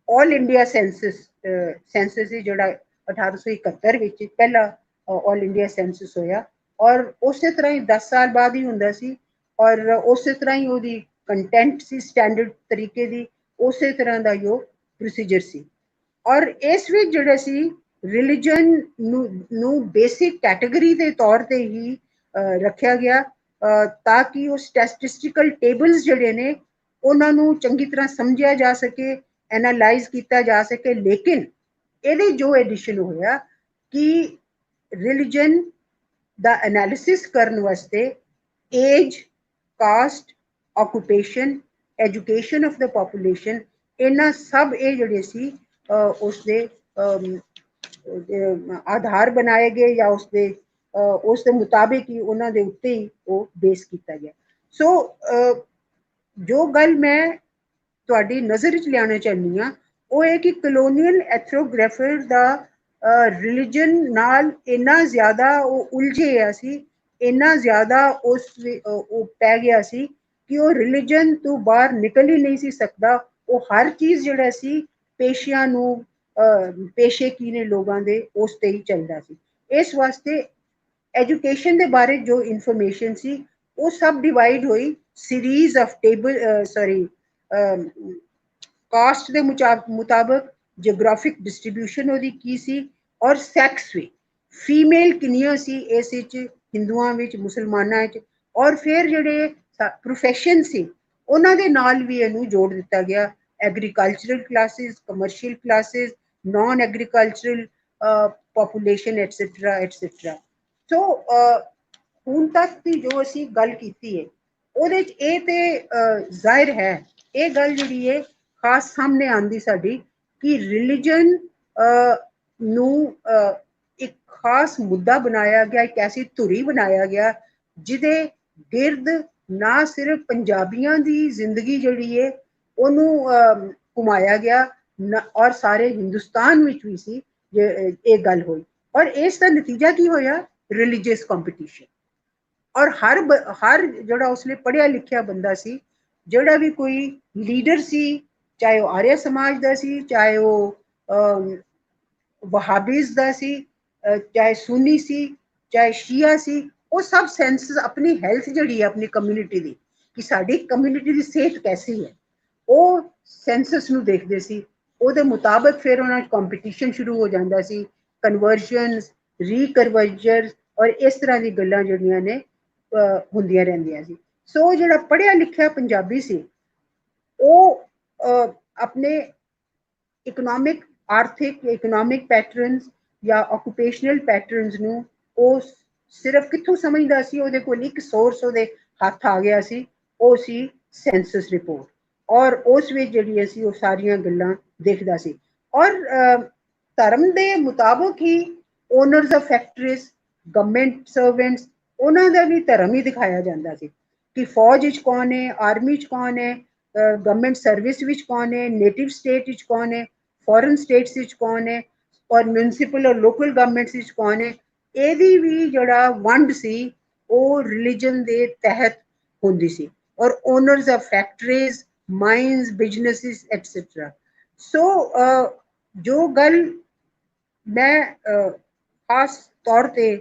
ਆਲ ਇੰਡੀਆ ਸੈਂਸਸ ਜਿਹੜਾ 1871 ਵਿੱਚ ਪਹਿਲਾ ਆਲ ਇੰਡੀਆ ਸੈਂਸਸ ਹੋਇਆ ਔਰ ਉਸੇ ਤਰ੍ਹਾਂ ਹੀ 10 ਸਾਲ ਬਾਅਦ ਹੀ ਹੁੰਦਾ ਸੀ ਔਰ ਉਸੇ ਤਰ੍ਹਾਂ ਹੀ ਉਹਦੀ ਕੰਟੈਂਟ ਸੀ ਸਟੈਂਡਰਡ ਤਰੀਕੇ ਦੀ, ਉਸੇ ਤਰ੍ਹਾਂ ਦਾ ਹੀ ਉਹ ਪ੍ਰੋਸੀਜਰ ਸੀ। ਔਰ ਇਸ ਵਿੱਚ ਜਿਹੜਾ ਸੀ ਰਿਲੀਜਨ ਨੂੰ ਬੇਸਿਕ ਕੈਟੇਗਰੀ ਦੇ ਤੌਰ ਤੇ ਹੀ ਰੱਖਿਆ ਗਿਆ ਤਾਂ ਕਿ ਉਹ ਸਟੈਟਿਸਟੀਕਲ ਟੇਬਲਸ ਜਿਹੜੇ ਨੇ ਉਹਨਾਂ ਨੂੰ ਚੰਗੀ ਤਰ੍ਹਾਂ ਸਮਝਿਆ ਜਾ ਸਕੇ, ਐਨਾਲਾਈਜ਼ ਕੀਤਾ ਜਾ ਸਕੇ। ਲੇਕਿਨ ਇਹਦੇ ਜੋ ਐਡੀਸ਼ਨ ਹੋਇਆ ਕਿ ਰਿਲੀਜਨ ਦਾ ਐਨਾਲਿਸਿਸ ਕਰਨ ਵਾਸਤੇ age, caste, occupation, education of the population, ਇਹਨਾਂ ਸਭ ਇਹ ਜਿਹੜੇ ਸੀ ਉਸਦੇ ਆਧਾਰ ਬਣਾਏ ਗਏ ਜਾਂ ਉਸ ਦੇ ਮੁਤਾबिक ਹੀ ਉਹਨਾਂ ਦੇ ਉੱਤੇ ਹੀ ਉਹ ਬੇਸ ਕੀਤਾ ਗਿਆ। ਸੋ ਜੋ ਗੱਲ ਮੈਂ ਤੁਹਾਡੀ ਨਜ਼ਰ ਵਿੱਚ ਲਿਆਉਣਾ ਚਾਹੁੰਦੀ ਹਾਂ ਉਹ ਹੈ ਕਿ ਕਲੋਨੀਅਲ ਐਥਨੋਗ੍ਰਾਫਰ ਦਾ ਰਿਲੀਜਨ ਨਾਲ ਇੰਨਾ ਜ਼ਿਆਦਾ ਉਹ ਉਲਝੇ ਗਿਆ ਸੀ, ਇੰਨਾ ਜ਼ਿਆਦਾ ਉਹ ਪੈ ਗਿਆ ਸੀ ਕਿ ਉਹ ਰਿਲੀਜਨ ਤੋਂ ਬਾਹਰ ਨਿਕਲ ਹੀ ਨਹੀਂ ਸੀ ਸਕਦਾ। ਉਹ ਹਰ ਚੀਜ਼ ਜਿਹੜਾ ਸੀ ਪੇਸ਼ਿਆਂ ਨੂੰ ਪੇਸ਼ੇ ਕੀ ਨੇ ਲੋਕਾਂ ਦੇ ਉਸ ਤੇ ਹੀ ਚੱਲਦਾ ਸੀ। ਇਸ ਵਾਸਤੇ ਐਜੂਕੇਸ਼ਨ ਦੇ ਬਾਰੇ ਜੋ ਇਨਫੋਰਮੇਸ਼ਨ ਸੀ ਉਹ ਸਭ ਡਿਵਾਈਡ ਹੋਈ ਸੀਰੀਜ਼ ਆਫ ਕਾਸਟ ਦੇ ਮੁਤਾਬਕ, ਜਿਓਗ੍ਰਾਫਿਕ ਡਿਸਟ੍ਰੀਬਿਊਸ਼ਨ ਉਹਦੀ ਕੀ ਸੀ, ਔਰ ਸੈਕਸ ਵੀ ਫੀਮੇਲ ਕਿੰਨੀਆਂ ਸੀ ਇਸ ਵਿੱਚ, ਹਿੰਦੂਆਂ ਵਿੱਚ, ਮੁਸਲਮਾਨਾਂ ਵਿੱਚ, ਔਰ ਫਿਰ ਜਿਹੜੇ ਪ੍ਰੋਫੈਸ਼ਨ ਸੀ ਉਹਨਾਂ ਦੇ ਨਾਲ ਵੀ ਇਹਨੂੰ ਜੋੜ ਦਿੱਤਾ ਗਿਆ। Agricultural classes, commercial classes, non agricultural population etcetera etcetera. So ਹੁਣ ਤੱਕ ਦੀ ਜੋ ਅਸੀਂ ਗੱਲ ਕੀਤੀ ਹੈ ਉਹਦੇ ਚ ਇਹ ਤੇ ਜ਼ਾਹਿਰ ਹੈ, ਇਹ ਗੱਲ ਜਿਹੜੀ ਹੈ ਖਾਸ ਸਾਹਮਣੇ ਆਂਦੀ ਸਾਡੀ ਕਿ ਰਿਲੀਜਨ ਨੂੰ ਇੱਕ ਖਾਸ ਮੁੱਦਾ ਬਣਾਇਆ ਗਿਆ, ਇੱਕ ਐਸੀ ਧੁਰੀ ਬਣਾਇਆ ਗਿਆ ਜਿਹਦੇ ਗਿਰਦ ਨਾ ਸਿਰਫ ਪੰਜਾਬੀਆਂ ਦੀ ਜ਼ਿੰਦਗੀ ਜਿਹੜੀ ਹੈ ਉਹਨੂੰ ਘੁਮਾਇਆ ਗਿਆ ਔਰ ਸਾਰੇ ਹਿੰਦੁਸਤਾਨ ਵਿੱਚ ਵੀ ਸੀ ਇਹ ਗੱਲ ਹੋਈ। ਔਰ ਇਸ ਦਾ ਨਤੀਜਾ ਕੀ ਹੋਇਆ? Religious competition. ਔਰ ਹਰ ਜਿਹੜਾ ਉਸਲੇ ਪੜ੍ਹਿਆ ਲਿਖਿਆ ਬੰਦਾ ਸੀ, ਜਿਹੜਾ ਵੀ ਕੋਈ ਲੀਡਰ ਸੀ, ਚਾਹੇ ਉਹ ਆਰਿਆ ਸਮਾਜ ਦਾ ਸੀ, ਚਾਹੇ ਉਹ ਵਹਾਬੀਜ਼ ਦਾ ਸੀ, ਚਾਹੇ ਸੁन्नी ਸੀ, ਚਾਹੇ ਸ਼ੀਆ ਸੀ, ਉਹ ਸਭ ਸੈਂਸਸ ਆਪਣੀ ਹੈਲਥ ਜਿਹੜੀ ਹੈ ਆਪਣੀ ਕਮਿਊਨਿਟੀ ਦੀ, ਕਿ ਸਾਡੀ ਕਮਿਊਨਿਟੀ ਦੀ ਸਿਹਤ ਕੈਸੀ ਹੈ, ਉਹ ਸੈਂਸਸ ਨੂੰ ਦੇਖਦੇ ਸੀ। ਉਹਦੇ ਮੁਤਾਬਕ ਫਿਰ ਉਹਨਾਂ 'ਚ ਕੰਪੀਟੀਸ਼ਨ ਸ਼ੁਰੂ ਹੋ ਜਾਂਦਾ ਸੀ, ਕਨਵਰਜਨਸ, ਰੀਕਨਵਰਜਨਸ ਔਰ ਇਸ ਤਰ੍ਹਾਂ ਦੀ ਗੱਲਾਂ ਜਿਹੜੀਆਂ ਨੇ ਹੁੰਦੀਆਂ ਰਹਿੰਦੀਆਂ ਸੀ। ਸੋ ਜਿਹੜਾ ਪੜ੍ਹਿਆ ਲਿਖਿਆ ਪੰਜਾਬੀ ਸੀ ਉਹ ਆਪਣੇ ਇਕਨੋਮਿਕ, ਆਰਥਿਕ ਇਕਨੋਮਿਕ ਪੈਟਰਨਸ ਜਾਂ ਆਕੂਪੇਸ਼ਨਲ ਪੈਟਰਨਸ ਨੂੰ ਉਹ ਸਿਰਫ ਕਿੱਥੋਂ ਸਮਝਦਾ ਸੀ? ਉਹਦੇ ਕੋਲ ਇੱਕ ਸੋਰਸ ਉਹਦੇ ਹੱਥ ਆ ਗਿਆ ਸੀ, ਉਹ ਸੀ ਸੈਂਸਸ ਰਿਪੋਰਟ। ਔਰ ਉਸ ਵਿੱਚ ਜਿਹੜੀ ਸੀ ਉਹ ਸਾਰੀਆਂ ਗੱਲਾਂ ਦੇਖਦਾ ਸੀ। ਔਰ ਧਰਮ ਦੇ ਮੁਤਾਬਕ ਹੀ owners of factories, government servants, ਉਹਨਾਂ ਦਾ ਵੀ ਧਰਮ ਹੀ ਦਿਖਾਇਆ ਜਾਂਦਾ ਸੀ ਕਿ ਫੌਜ ਵਿੱਚ ਕੌਣ ਹੈ, ਆਰਮੀ ਵਿੱਚ ਕੌਣ ਹੈ, ਗਵਰਨਮੈਂਟ ਸਰਵਿਸ ਵਿੱਚ ਕੌਣ ਹੈ, ਨੇਟਿਵ ਸਟੇਟ ਵਿੱਚ ਕੌਣ ਹੈ, ਫੋਰਨ ਸਟੇਟਸ ਵਿੱਚ ਕੌਣ ਹੈ, ਔਰ ਮਿਊਨਿਸਿਪਲ ਔਰ ਲੋਕਲ ਗਵਰਨਮੈਂਟਸ ਵਿੱਚ ਕੌਣ ਹੈ। ਇਹਦੀ ਵੀ ਜਿਹੜਾ ਵੰਡ ਸੀ ਉਹ ਰਿਲੀਜਨ ਦੇ ਤਹਿਤ ਹੁੰਦੀ ਸੀ। ਔਰ owners of factories, mines, businesses etcetera. So ਜੋ ਗੱਲ ਮੈਂ ਖਾਸ ਤੌਰ ਤੇ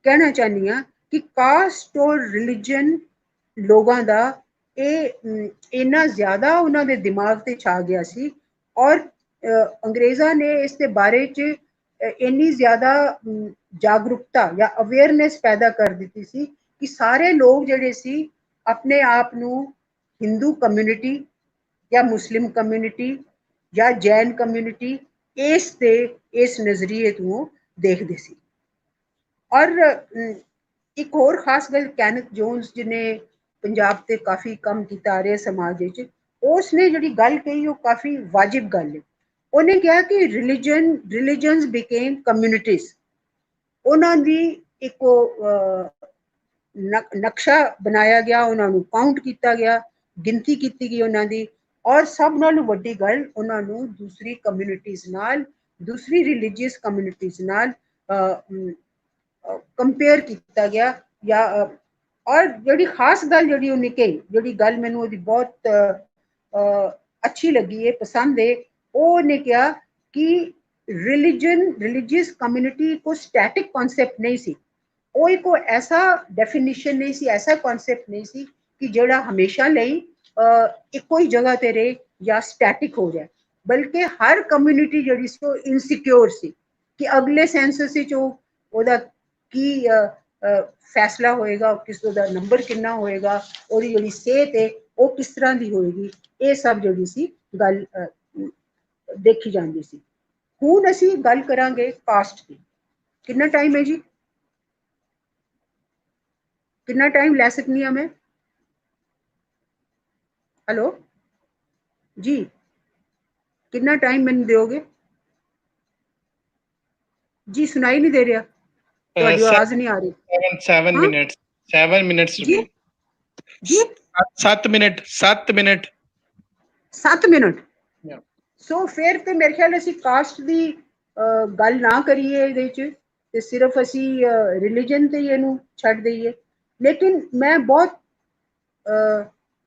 ਕਹਿਣਾ ਚਾਹੁੰਦੀ ਹਾਂ ਕਿ ਕਾਸਟ ਔਰ ਰਿਲੀਜਨ ਲੋਕਾਂ ਦਾ ਇਹ ਇੰਨਾ ਜ਼ਿਆਦਾ ਉਹਨਾਂ ਦੇ ਦਿਮਾਗ ਤੇ ਛਾ ਗਿਆ ਸੀ ਔਰ ਅੰਗਰੇਜ਼ਾਂ ਨੇ ਇਸ ਦੇ ਬਾਰੇ 'ਚ ਇੰਨੀ ਜ਼ਿਆਦਾ ਜਾਗਰੂਕਤਾ ਜਾਂ ਅਵੇਅਰਨੈਸ ਪੈਦਾ ਕਰ ਦਿੱਤੀ ਸੀ ਕਿ ਸਾਰੇ ਲੋਕ ਜਿਹੜੇ ਸੀ ਆਪਣੇ ਆਪ ਨੂੰ ਹਿੰਦੂ ਕਮਿਊਨਿਟੀ ਜਾਂ ਮੁਸਲਿਮ ਕਮਿਊਨਿਟੀ ਜਾਂ ਜੈਨ ਕਮਿਊਨਿਟੀ ਇਸ ਨਜ਼ਰੀਏ ਤੋਂ ਦੇਖਦੇ ਸੀ। ਔਰ ਇੱਕ ਹੋਰ ਖਾਸ ਗੱਲ, ਕੈਨਥ ਜੋਨਸ ਜਿਹਨੇ ਪੰਜਾਬ ਤੇ ਕਾਫੀ ਕੰਮ ਕੀਤਾ ਆਰਿਆ ਸਮਾਜ ਵਿੱਚ, ਉਸ ਨੇ ਜਿਹੜੀ ਗੱਲ ਕਹੀ ਉਹ ਕਾਫੀ ਵਾਜਿਬ ਗੱਲ ਹੈ। ਉਹਨੇ ਕਿਹਾ ਕਿ ਰਿਲੀਜਨਸ ਬਿਕੇਮ ਕਮਿਊਨਿਟੀਜ਼। ਉਹਨਾਂ ਦੀ ਇੱਕ ਨਕਸ਼ਾ ਬਣਾਇਆ ਗਿਆ, ਉਹਨਾਂ ਨੂੰ ਕਾਊਂਟ ਕੀਤਾ ਗਿਆ, ਗਿਣਤੀ ਕੀਤੀ ਗਈ ਉਹਨਾਂ ਦੀ, ਔਰ ਸਭ ਨਾਲੋਂ ਵੱਡੀ ਗੱਲ ਉਹਨਾਂ ਨੂੰ ਦੂਸਰੀ ਕਮਿਊਨਿਟੀਜ਼ ਨਾਲ, ਦੂਸਰੀ ਰਿਲੀਜੀਅਸ ਕਮਿਊਨਿਟੀਜ਼ ਨਾਲ ਕੰਪੇਅਰ ਕੀਤਾ ਗਿਆ। ਜਾਂ ਔਰ ਜਿਹੜੀ ਖਾਸ ਗੱਲ ਜਿਹੜੀ ਉਹਨੇ ਕਹੀ, ਜਿਹੜੀ ਗੱਲ ਮੈਨੂੰ ਉਹਦੀ ਬਹੁਤ ਅੱਛੀ ਲੱਗੀ ਹੈ, ਪਸੰਦ ਹੈ, ਉਹਨੇ ਕਿਹਾ ਕਿ ਰਿਲੀਜੀਅਸ ਕਮਿਊਨਿਟੀ को स्टैटिक कॉन्सेप्ट नहीं सी, कोई को ऐसा डेफिनेशन नहीं सी, ऐसा कॉन्सेप्ट नहीं सी कि ਜਿਹੜਾ ਹਮੇਸ਼ਾ ਲਈ ਇੱਕੋ ਹੀ ਜਗ੍ਹਾ ਤੇ ਰਹੇ ਜਾਂ ਸਟੈਟਿਕ ਹੋ ਜਾਏ, ਬਲਕਿ ਹਰ ਕਮਿਊਨਿਟੀ ਜਿਹੜੀ ਸੀ ਉਹ ਇਨਸਿਕਿਉਰ ਸੀ ਕਿ ਅਗਲੇ ਸੈਂਸਸ ਵਿੱਚ ਉਹਦਾ ਕੀ ਫੈਸਲਾ ਹੋਏਗਾ, ਕਿਸ ਦਾ ਨੰਬਰ ਕਿੰਨਾ ਹੋਏਗਾ, ਉਹਦੀ ਜਿਹੜੀ ਸਿਹਤ ਹੈ ਉਹ ਕਿਸ ਤਰ੍ਹਾਂ ਦੀ ਹੋਏਗੀ, ਇਹ ਸਭ ਜਿਹੜੀ ਸੀ ਗੱਲ ਦੇਖੀ ਜਾਂਦੀ ਸੀ। ਹੁਣ ਅਸੀਂ ਗੱਲ ਕਰਾਂਗੇ ਕਾਸਟ ਦੀ। ਕਿੰਨਾ ਟਾਈਮ ਹੈ ਜੀ? कितना टाइम ले सकनी है मैं? हेलो जी, कितना टाइम मैंने दोगे जी? सुनाई नहीं दे रहा, ਤੁਹਾਡੀ ਆਵਾਜ਼ ਨਹੀਂ ਆ ਰਹੀ। 7 ਹਾਂ ਮਿੰਟਸ 7 ਮਿੰਟਸ ਜੀ ਰੁਪਏ ਜੀ 7 ਮਿੰਟ 7 ਮਿੰਟ 7 ਮਿੰਟ। ਸੋ ਫਿਰ ਤੇ ਮੇਰੇ ਖਿਆਲ ਅਸੀਂ ਕਾਸਟ ਦੀ ਗੱਲ ਨਾ ਕਰੀਏ ਇਹਦੇ ਵਿੱਚ, ਤੇ ਸਿਰਫ ਅਸੀਂ ਰਿਲੀਜਨ ਤੇ ਹੀ ਇਹਨੂੰ ਛੱਡ ਦਈਏ। ਲੇਕਿਨ ਮੈਂ ਬਹੁਤ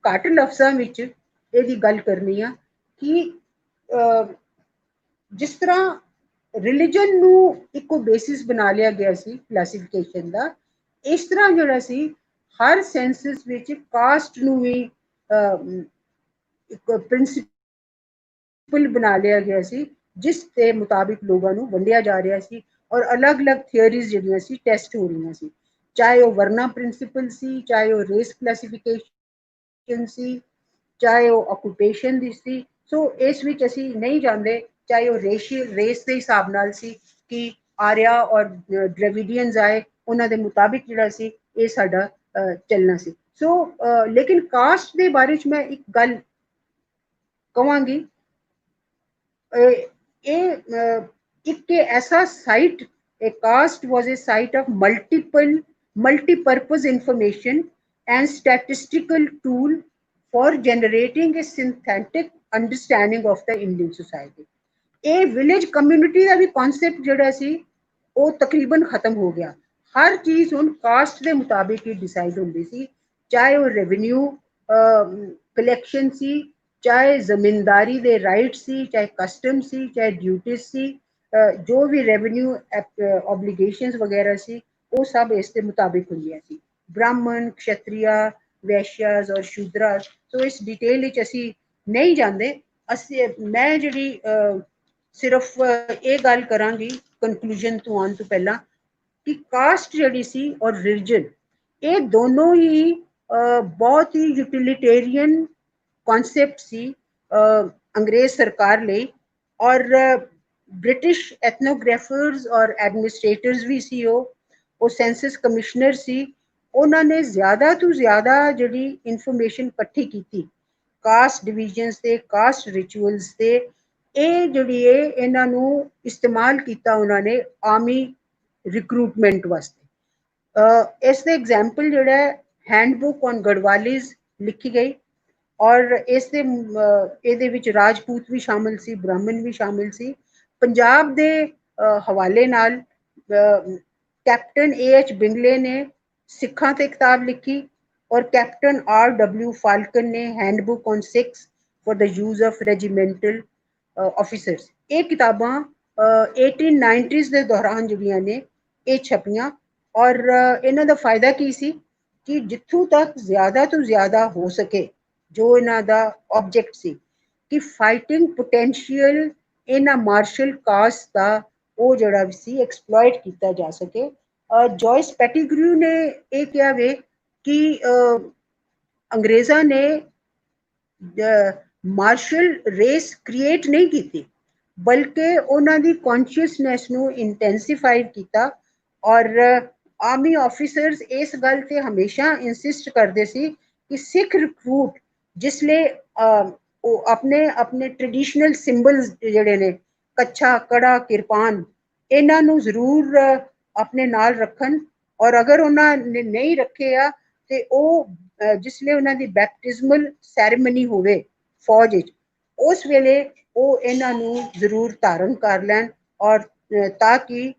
ਘੱਟ ਲਫ਼ਜ਼ਾਂ ਵਿੱਚ ਇਹਦੀ ਗੱਲ ਕਰਨੀ ਆ ਕਿ ਜਿਸ ਤਰ੍ਹਾਂ ਰਿਲੀਜਨ ਨੂੰ ਇੱਕੋ ਬੇਸਿਸ ਬਣਾ ਲਿਆ ਗਿਆ ਸੀ ਕਲਾਸੀਫਿਕੇਸ਼ਨ ਦਾ, ਇਸ ਤਰ੍ਹਾਂ ਜਿਹੜਾ ਸੀ ਹਰ ਸੈਂਸਸ ਵਿੱਚ ਕਾਸਟ ਨੂੰ ਵੀ ਇੱਕ ਪ੍ਰਿੰਸੀਪਲ ਬਣਾ ਲਿਆ ਗਿਆ ਸੀ, ਜਿਸ ਦੇ ਮੁਤਾਬਿਕ ਲੋਕਾਂ ਨੂੰ ਵੰਡਿਆ ਜਾ ਰਿਹਾ ਸੀ ਔਰ ਅਲੱਗ-ਅਲੱਗ ਥਿਊਰੀਜ਼ ਜਿਹੜੀਆਂ ਸੀ ਟੈਸਟ ਹੋ ਰਹੀਆਂ ਸੀ। ਚਾਹੇ ਉਹ ਵਰਨਾ ਪ੍ਰਿੰਸੀਪਲ ਸੀ, ਚਾਹੇ ਉਹ ਰੇਸ ਕਲਾਸੀਫਿਕੇਸ਼ਨ ਸੀ, ਚਾਹੇ ਉਹ ਆਕੂਪੇਸ਼ਨ ਦੀ ਸੀ। ਸੋ ਇਸ ਵਿੱਚ ਅਸੀਂ ਨਹੀਂ ਜਾਂਦੇ, ਚਾਹੇ ਉਹ ਰੇਸ ਦੇ ਹਿਸਾਬ ਨਾਲ ਸੀ ਕਿ ਆਰਿਆ ਔਰ ਡ੍ਰੇਵਿਡੀਅਨਸ ਆਏ, ਉਹਨਾਂ ਦੇ ਮੁਤਾਬਿਕ ਜਿਹੜਾ ਸੀ ਇਹ ਸਾਡਾ ਚੱਲਣਾ ਸੀ। ਸੋ ਲੇਕਿਨ ਕਾਸਟ ਦੇ ਬਾਰੇ 'ਚ ਮੈਂ ਇੱਕ ਗੱਲ ਕਵਾਂਗੀ, ਇਹ ਇੱਕ ਐਸਾ site, a caste was a site of multi-purpose information and statistical tool for generating a synthetic understanding of the Indian society. ਇਹ ਵਿਲੇਜ ਕਮਿਊਨਿਟੀ ਦਾ ਵੀ ਕਨਸੈਪਟ ਜਿਹੜਾ ਸੀ ਉਹ ਤਕਰੀਬਨ ਖਤਮ ਹੋ ਗਿਆ। ਹਰ ਚੀਜ਼ ਹੁਣ ਕਾਸਟ ਦੇ ਮੁਤਾਬਿਕ ਹੀ ਡਿਸਾਈਡ ਹੁੰਦੀ ਸੀ, ਚਾਹੇ ਉਹ ਰੈਵਨਿਊ ਕਲੈਕਸ਼ਨ ਸੀ, ਚਾਹੇ ਜ਼ਮੀਨਦਾਰੀ ਦੇ ਰਾਈਟ ਸੀ, ਚਾਹੇ ਕਸਟਮ ਸੀ, ਚਾਹੇ ਡਿਊਟੀਜ਼ ਸੀ, ਜੋ ਵੀ ਰੈਵਨਿਊ ਓਬਲੀਗੇਸ਼ਨਸ ਵਗੈਰਾ ਸੀ ਉਹ ਸਭ ਇਸ ਦੇ ਮੁਤਾਬਿਕ ਹੁੰਦੀਆਂ ਸੀ। ਬ੍ਰਾਹਮਣ, ਕਸ਼ਤਰੀਆ, ਵੈਸ਼ਿਆਸ ਔਰ ਸ਼ੂਦਰਾਸ। ਸੋ ਇਸ ਡਿਟੇਲ ਵਿੱਚ ਅਸੀਂ ਨਹੀਂ ਜਾਂਦੇ। ਮੈਂ ਜਿਹੜੀ ਸਿਰਫ ਇਹ ਗੱਲ ਕਰਾਂਗੀ ਕਨਕਲੂਜਨ ਤੋਂ ਆਉਣ ਤੋਂ ਪਹਿਲਾਂ ਕਿ ਕਾਸਟ ਜਿਹੜੀ ਸੀ ਔਰ ਰਿਲੀਜਨ, ਇਹ ਦੋਨੋਂ ਹੀ ਬਹੁਤ ਹੀ ਯੂਟਿਲਿਟੇਰੀਅਨ ਕਨਸੈਪਟ ਸੀ ਅੰਗਰੇਜ਼ ਸਰਕਾਰ ਲਈ, ਔਰ ਬ੍ਰਿਟਿਸ਼ ਐਥਨੋਗ੍ਰਾਫਰਸ ਔਰ ਐਡਮਿਨਿਸਟ੍ਰੇਟਰਸ ਵੀ ਸੀ, ਉਹ ਸੈਂਸਸ ਕਮਿਸ਼ਨਰ ਸੀ। ਉਹਨਾਂ ਨੇ ਜ਼ਿਆਦਾ ਤੋਂ ਜ਼ਿਆਦਾ ਜਿਹੜੀ ਇਨਫੋਰਮੇਸ਼ਨ ਇਕੱਠੀ ਕੀਤੀ ਕਾਸਟ ਡਿਵੀਜ਼ਨਸ ਤੇ, ਕਾਸਟ ਰਿਚੁਅਲਸ ਤੇ, ਇਹ ਜਿਹੜੀ ਹੈ ਇਹਨਾਂ ਨੂੰ ਇਸਤੇਮਾਲ ਕੀਤਾ ਉਹਨਾਂ ਨੇ ਆਰਮੀ ਰਿਕਰੂਟਮੈਂਟ ਵਾਸਤੇ। ਇਸ ਦੇ ਐਗਜ਼ਾਮਪਲ ਜਿਹੜਾ ਹੈ ਹੈਂਡਬੁੱਕ ਔਨ ਗੜਵਾਲੀਜ਼ ਲਿਖੀ ਗਈ, ਔਰ ਇਸ ਦੇ ਇਹਦੇ ਵਿੱਚ ਰਾਜਪੂਤ ਵੀ ਸ਼ਾਮਿਲ ਸੀ, ਬ੍ਰਾਹਮਣ ਵੀ ਸ਼ਾਮਿਲ ਸੀ। ਪੰਜਾਬ ਦੇ ਹਵਾਲੇ ਨਾਲ ਕੈਪਟਨ AH ਬਿੰਗਲੇ ਨੇ ਸਿੱਖਾਂ ਤੇ ਕਿਤਾਬ ਲਿਖੀ, ਔਰ ਕੈਪਟਨ RW ਫਾਲਕਨ ਨੇ handbook on Sikhs for the use of regimental officers. ਇਹ ਕਿਤਾਬਾਂ 1890s ਦੇ ਦੌਰਾਨ ਜਿਹੜੀਆਂ ਨੇ ਇਹ ਛਪੀਆਂ, ਔਰ ਇਹਨਾਂ ਦਾ ਫਾਇਦਾ ਕੀ ਸੀ ਕਿ ਜਿੱਥੋਂ ਤੱਕ ਜ਼ਿਆਦਾ ਤੋਂ ਜ਼ਿਆਦਾ ਹੋ ਸਕੇ, ਜੋ ਇਹਨਾਂ ਦਾ ਆਬਜੈਕਟ ਸੀ ਕਿ ਫਾਈਟਿੰਗ ਪੋਟੈਂਸ਼ੀਅਲ ਇਹਨਾਂ ਮਾਰਸ਼ਲ ਕਾਸਟ ਦਾ ਉਹ ਜਿਹੜਾ ਵੀ ਸੀ ਐਕਸਪਲੋਇਟ ਕੀਤਾ ਜਾ ਸਕੇ। ਜੋਇਸ ਪੈਟੀਗਰੂ ਨੇ ਇਹ ਕਿਹਾ ਵੇ ਕਿ ਅੰਗਰੇਜ਼ਾਂ ਨੇ ਮਾਰਸ਼ਲ ਰੇਸ ਕ੍ਰੀਏਟ ਨਹੀਂ ਕੀਤੀ, ਬਲਕਿ ਉਹਨਾਂ ਦੀ ਕੌਨਸ਼ੀਅਸਨੈਸ ਨੂੰ ਇੰਟੈਂਸੀਫਾਈ ਕੀਤਾ। ਔਰ ਆਰਮੀ ਆਫੀਸਰਸ ਇਸ ਗੱਲ ਤੇ ਹਮੇਸ਼ਾ ਇਨਸਿਸਟ ਕਰਦੇ ਸੀ ਕਿ ਸਿੱਖ ਰਿਕਰੂਟ ਜਿਸਲੇ ਉਹ ਆਪਣੇ ਟ੍ਰੈਡੀਸ਼ਨਲ ਸਿੰਬਲਸ ਜਿਹੜੇ ਨੇ ਕੱਛਾ, ਕੜਾ, ਕਿਰਪਾਨ, ਇਹਨਾਂ ਨੂੰ ਜ਼ਰੂਰ ਆਪਣੇ ਨਾਲ ਰੱਖਣ, ਔਰ ਅਗਰ ਉਹਨਾਂ ਨੇ ਨਹੀਂ ਰੱਖੇ ਆ ਤੇ ਉਹ ਜਿਸਲੇ ਉਹਨਾਂ ਦੀ ਬੈਪਟਿਜ਼ਮਲ ਸੈਰੇਮਨੀ ਹੋਵੇ ਫੌਜ ਵਿੱਚ, ਉਸ ਵੇਲੇ ਉਹ ਇਹਨਾਂ ਨੂੰ ਜ਼ਰੂਰ ਧਾਰਨ ਕਰ ਲੈਣ, ਔਰ ਤਾਂ ਕਿ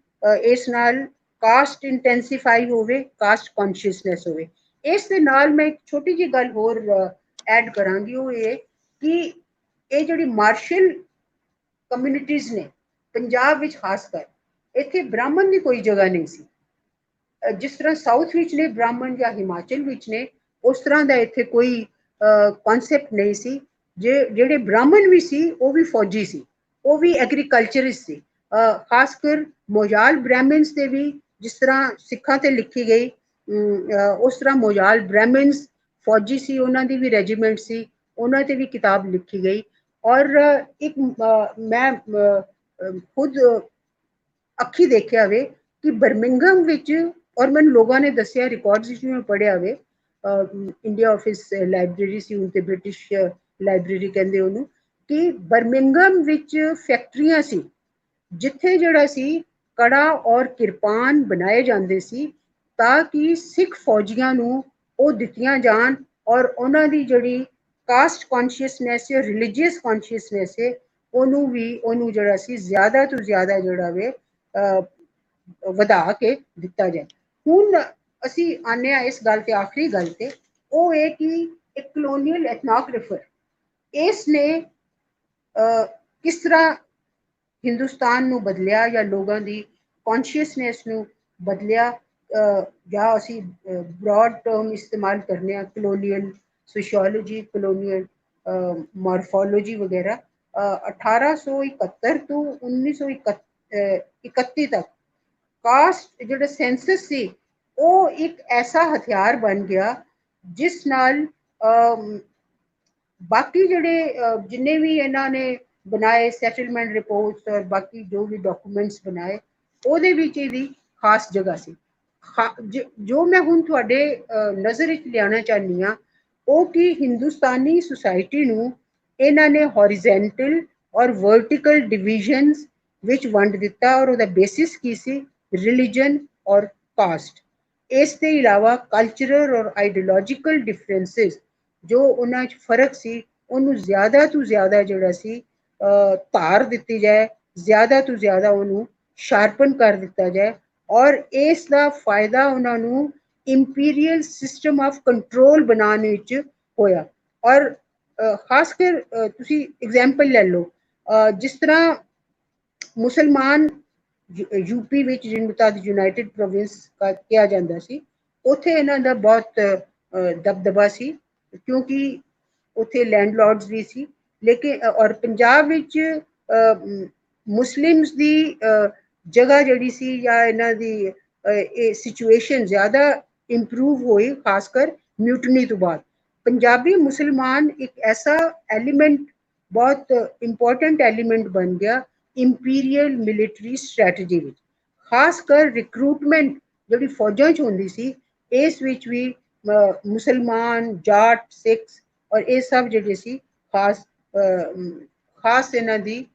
ਇਸ ਨਾਲ ਕਾਸਟ ਇੰਟੈਂਸੀਫਾਈ ਹੋਵੇ, ਕਾਸਟ ਕੌਨਸ਼ੀਅਸਨੈਸ ਹੋਵੇ। ਇਸ ਦੇ ਨਾਲ ਮੈਂ ਇੱਕ ਛੋਟੀ ਜਿਹੀ ਗੱਲ ਹੋਰ ਐਡ ਕਰਾਂਗੀ, ਉਹ ਇਹ ਕਿ ਇਹ ਜਿਹੜੀ ਮਾਰਸ਼ਲ ਕਮਿਊਨਿਟੀਜ਼ ਨੇ ਪੰਜਾਬ ਵਿੱਚ ਖਾਸ ਕਰ, ਇੱਥੇ ਬ੍ਰਾਹਮਣ ਦੀ ਕੋਈ ਜਗ੍ਹਾ ਨਹੀਂ ਸੀ। ਜਿਸ ਤਰ੍ਹਾਂ ਸਾਊਥ ਵਿੱਚ ਨੇ ਬ੍ਰਾਹਮਣ ਜਾਂ ਹਿਮਾਚਲ ਵਿੱਚ ਨੇ, ਉਸ ਤਰ੍ਹਾਂ ਦਾ ਇੱਥੇ ਕੋਈ ਕਨਸੈਪਟ ਨਹੀਂ ਸੀ। ਜਿਹੜੇ ਬ੍ਰਾਹਮਣ ਵੀ ਸੀ ਉਹ ਵੀ ਫੌਜੀ ਸੀ, ਉਹ ਵੀ ਐਗਰੀਕਲਚਰਿਸਟ ਸੀ। ਖਾਸ ਕਰ ਮੋਜਾਲ ਬ੍ਰਾਹਮਣਸ ਦੇ ਵੀ, ਜਿਸ ਤਰ੍ਹਾਂ ਸਿੱਖਾਂ ਤੇ ਲਿਖੀ ਗਈ ਉਸ ਤਰ੍ਹਾਂ ਮੋਜਾਲ ਬ੍ਰਾਹਮਣਸ ਫੌਜੀ ਸੀ, ਉਹਨਾਂ ਦੀ ਵੀ ਰੈਜੀਮੈਂਟ ਸੀ, ਉਹਨਾਂ ਤੇ ਵੀ ਕਿਤਾਬ ਲਿਖੀ ਗਈ। ਔਰ ਇੱਕ ਮੈਂ खुद अखी देखिया वे कि बर्मिंघम विच, और मैंने लोगों ने दसिया रिकॉर्ड्स में पढ़िया वे, इंडिया ऑफिस लाइब्रेरी सी हूँ ते ब्रिटिश लाइब्रेरी कहंदे उन्होंने, कि बर्मिंघम विच फैक्ट्रियां सी जिथे जड़ा सी कड़ा और किरपान बनाए जाते सी ताकि सिख फौजियां नू ਉਹ ਦਿੱਤੀਆਂ ਜਾਣ ਔਰ ਉਹਨਾਂ ਦੀ ਜਿਹੜੀ ਕਾਸਟ ਕੌਨਸ਼ੀਅਸਨੈਸ ਹੈ, ਰਿਲੀਜੀਅਸ ਕੌਨਸ਼ੀਅਸਨੈਸ ਹੈ, ਉਹਨੂੰ ਜਿਹੜਾ ਸੀ ਜ਼ਿਆਦਾ ਤੋਂ ਜ਼ਿਆਦਾ ਜਿਹੜਾ ਵੇ ਵਧਾ ਕੇ ਦਿੱਤਾ ਜਾਏ। ਹੁਣ ਅਸੀਂ ਆਨੇ ਆ ਇਸ ਗੱਲ ਤੇ, ਆਖਰੀ ਗੱਲ ਤੇ, ਉਹ ਇਹ ਕਿ ਇੱਕ ਕਲੋਨੀਅਲ ਐਥਨੋਗ੍ਰਾਫਰ ਇਸ ਨੇ ਕਿਸ ਤਰ੍ਹਾਂ हिंदुस्तान ਨੂੰ ਬਦਲਿਆ ਜਾਂ ਲੋਕਾਂ ਦੀ ਕੌਨਸ਼ੀਅਸਨੈਸ ਨੂੰ ਬਦਲਿਆ, ਜਾਂ ਅਸੀਂ ਬ੍ਰੌਡ ਟਰਮ ਇਸਤੇਮਾਲ ਕਰਨੇ ਆ, ਕਲੋਨੀਅਲ ਸੋਸ਼ੀਓਲੋਜੀ, ਕਲੋਨੀਅਲ ਮਾਰਫੋਲੋਜੀ ਵਗੈਰਾ। 1871 ਤੋਂ 1931 ਤੱਕ ਕਾਸਟ ਜਿਹੜਾ ਸੈਂਸਸ ਸੀ ਉਹ ਇੱਕ ਐਸਾ ਹਥਿਆਰ ਬਣ ਗਿਆ ਜਿਸ ਨਾਲ ਬਾਕੀ ਜਿਹੜੇ ਜਿੰਨੇ ਵੀ ਇਹਨਾਂ ਨੇ बनाए सैटलमेंट रिपोर्ट्स और बाकी जो भी डॉक्यूमेंट्स बनाए ਉਹਦੇ ਵਿੱਚ ਇਹਦੀ ਖਾਸ ਜਗ੍ਹਾ ਸੀ। ਜੋ ਮੈਂ ਹੁਣ ਤੁਹਾਡੇ ਨਜ਼ਰ ਵਿੱਚ ਲਿਆਉਣਾ ਚਾਹੁੰਦੀ ਹਾਂ ਉਹ ਕਿ ਹਿੰਦੁਸਤਾਨੀ ਸੁਸਾਇਟੀ ਨੂੰ ਇਹਨਾਂ ਨੇ ਹੌਰੀਜ਼ੈਂਟਲ ਔਰ ਵਰਟੀਕਲ ਡਿਵੀਜ਼ਨਸ ਵਿੱਚ ਵੰਡ ਦਿੱਤਾ, ਔਰ ਉਹਦਾ ਬੇਸਿਸ ਕੀ ਸੀ? ਰਿਲੀਜਨ ਔਰ ਕਾਸਟ। ਇਸ ਦੇ ਇਲਾਵਾ ਕਲਚਰਲ ਔਰ ਆਈਡੀਓਲੋਜੀਕਲ ਡਿਫਰੈਂਸਿਸ ਜੋ ਉਹਨਾਂ 'ਚ ਫਰਕ ਸੀ ਉਹਨੂੰ ਜ਼ਿਆਦਾ ਤੋਂ ਜ਼ਿਆਦਾ ਜਿਹੜਾ ਸੀ ਧਾਰ ਦਿੱਤੀ ਜਾਏ, ਜ਼ਿਆਦਾ ਤੋਂ ਜ਼ਿਆਦਾ ਉਹਨੂੰ ਸ਼ਾਰਪਨ ਕਰ ਦਿੱਤਾ ਜਾਏ, ਔਰ ਇਸ ਦਾ ਫਾਇਦਾ ਉਹਨਾਂ ਨੂੰ ਇੰਪੀਰੀਅਲ ਸਿਸਟਮ ਆਫ ਕੰਟਰੋਲ ਬਣਾਉਣ ਵਿੱਚ ਹੋਇਆ। ਔਰ ਖਾਸ ਕਰ ਤੁਸੀਂ ਐਗਜ਼ਾਮਪਲ ਲੈ ਲਓ, ਜਿਸ ਤਰ੍ਹਾਂ ਮੁਸਲਮਾਨ यूपी ਵਿੱਚ ਜਿਹਨੂੰ ਤਾਂ ਯੂਨਾਈਟਿਡ ਪ੍ਰੋਵਿੰਸ ਕਿਹਾ ਜਾਂਦਾ ਸੀ, ਉੱਥੇ ਇਹਨਾਂ ਦਾ ਬਹੁਤ ਦਬਦਬਾ ਸੀ ਕਿਉਂਕਿ ਉੱਥੇ ਲੈਂਡਲॉर्ड्स ਵੀ ਸੀ। लेकिन और पंजाब विच मुस्लिम्स दी जगह जिहड़ी सी या इन्हां दी सिचुएशन ज़्यादा इंप्रूव हुई, खासकर म्यूटनी तो बाद। पंजाबी मुसलमान एक ऐसा एलिमेंट, बहुत इंपॉर्टेंट एलिमेंट बन गया इंपीरियल मिलिटरी स्ट्रैटेजी विच। खासकर रिक्रूटमेंट जिहड़ी फौजां च होंदी सी, इस विच भी मुसलमान, जाट, सिक्स और ये सब जिहड़े सी खास ਇਹਨਾਂ ਦੀ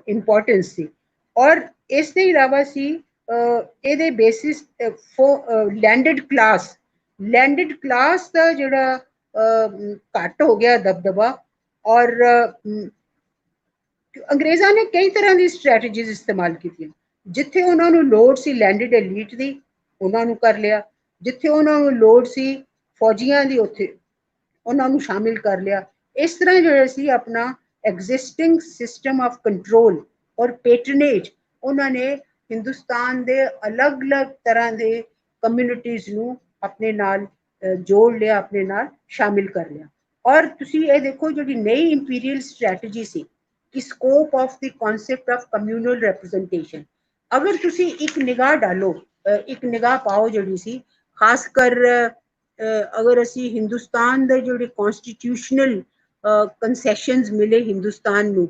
ਇੰਪੋਰਟੈਂਸ ਸੀ। ਔਰ ਇਸ ਦੇ ਇਲਾਵਾ ਸੀ ਇਹਦੇ ਬੇਸਿਸ ਲੈਂਡਡ ਕਲਾਸ ਦਾ ਜਿਹੜਾ ਘੱਟ ਹੋ ਗਿਆ ਦਬਦਬਾ। ਔਰ ਅੰਗਰੇਜ਼ਾਂ ਨੇ ਕਈ ਤਰ੍ਹਾਂ ਦੀ ਸਟ੍ਰੈਟਜੀਜ਼ ਇਸਤੇਮਾਲ ਕੀਤੀਆਂ। ਜਿੱਥੇ ਉਹਨਾਂ ਨੂੰ ਲੋੜ ਸੀ ਲੈਂਡਡ ਐਲੀਟ ਦੀ, ਉਹਨਾਂ ਨੂੰ ਕਰ ਲਿਆ। ਜਿੱਥੇ ਉਹਨਾਂ ਨੂੰ ਲੋੜ ਸੀ ਫੌਜੀਆਂ ਦੀ, ਉੱਥੇ ਉਹਨਾਂ ਨੂੰ ਸ਼ਾਮਿਲ ਕਰ ਲਿਆ। ਇਸ ਤਰ੍ਹਾਂ ਜਿਹੜਾ ਸੀ ਆਪਣਾ ਐਗਜ਼ਿਸਟਿੰਗ ਸਿਸਟਮ ਆਫ ਕੰਟਰੋਲ ਔਰ ਪੈਟਰਨੇਜ ਉਹਨਾਂ ਨੇ ਹਿੰਦੁਸਤਾਨ ਦੇ ਅਲੱਗ-ਅਲੱਗ ਤਰ੍ਹਾਂ ਦੇ ਕਮਿਊਨਿਟੀਜ਼ ਨੂੰ ਆਪਣੇ ਨਾਲ ਜੋੜ ਲਿਆ, ਆਪਣੇ ਨਾਲ ਸ਼ਾਮਿਲ ਕਰ ਲਿਆ। ਔਰ ਤੁਸੀਂ ਇਹ ਦੇਖੋ ਜਿਹੜੀ ਨਈ ਇੰਪੀਰੀਅਲ ਸਟ੍ਰੈਟਜੀ ਸੀ ਕਿ scope of the concept of communal representation, ਅਗਰ ਤੁਸੀਂ ਇੱਕ ਨਿਗਾਹ ਡਾਲੋ, ਇੱਕ ਨਿਗਾਹ ਪਾਓ ਜਿਹੜੀ ਸੀ, ਖਾਸ ਕਰ ਅਗਰ ਅਸੀਂ ਹਿੰਦੁਸਤਾਨ ਦੇ ਜਿਹੜੇ ਕਨਸਟੀਟਿਊਸ਼ਨਲ ਕੰਸੈਸ਼ਨਸ ਮਿਲੇ ਹਿੰਦੁਸਤਾਨ ਨੂੰ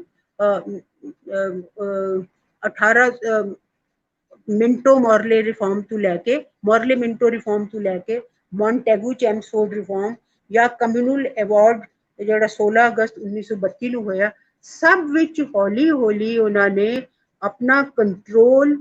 18 ਮਿੰਟੋ ਮੋਰਲੇ ਰਿਫਾਰਮ ਤੋਂ ਲੈ ਕੇ, ਮੋਰਲੇ ਮਿੰਟੋ ਰਿਫਾਰਮ ਤੋਂ ਲੈ ਕੇ ਮੌਂਟੈਗੂ ਚੈਮਸਫੋਰਡ ਰਿਫਾਰਮ ਜਾਂ ਕਮਿਊਨਲ ਅਵਾਰਡ ਜਿਹੜਾ 16 ਅਗਸਤ 1932 ਨੂੰ ਹੋਇਆ, ਸਭ ਵਿੱਚ ਹੌਲੀ ਹੌਲੀ ਉਹਨਾਂ ਨੇ ਆਪਣਾ ਕੰਟਰੋਲ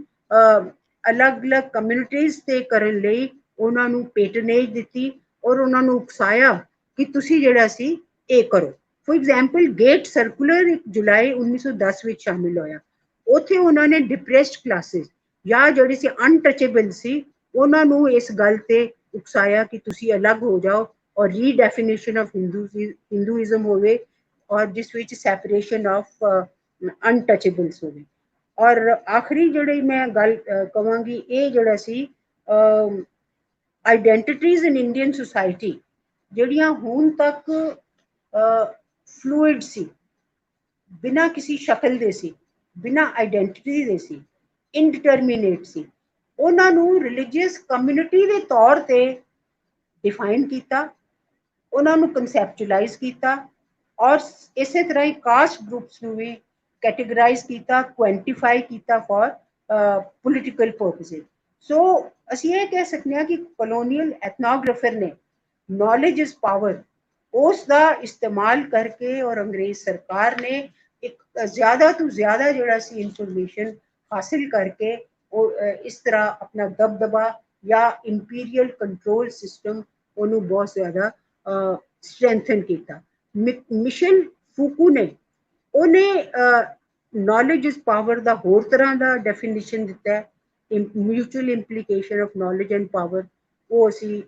ਅਲੱਗ-ਅਲੱਗ ਕਮਿਊਨਿਟੀਜ਼ ਤੇ ਕਰਨ ਲਈ ਉਹਨਾਂ ਨੂੰ ਪੈਟਰਨੇਜ ਦਿੱਤੀ ਔਰ ਉਹਨਾਂ ਨੂੰ ਉਕਸਾਇਆ ਕਿ ਤੁਸੀਂ ਜਿਹੜਾ ਸੀ ਇਹ ਕਰੋ। ਫॉर एग्जाम्पल गेट सर्कुलर 1 जुलाई 1910 ਵਿੱਚ ਸ਼ਾਮਿਲ ਹੋਇਆ। ਉੱਥੇ ਉਹਨਾਂ ਨੇ ਡਿਪਰੈਸਡ ਕਲਾਸਿਸ ਜਾਂ ਜਿਹੜੀ ਸੀ ਅਨਟਚੇਬਲ ਸੀ ਉਹਨਾਂ ਨੂੰ ਇਸ ਗੱਲ ਤੇ ਉਕਸਾਇਆ ਕਿ ਤੁਸੀਂ ਅਲੱਗ ਹੋ ਜਾਓ ਔਰ ਰੀਡੈਫੀਨੇਸ਼ਨ ਆਫ ਹਿੰਦੂਇਜ਼ਮ ਹੋਵੇ ਔਰ ਜਿਸ ਵਿੱਚ ਸੈਪਰੇਸ਼ਨ ਆਫ ਅਨਟਚੇਬਲਸ ਹੋਵੇ। ਔਰ ਆਖਰੀ ਜਿਹੜੀ ਮੈਂ ਗੱਲ ਕਵਾਂਗੀ, ਇਹ ਜਿਹੜਾ ਸੀ ਆਈਡੈਂਟੀਟੀਜ਼ ਇਨ ਇੰਡੀਅਨ ਸੁਸਾਇਟੀ ਜਿਹੜੀਆਂ ਹੁਣ ਤੱਕ ਫਲੂਇਡ ਸੀ, ਬਿਨਾਂ ਕਿਸੇ ਸ਼ਕਲ ਦੇ ਸੀ, ਬਿਨਾਂ ਆਈਡੈਂਟਿਟੀ ਦੇ ਸੀ, ਇਨਡਿਟਰਮੀਨੇਟ ਸੀ, ਉਹਨਾਂ ਨੂੰ ਰਿਲੀਜੀਅਸ ਕਮਿਊਨਿਟੀ ਦੇ ਤੌਰ ਤੇ ਡਿਫਾਈਨ ਕੀਤਾ, ਉਹਨਾਂ ਨੂੰ ਕਨਸੈਪਚੁਅਲਾਈਜ਼ ਕੀਤਾ ਔਰ ਇਸੇ ਤਰ੍ਹਾਂ ਹੀ ਕਾਸਟ ਗਰੁੱਪਸ ਨੂੰ ਵੀ कैटेगराइज किया, क्वांटिफाई किया फॉर पॉलिटिकल पर्पसेस। सो ਅਸੀਂ ਇਹ ਕਹਿ ਸਕਦੇ ਹਾਂ ਕਿ ਕਲੋਨੀਅਲ ਐਥਨੋਗ੍ਰਾਫਰ ਨੇ ਨੌਲੇਜ ਇਜ਼ ਪਾਵਰ ਉਸ ਦਾ ਇਸਤੇਮਾਲ ਕਰਕੇ ਔਰ ਅੰਗਰੇਜ਼ ਸਰਕਾਰ ਨੇ ਇੱਕ ਜ਼ਿਆਦਾ ਤੋਂ ਜ਼ਿਆਦਾ ਜਿਹੜਾ ਸੀ ਇਨਫੋਰਮੇਸ਼ਨ ਹਾਸਿਲ ਕਰਕੇ ਉਹ ਇਸ ਤਰ੍ਹਾਂ ਆਪਣਾ ਦਬਦਬਾ ਜਾਂ ਇੰਪੀਰੀਅਲ ਕੰਟਰੋਲ ਸਿਸਟਮ ਉਹਨੂੰ ਬਹੁਤ ਜ਼ਿਆਦਾ ਸਟਰੈਂਥਨ ਕੀਤਾ। ਮਿਸ਼ੇਲ ਫੂਕੂ ਨੇ ਉਹਨੇ ਨੌਲੇਜ ਇਜ਼ ਪਾਵਰ ਦਾ ਹੋਰ ਤਰ੍ਹਾਂ ਦਾ ਡੈਫੀਨੇਸ਼ਨ ਦਿੱਤਾ ਹੈ, mutual implication of knowledge and power. ਉਹ ਅਸੀਂ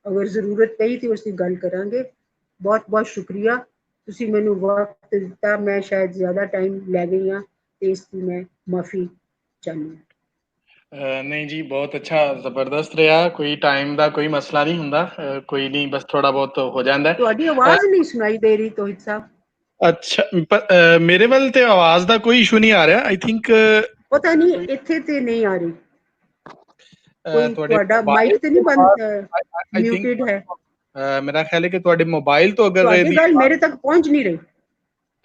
ਅਗਰ ਜ਼ਰੂਰਤ ਪਈ ਤੇ ਉਸ ਦੀ ਗੱਲ ਕਰਾਂਗੇ। ਬਹੁਤ ਬਹੁਤ ਸ਼ੁਕਰੀਆ, ਤੁਸੀਂ ਮੈਨੂੰ ਵਕਤ ਦਿੱਤਾ। ਮੈਂ ਸ਼ਾਇਦ ਜ਼ਿਆਦਾ ਟਾਈਮ ਲੈ ਗਈ ਹਾਂ ਤੇ ਇਸ ਦੀ ਮੈਂ ਮਾਫੀ ਚਾਹੁੰਦੀ ਹਾਂ। नहीं जी, बहुत अच्छा, जबरदस्त रहा। कोई टाइम का कोई मसला नहीं हुंदा, कोई नहीं, बस थोड़ा बहुत हो जाता है। ਤੁਹਾਡੀ ਆਵਾਜ਼ ਨਹੀਂ ਸੁਣਾਈ ਦੇ ਰਹੀ ਤੋਹਿਤ ਸਾਹਿਬ। अच्छा, मेरे वाल ते आवाज का कोई इशू नहीं आ रहा। आई थिंक ਪਤਾ ਨਹੀਂ ਇੱਥੇ ਤੇ ਨਹੀਂ ਆ ਰਹੀ। ਕੋਈ ਤੁਹਾਡੇ ਤੁਹਾਡਾ ਮੋਬਾਈਲ ਮਾਈਕ ਤੇ ਨਹੀਂ ਤੋਂ ਬੰਦ आई थिंक ਮਿਊਟਡ ਹੈ। मेरा ख्याल है कि ਤੁਹਾਡੇ ਮੋਬਾਈਲ ਤੋਂ ਅਗਰ ਤੁਹਾਡੀ ਇਹਦੀ ਗੱਲ ਮੇਰੇ ਤੱਕ ਪਹੁੰਚ ਨਹੀਂ ਰਹੀ।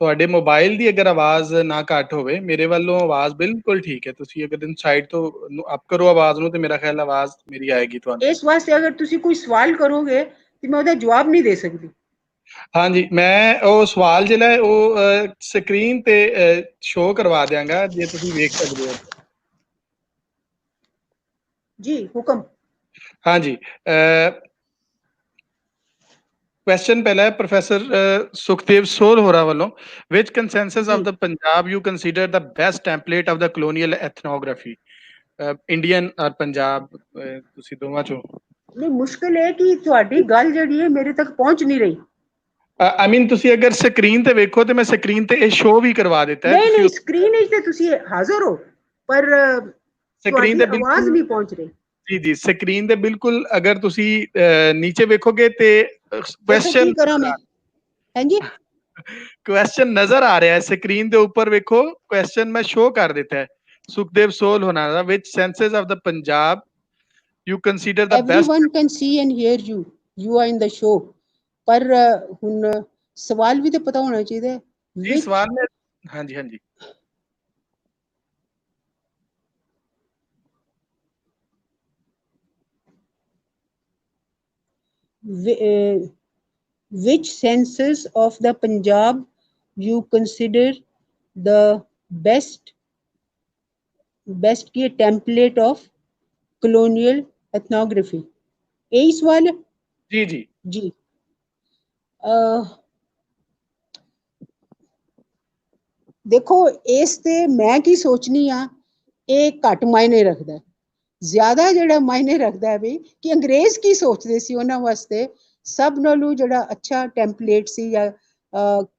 ਤੁਹਾਡੇ ਮੋਬਾਈਲ ਦੀ ਅਗਰ ਆਵਾਜ਼ ਨਾ ਘੱਟ ਹੋਵੇ, ਮੇਰੇ ਵੱਲੋਂ ਆਵਾਜ਼ ਬਿਲਕੁਲ ਠੀਕ ਹੈ। ਤੁਸੀਂ ਅਗਰ ਇਨ ਸਾਈਡ ਤੋਂ ਅਪ ਕਰੋ ਆਵਾਜ਼ ਨੂੰ, ਤੇ ਮੇਰਾ ਖਿਆਲ ਆਵਾਜ਼ ਮੇਰੀ ਆਏਗੀ ਤੁਹਾਨੂੰ। ਇਸ ਵਾਸਤੇ ਅਗਰ ਤੁਸੀਂ ਕੋਈ ਸਵਾਲ ਕਰੋਗੇ ਤੇ ਮੈਂ ਉਹਦਾ ਜਵਾਬ ਨਹੀਂ ਦੇ ਸਕਦੀ। ਹਾਂਜੀ, ਮੈਂ ਉਹ ਸਵਾਲ ਜਿਹੜਾ ਹੈ ਉਹ ਸਕਰੀਨ ਤੇ ਸ਼ੋ ਕਰਵਾ ਦਿਆਂਗਾ, ਜੇ ਤੁਸੀਂ ਵੇਖ ਸਕਦੇ ਹੋ। ਜੀ ਹੁਕਮ। ਹਾਂਜੀ, क्वेश्चन पहला है प्रोफेसर सुखदेव सोल होरा वालों, which consensus of the Punjab you consider the best template of the colonial ethnography? Indian और पंजाब, ਤੁਸੀਂ ਦੋਵਾਂ ਚੋਂ। ਨਹੀਂ, ਮੁਸ਼ਕਿਲ ਹੈ ਕਿ ਤੁਹਾਡੀ ਗੱਲ ਜਿਹੜੀ ਹੈ ਮੇਰੇ ਤੱਕ ਪਹੁੰਚ ਨਹੀਂ ਰਹੀ। I mean ਤੁਸੀਂ ਅਗਰ ਸਕਰੀਨ ਤੇ ਵੇਖੋ ਤੇ ਮੈਂ ਸਕਰੀਨ ਤੇ ਇਹ ਸ਼ੋ ਵੀ ਕਰਵਾ ਦਿੱਤਾ ਹੈ। ਨਹੀਂ, ਸਕਰੀਨ ਵਿੱਚ ਤੇ ਤੁਸੀਂ ਹਾਜ਼ਰ ਹੋ, ਪਰ ਸਕਰੀਨ ਤੁਹਾਡੀ ਆਵਾਜ਼ ਨਹੀਂ ਪਹੁੰਚ ਰਹੀ। ਜੀ ਜੀ, ਸਕਰੀਨ ਦੇ ਬਿਲਕੁਲ ਅਗਰ ਤੁਸੀਂ ਨੀਚੇ ਵੇਖੋਗੇ ਤੇ ਕੁਐਸਚਨ ਕਰਾਂ ਮੈਂ? ਹਾਂਜੀ, क्वेश्चन नजर आ रहा है स्क्रीन के ऊपर, देखो क्वेश्चन मैं शो कर देता है। सुखदेव सोल होना, which census of the Punjab you consider the best? everyone can see and hear you, you are in the show, पर ਹੁਣ ਸਵਾਲ ਵੀ ਤੇ ਪਤਾ ਹੋਣਾ ਚਾਹੀਦਾ ਹੈ। ਜੀ ਸਵਾਲ में, हाँ जी हाँ जी, which census of the Punjab you consider the best की template of colonial ethnography? यही सवाल है? जी जी जी। देखो, इस ते मैं की सोचनी हाँ, ये घट मायने रखता है। ਜ਼ਿਆਦਾ ਜਿਹੜਾ ਮਾਇਨੇ ਰੱਖਦਾ ਹੈ ਵੀ ਕਿ ਅੰਗਰੇਜ਼ ਕੀ ਸੋਚਦੇ ਸੀ ਉਹਨਾਂ ਵਾਸਤੇ। ਸਭ ਨਾਲੋਂ ਜਿਹੜਾ ਅੱਛਾ ਟੈਂਪਲੇਟ ਸੀ ਜਾਂ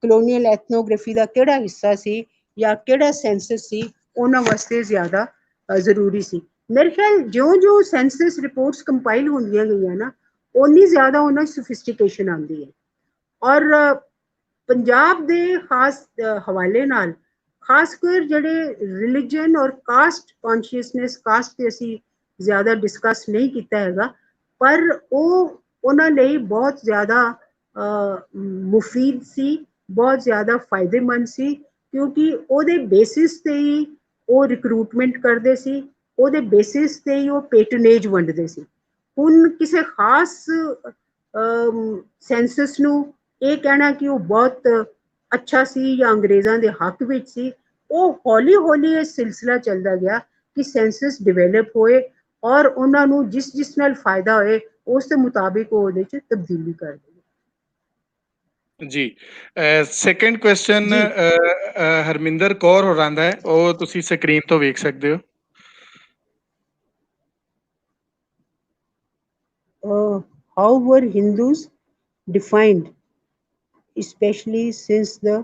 ਕਲੋਨੀਅਲ ਐਥਨੋਗ੍ਰਾਫੀ ਦਾ ਕਿਹੜਾ ਹਿੱਸਾ ਸੀ ਜਾਂ ਕਿਹੜਾ ਸੈਂਸਸ ਸੀ, ਉਹਨਾਂ ਵਾਸਤੇ ਜ਼ਿਆਦਾ ਜ਼ਰੂਰੀ ਸੀ। ਮੇਰੇ ਖਿਆਲ ਜਿਉਂ-ਜਿਉਂ ਸੈਂਸਸ ਰਿਪੋਰਟਸ ਕੰਪਾਈਲ ਹੁੰਦੀਆਂ ਗਈਆਂ ਨਾ, ਓਨੀ ਜ਼ਿਆਦਾ ਉਹਨਾਂ 'ਚ ਸੋਫਿਸਟੀਕੇਸ਼ਨ ਆਉਂਦੀ ਹੈ। ਔਰ ਪੰਜਾਬ ਦੇ ਖਾਸ ਹਵਾਲੇ ਨਾਲ, ਖਾਸ ਕਰ ਜਿਹੜੇ ਰਿਲੀਜਨ ਔਰ ਕਾਸਟ ਕੌਨਸ਼ੀਅਸਨੈਸ, ਕਾਸਟ ਤੇ ਅਸੀਂ ਜ਼ਿਆਦਾ ਡਿਸਕਸ ਨਹੀਂ ਕੀਤਾ ਹੈਗਾ, ਪਰ ਉਹ ਉਹਨਾਂ ਲਈ ਬਹੁਤ ਜ਼ਿਆਦਾ ਮੁਫੀਦ ਸੀ, ਬਹੁਤ ਜ਼ਿਆਦਾ ਫਾਇਦੇਮੰਦ ਸੀ, ਕਿਉਂਕਿ ਉਹਦੇ ਬੇਸਿਸ ਤੇ ਹੀ ਉਹ ਰਿਕਰੂਟਮੈਂਟ ਕਰਦੇ ਸੀ, ਉਹਦੇ ਬੇਸਿਸ ਤੇ ਹੀ ਉਹ ਪੈਟਰਨੇਜ ਵੰਡਦੇ ਸੀ। ਹੁਣ ਕਿਸੇ ਖਾਸ ਸੈਂਸਸ ਨੂੰ ਇਹ ਕਹਿਣਾ ਕਿ ਉਹ ਬਹੁਤ ਅੱਛਾ ਸੀ ਜਾਂ ਅੰਗਰੇਜ਼ਾਂ ਦੇ ਹੱਕ ਵਿੱਚ ਸੀ, ਉਹ ਹੌਲੀ ਹੌਲੀ ਇਹ ਸਿਲਸਿਲਾ ਚੱਲਦਾ ਗਿਆ ਕਿ ਸੈਂਸਸ ਡਿਵੈਲਪ ਹੋਏ ਔਰ ਉਹਨਾਂ ਨੂੰ ਜਿਸ ਨਾਲ ਫਾਇਦਾ ਹੋਏ ਉਸ ਦੇ ਮੁਤਾਬਿਕ ਉਹ ਉਹਦੇ 'ਚ ਤਬਦੀਲੀ ਕਰ ਦੇ। ਜੀ, ਸੈਕੰਡ ਕੁਐਸਚਨ ਹਰਮਿੰਦਰ ਕੌਰ ਹੋਰਾਂ ਦਾ ਹੈ, ਉਹ ਤੁਸੀਂ ਸਕਰੀਨ ਤੋਂ ਵੇਖ ਸਕਦੇ ਹੋ। How were Hindus defined, especially since the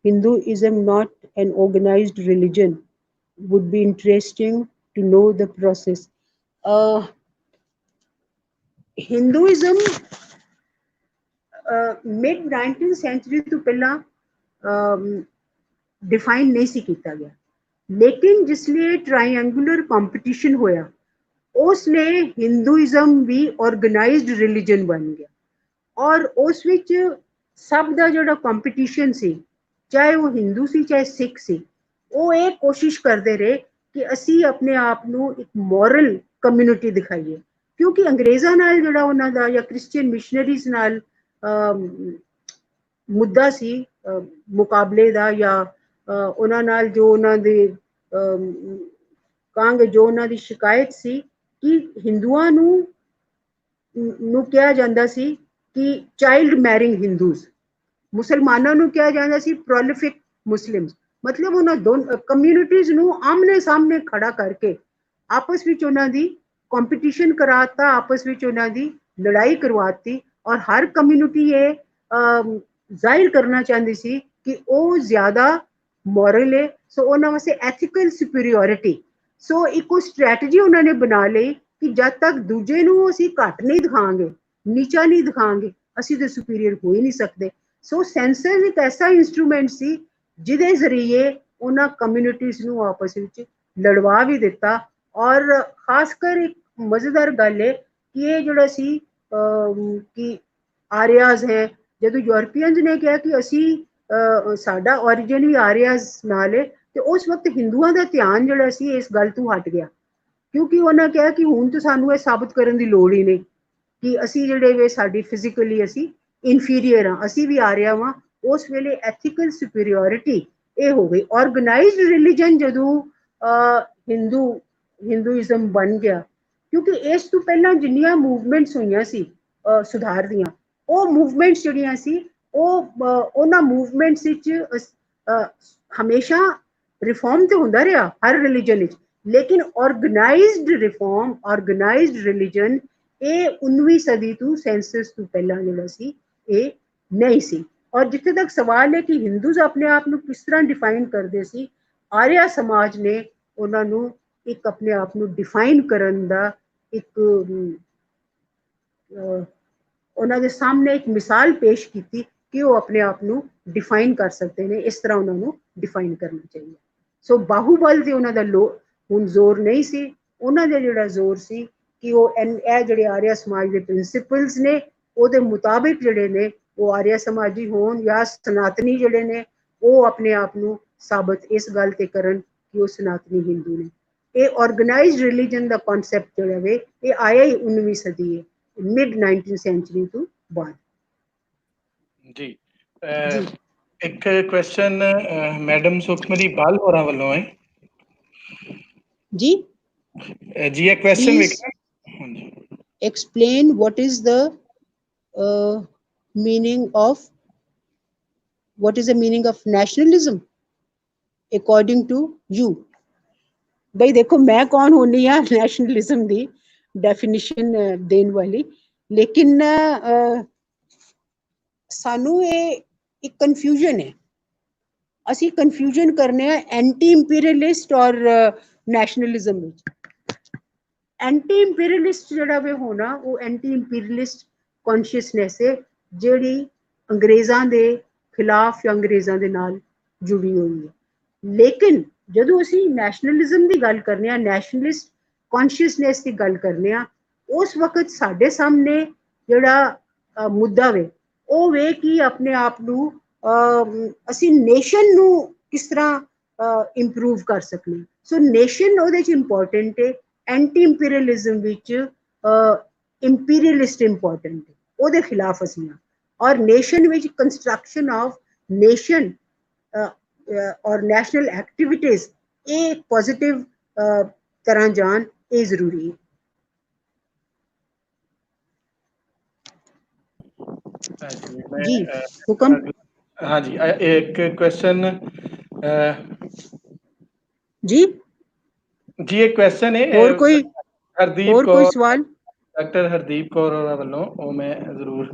Hinduism not an organized religion? Would be interesting to know the process. Hinduism mid 19th century ਤੋਂ ਪਹਿਲਾਂ ਡਿਫਾਈਨ ਨਹੀਂ ਸੀ ਕੀਤਾ ਗਿਆ, ਲੇਕਿਨ ਜਿਸ ਲਈ ਟ੍ਰਾਇੰਗੂਲਰ ਕੰਪੀਟੀਸ਼ਨ ਹੋਇਆ ਉਸ ਲਈ ਹਿੰਦੂਇਜ਼ਮ ਵੀ ਆਰਗੇਨਾਈਜ਼ਡ ਰਿਲੀਜਨ ਬਣ ਗਿਆ। ਔਰ ਉਸ ਵਿੱਚ ਸਭ ਦਾ ਜਿਹੜਾ ਕੰਪੀਟੀਸ਼ਨ ਸੀ ਚਾਹੇ ਉਹ ਹਿੰਦੂ ਸੀ ਚਾਹੇ ਸਿੱਖ ਸੀ, ਉਹ ਇਹ ਕੋਸ਼ਿਸ਼ ਕਰਦੇ ਰਹੇ ਕਿ ਅਸੀਂ ਆਪਣੇ ਆਪ ਨੂੰ ਇੱਕ ਮੋਰਲ ਕਮਿਊਨਿਟੀ ਦਿਖਾਈਏ। ਕਿਉਂਕਿ ਅੰਗਰੇਜ਼ਾਂ ਨਾਲ ਜਿਹੜਾ ਉਹਨਾਂ ਦਾ ਜਾਂ ਕ੍ਰਿਸਚੀਅਨ ਮਿਸ਼ਨਰੀਜ਼ ਨਾਲ ਮੁੱਦਾ ਸੀ ਮੁਕਾਬਲੇ ਦਾ, ਜਾਂ ਉਹਨਾਂ ਨਾਲ ਜੋ ਉਹਨਾਂ ਦੇ ਕਹਾਂਗੇ ਜੋ ਉਹਨਾਂ ਦੀ ਸ਼ਿਕਾਇਤ ਸੀ ਕਿ ਹਿੰਦੂਆਂ ਨੂੰ ਕਿਹਾ ਜਾਂਦਾ ਸੀ ਕਿ ਚਾਈਲਡ ਮੈਰਿੰਗ ਹਿੰਦੂਜ਼, ਮੁਸਲਮਾਨਾਂ ਨੂੰ ਕਿਹਾ ਜਾਂਦਾ ਸੀ ਪ੍ਰੋਲਿਫਿਕ ਮੁਸਲਿਮਸ। ਮਤਲਬ ਉਹਨਾਂ ਦੋਨੋਂ ਕਮਿਊਨਿਟੀਜ਼ ਨੂੰ ਆਮਨੇ ਸਾਹਮਣੇ ਖੜਾ ਕਰਕੇ ਆਪਸ ਵਿੱਚ ਉਹਨਾਂ ਦੀ ਕੰਪੀਟੀਸ਼ਨ ਕਰਾਤਾ, ਆਪਸ ਵਿੱਚ ਉਹਨਾਂ ਦੀ ਲੜਾਈ ਕਰਵਾਤੀ, ਔਰ ਹਰ ਕਮਿਊਨਿਟੀ ਇਹ ਜ਼ਾਹਿਰ ਕਰਨਾ ਚਾਹੁੰਦੀ ਸੀ ਕਿ ਉਹ ਜ਼ਿਆਦਾ ਮੋਰਲ ਹੈ। ਸੋ ਉਹਨਾਂ ਵਾਸਤੇ ਐਥੀਕਲ ਸੁਪੀਰੀਓਰਿਟੀ, ਸੋ ਇੱਕੋ ਸਟ੍ਰੈਟਜੀ ਉਹਨਾਂ ਨੇ ਬਣਾ ਲਈ ਕਿ ਜਦ ਤੱਕ ਦੂਜੇ ਨੂੰ ਅਸੀਂ ਘੱਟ ਨਹੀਂ ਦਿਖਾਵਾਂਗੇ, ਨੀਚਾ ਨਹੀਂ ਦਿਖਾਵਾਂਗੇ, ਅਸੀਂ ਤਾਂ ਸੁਪੀਰੀਅਰ ਹੋ ਹੀ ਨਹੀਂ ਸਕਦੇ। ਸੋ ਸੈਂਸਸ ਇੱਕ ਐਸਾ ਇੰਸਟਰੂਮੈਂਟ ਸੀ ਜਿਹਦੇ ਜ਼ਰੀਏ ਉਹਨਾਂ ਕਮਿਊਨਿਟੀਜ਼ ਨੂੰ ਆਪਸ ਵਿੱਚ ਲੜਵਾ ਵੀ ਦਿੱਤਾ। ਔਰ ਖਾਸ ਕਰ ਇੱਕ ਮਜ਼ੇਦਾਰ ਗੱਲ ਹੈ ਕਿ ਇਹ ਜਿਹੜਾ ਸੀ ਕਿ ਆਰੀਆਜ਼ ਹੈ, ਜਦੋਂ ਯੂਰਪੀਅਨਸ ਨੇ ਕਿਹਾ ਕਿ ਅਸੀਂ ਸਾਡਾ ਔਰੀਜਨ ਵੀ ਆਰੀਆਜ਼ ਨਾਲ ਹੈ, ਤੇ ਉਸ ਵਕਤ ਹਿੰਦੂਆਂ ਦਾ ਧਿਆਨ ਜਿਹੜਾ ਸੀ ਇਸ ਗੱਲ ਤੋਂ ਹਟ ਗਿਆ, ਕਿਉਂਕਿ ਉਹਨਾਂ ਕਿਹਾ ਕਿ ਹੁਣ ਤਾਂ ਸਾਨੂੰ ਇਹ ਸਾਬਤ ਕਰਨ ਦੀ ਲੋੜ ਹੀ ਨਹੀਂ ਕਿ ਅਸੀਂ ਜਿਹੜੇ ਵੇ ਸਾਡੀ ਫਿਜ਼ੀਕਲੀ ਅਸੀਂ ਇਨਫੀਰੀਅਰ ਹਾਂ, ਅਸੀਂ ਵੀ ਆਰਿਆ ਵਾਂ। ਉਸ ਵੇਲੇ ਐਥੀਕਲ ਸੁਪੀਰੀਓਰਿਟੀ ਇਹ ਹੋ ਗਈ। ਆਰਗੇਨਾਈਜ਼ਡ ਰਿਲੀਜਨ ਜਦੋਂ ਹਿੰਦੂਇਜ਼ਮ ਬਣ ਗਿਆ, ਕਿਉਂਕਿ ਇਸ ਤੋਂ ਪਹਿਲਾਂ ਜਿੰਨੀਆਂ ਮੂਵਮੈਂਟਸ ਹੋਈਆਂ ਸੀ ਸੁਧਾਰ ਦੀਆਂ, ਉਹ ਮੂਵਮੈਂਟਸ ਜਿਹੜੀਆਂ ਸੀ ਉਹਨਾਂ ਮੂਵਮੈਂਟਸ ਵਿੱਚ ਹਮੇਸ਼ਾ ਰਿਫਾਰਮ ਤੇ ਹੁੰਦਾ ਰਿਹਾ ਹਰ ਰਿਲੀਜਨ ਵਿੱਚ, ਲੇਕਿਨ ਆਰਗੇਨਾਈਜ਼ਡ ਰਿਫਾਰਮ, ਆਰਗੇਨਾਈਜ਼ਡ ਰਿਲੀਜਨ ਇਹ 19ਵੀਂ ਸਦੀ ਤੋਂ ਸੈਂਸਸ ਤੋਂ ਪਹਿਲਾਂ ਜਿਹੜਾ ਸੀ ਇਹ ਨਹੀਂ ਸੀ। ਔਰ ਜਿੱਥੇ ਤੱਕ ਸਵਾਲ ਹੈ ਕਿ ਹਿੰਦੂਜ਼ ਆਪਣੇ ਆਪ ਨੂੰ ਕਿਸ ਤਰ੍ਹਾਂ ਡਿਫਾਈਨ ਕਰਦੇ ਸੀ, ਆਰਿਆ ਸਮਾਜ ਨੇ ਉਹਨਾਂ ਨੂੰ ਇੱਕ ਆਪਣੇ ਆਪ ਨੂੰ ਡਿਫਾਈਨ ਕਰਨ ਦਾ ਇੱਕ ਉਹਨਾਂ ਦੇ ਸਾਹਮਣੇ ਇੱਕ ਮਿਸਾਲ ਪੇਸ਼ ਕੀਤੀ ਕਿ ਉਹ ਆਪਣੇ ਆਪ ਨੂੰ ਡਿਫਾਈਨ ਕਰ ਸਕਦੇ ਨੇ, ਇਸ ਤਰ੍ਹਾਂ ਉਹਨਾਂ ਨੂੰ ਡਿਫਾਈਨ ਕਰਨਾ ਚਾਹੀਏ। ਸੋ ਬਾਹੂਬਲ ਤੇ ਉਹਨਾਂ ਦਾ ਹੁਣ ਜ਼ੋਰ ਨਹੀਂ ਸੀ, ਉਹਨਾਂ ਦਾ ਜਿਹੜਾ ਜ਼ੋਰ ਸੀ ਕਿ ਉਹ ਇਹ ਜਿਹੜੇ ਆਰਿਆ ਸਮਾਜ ਦੇ ਪ੍ਰਿੰਸੀਪਲਸ ਨੇ ਉਹਦੇ ਮੁਤਾਬਿਕ ਜਿਹੜੇ ਨੇ ਉਹ ਆਰਿਆ ਸਮਾਜੀ ਹੋਣ ਜਾਂ ਸਨਾਤਨੀ ਜਿਹੜੇ ਨੇ ਉਹ ਆਪਣੇ ਆਪ ਨੂੰ ਸਾਬਤ ਇਸ ਗੱਲ ਤੇ ਕਰਨ ਕਿ ਉਹ ਸਨਾਤਨੀ ਹਿੰਦੂ ਨੇ। ਇਹ ਆਰਗੇਨਾਈਜ਼ਡ ਰਿਲੀਜਨ ਦਾ ਕਨਸੈਪਟ ਜਿਹੜਾ ਵੇ ਇਹ ਆਇਆ ਹੀ 19ਵੀਂ ਸਦੀ ਹੈ, ਮਿਡ 19th ਸੈਂਚੁਰੀ ਤੋਂ ਬਾਅਦ। ਜੀ ਇੱਕ ਕੁਐਸਚਨ ਮੈਡਮ ਸੁਖਮਨੀ ਬਾਲ ਹੋਰਾਂ ਵੱਲੋਂ ਹੈ ਜੀ। ਜੀ ਇਹ ਕੁਐਸਚਨ ਵੇਖਣਾ। ਹਾਂਜੀ, explain what is the meaning of nationalism according to you। ਬਈ ਦੇਖੋ ਮੈਂ ਕੌਣ ਹੁੰਨੀ ਆ ਨੈਸ਼ਨਲਿਜ਼ਮ ਦੀ ਡੈਫੀਨੇਸ਼ਨ ਦੇਣ ਵਾਲੀ, ਲੇਕਿਨ ਸਾਨੂੰ ਇਹ ਇੱਕ ਕਨਫਿਊਜ਼ਨ ਹੈ। ਅਸੀਂ ਕਨਫਿਊਜ਼ਨ ਕਰਨੇ ਆ ਐਂਟੀ ਇੰਪੀਰੀਅਲਿਸਟ ਔਰ ਨੈਸ਼ਨਲਿਜ਼ਮ ਵਿੱਚ। ਐਂਟੀ ਇੰਪੀਰੀਅਲਿਸਟ ਜਿਹੜਾ ਵੇ ਹੋਣਾ ਉਹ ਐਂਟੀ ਇੰਪੀਰੀਅਲਿਸਟ ਕੌਨਸ਼ੀਅਸਨੈਸ ਹੈ ਜਿਹੜੀ ਅੰਗਰੇਜ਼ਾਂ ਦੇ ਖਿਲਾਫ ਜਾਂ ਅੰਗਰੇਜ਼ਾਂ ਦੇ ਨਾਲ ਜੁੜੀ ਹੋਈ ਹੈ। ਲੇਕਿਨ ਜਦੋਂ ਅਸੀਂ ਨੈਸ਼ਨਲਿਜ਼ਮ ਦੀ ਗੱਲ ਕਰਨੇ ਆ, ਨੈਸ਼ਨਲਿਸਟ ਕੌਨਸ਼ੀਅਸਨੈਸ ਦੀ ਗੱਲ ਕਰਨੇ ਆ, ਉਸ ਵਕਤ ਸਾਡੇ ਸਾਹਮਣੇ ਜਿਹੜਾ ਮੁੱਦਾ ਵੇ ਉਹ ਵੇ ਕਿ ਆਪਣੇ ਆਪ ਨੂੰ ਅਸੀਂ ਨੇਸ਼ਨ ਨੂੰ ਕਿਸ ਤਰ੍ਹਾਂ ਇੰਪਰੂਵ ਕਰ ਸਕਦੇ। ਸੋ ਨੇਸ਼ਨ ਉਹਦੇ 'ਚ ਇੰਪੋਰਟੈਂਟ ਹੈ, ਐਂਟੀ ਇੰਪੀਰੀਅਲਿਜ਼ਮ ਵਿੱਚ ਇੰਪੀਰੀਅਲਿਸਟ ਇੰਪੋਰਟੈਂਟ ਹੈ, ਉਹਦੇ ਖਿਲਾਫ ਅਸੀਂ ਹਾਂ। ਔਰ ਨੇਸ਼ਨ ਵਿੱਚ ਕੰਸਟਰਕਸ਼ਨ ਆਫ ਨੇਸ਼ਨ ਔਰ ਨੈਸ਼ਨਲ ਐਕਟੀਵਿਟੀਜ਼ ਇਹ ਪੋਜ਼ਿਟਿਵ ਤਰ੍ਹਾਂ ਜਾਣ, ਇਹ ਜ਼ਰੂਰੀ ਹੈ। ਜੀ ਹੁਕਮ। हाँ जी, एक क्वेश्चन जी जी एक क्वेश्चन है और कोई हरदीप कोई सवाल डॉक्टर हरदीप कौर होਰਾਂ ਵੱਲੋਂ ਉਹ ਮੈਂ ਜ਼ਰੂਰ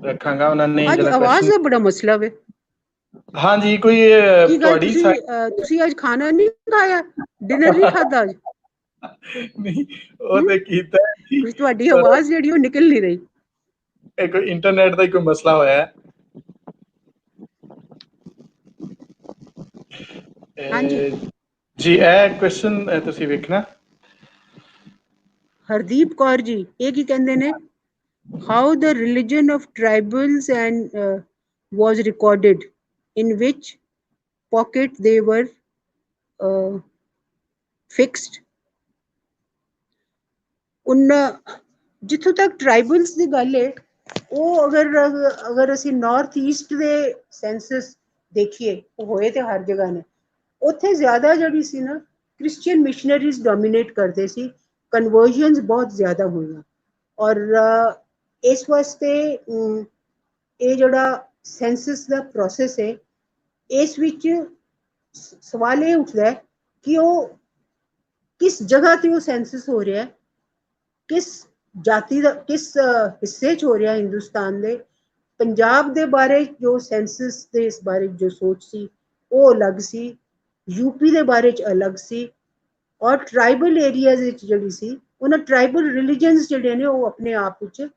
ਰੱਖਾਂਗਾ। ਉਹਨਾਂ ਨੇ ਅੱਜ ਆਵਾਜ਼ ਦਾ ਬੜਾ ਮਸਲਾ ਵੇ। हाँ जी, कोई ਤੁਹਾਡੀ ਤੁਸੀਂ ਅੱਜ ਖਾਣਾ ਨਹੀਂ ਖਾਇਆ, ਡਿਨਰ ਨਹੀਂ ਖਾਦਾ ਅੱਜ? ਨਹੀਂ ਉਹ ਤੇ ਕੀਤਾ ਕੁਝ ਤੁਹਾਡੀ ਆਵਾਜ਼ ਜਿਹੜੀ ਉਹ ਨਿਕਲ ਨਹੀਂ ਰਹੀ। ਇਹ ਕੋਈ ਇੰਟਰਨੈਟ ਦਾ ਹੀ ਕੋਈ ਮਸਲਾ ਹੋਇਆ ਹੈ। ਹਾਂਜੀ ਜੀ ਇਹ ਕੁਐਸਚਨ ਤੁਸੀਂ ਵੇਖਣਾ। ਹਰਦੀਪ ਕੌਰ ਜੀ ਇਹ ਕੀ ਕਹਿੰਦੇ ਨੇ? How the religion of tribals and was recorded in which pocket they were fixed. ਜਿੱਥੋਂ ਤੱਕ ਟ੍ਰਾਈਬਲਸ ਦੀ ਗੱਲ ਹੈ, ਉਹ ਅਗਰ ਅਸੀਂ ਨਾਰਥ ਈਸਟ ਦੇ ਸੈਂਸਸ ਦੇਖੀਏ, ਉਹ ਹੋਏ ਤੇ ਹਰ ਜਗ੍ਹਾ ਨੇ, ਉੱਥੇ ਜ਼ਿਆਦਾ ਜਿਹੜੀ ਸੀ ਨਾ ਕ੍ਰਿਸਚੀਅਨ ਮਿਸ਼ਨਰੀਜ਼ ਡੋਮੀਨੇਟ ਕਰਦੇ ਸੀ, ਕਨਵਰਜਨਸ ਬਹੁਤ ਜ਼ਿਆਦਾ ਹੋਈਆਂ। ਔਰ ਇਸ ਵਾਸਤੇ ਇਹ ਜਿਹੜਾ ਸੈਂਸਸ ਦਾ ਪ੍ਰੋਸੈਸ ਹੈ, ਇਸ ਵਿੱਚ ਸਵਾਲ ਇਹ ਉੱਠਦਾ ਹੈ ਕਿ ਉਹ ਕਿਸ ਜਗ੍ਹਾ ਤੇ ਉਹ ਸੈਂਸਸ ਹੋ ਰਿਹਾ, ਕਿਸ ਜਾਤੀ ਦਾ ਕਿਸ ਹਿੱਸੇ 'ਚ ਹੋ ਰਿਹਾ ਹਿੰਦੁਸਤਾਨ ਦੇ। ਪੰਜਾਬ ਦੇ ਬਾਰੇ ਜੋ ਸੈਂਸਸ ਦੇ ਇਸ ਬਾਰੇ ਜੋ ਸੋਚ ਸੀ ਉਹ ਅਲੱਗ ਸੀ, यूपी ਦੇ ਬਾਰੇ 'ਚ ਅਲੱਗ ਸੀ, ਔਰ ਟ੍ਰਾਈਬਲ ਏਰੀਆਜ਼ ਵਿੱਚ ਜਿਹੜੀ ਸੀ ਉਹਨਾਂ ਟ੍ਰਾਈਬਲ ਰਿਲੀਜਨਸ ਜਿਹੜੇ ਨੇ ਉਹ ਆਪਣੇ ਆਪ ਵਿੱਚ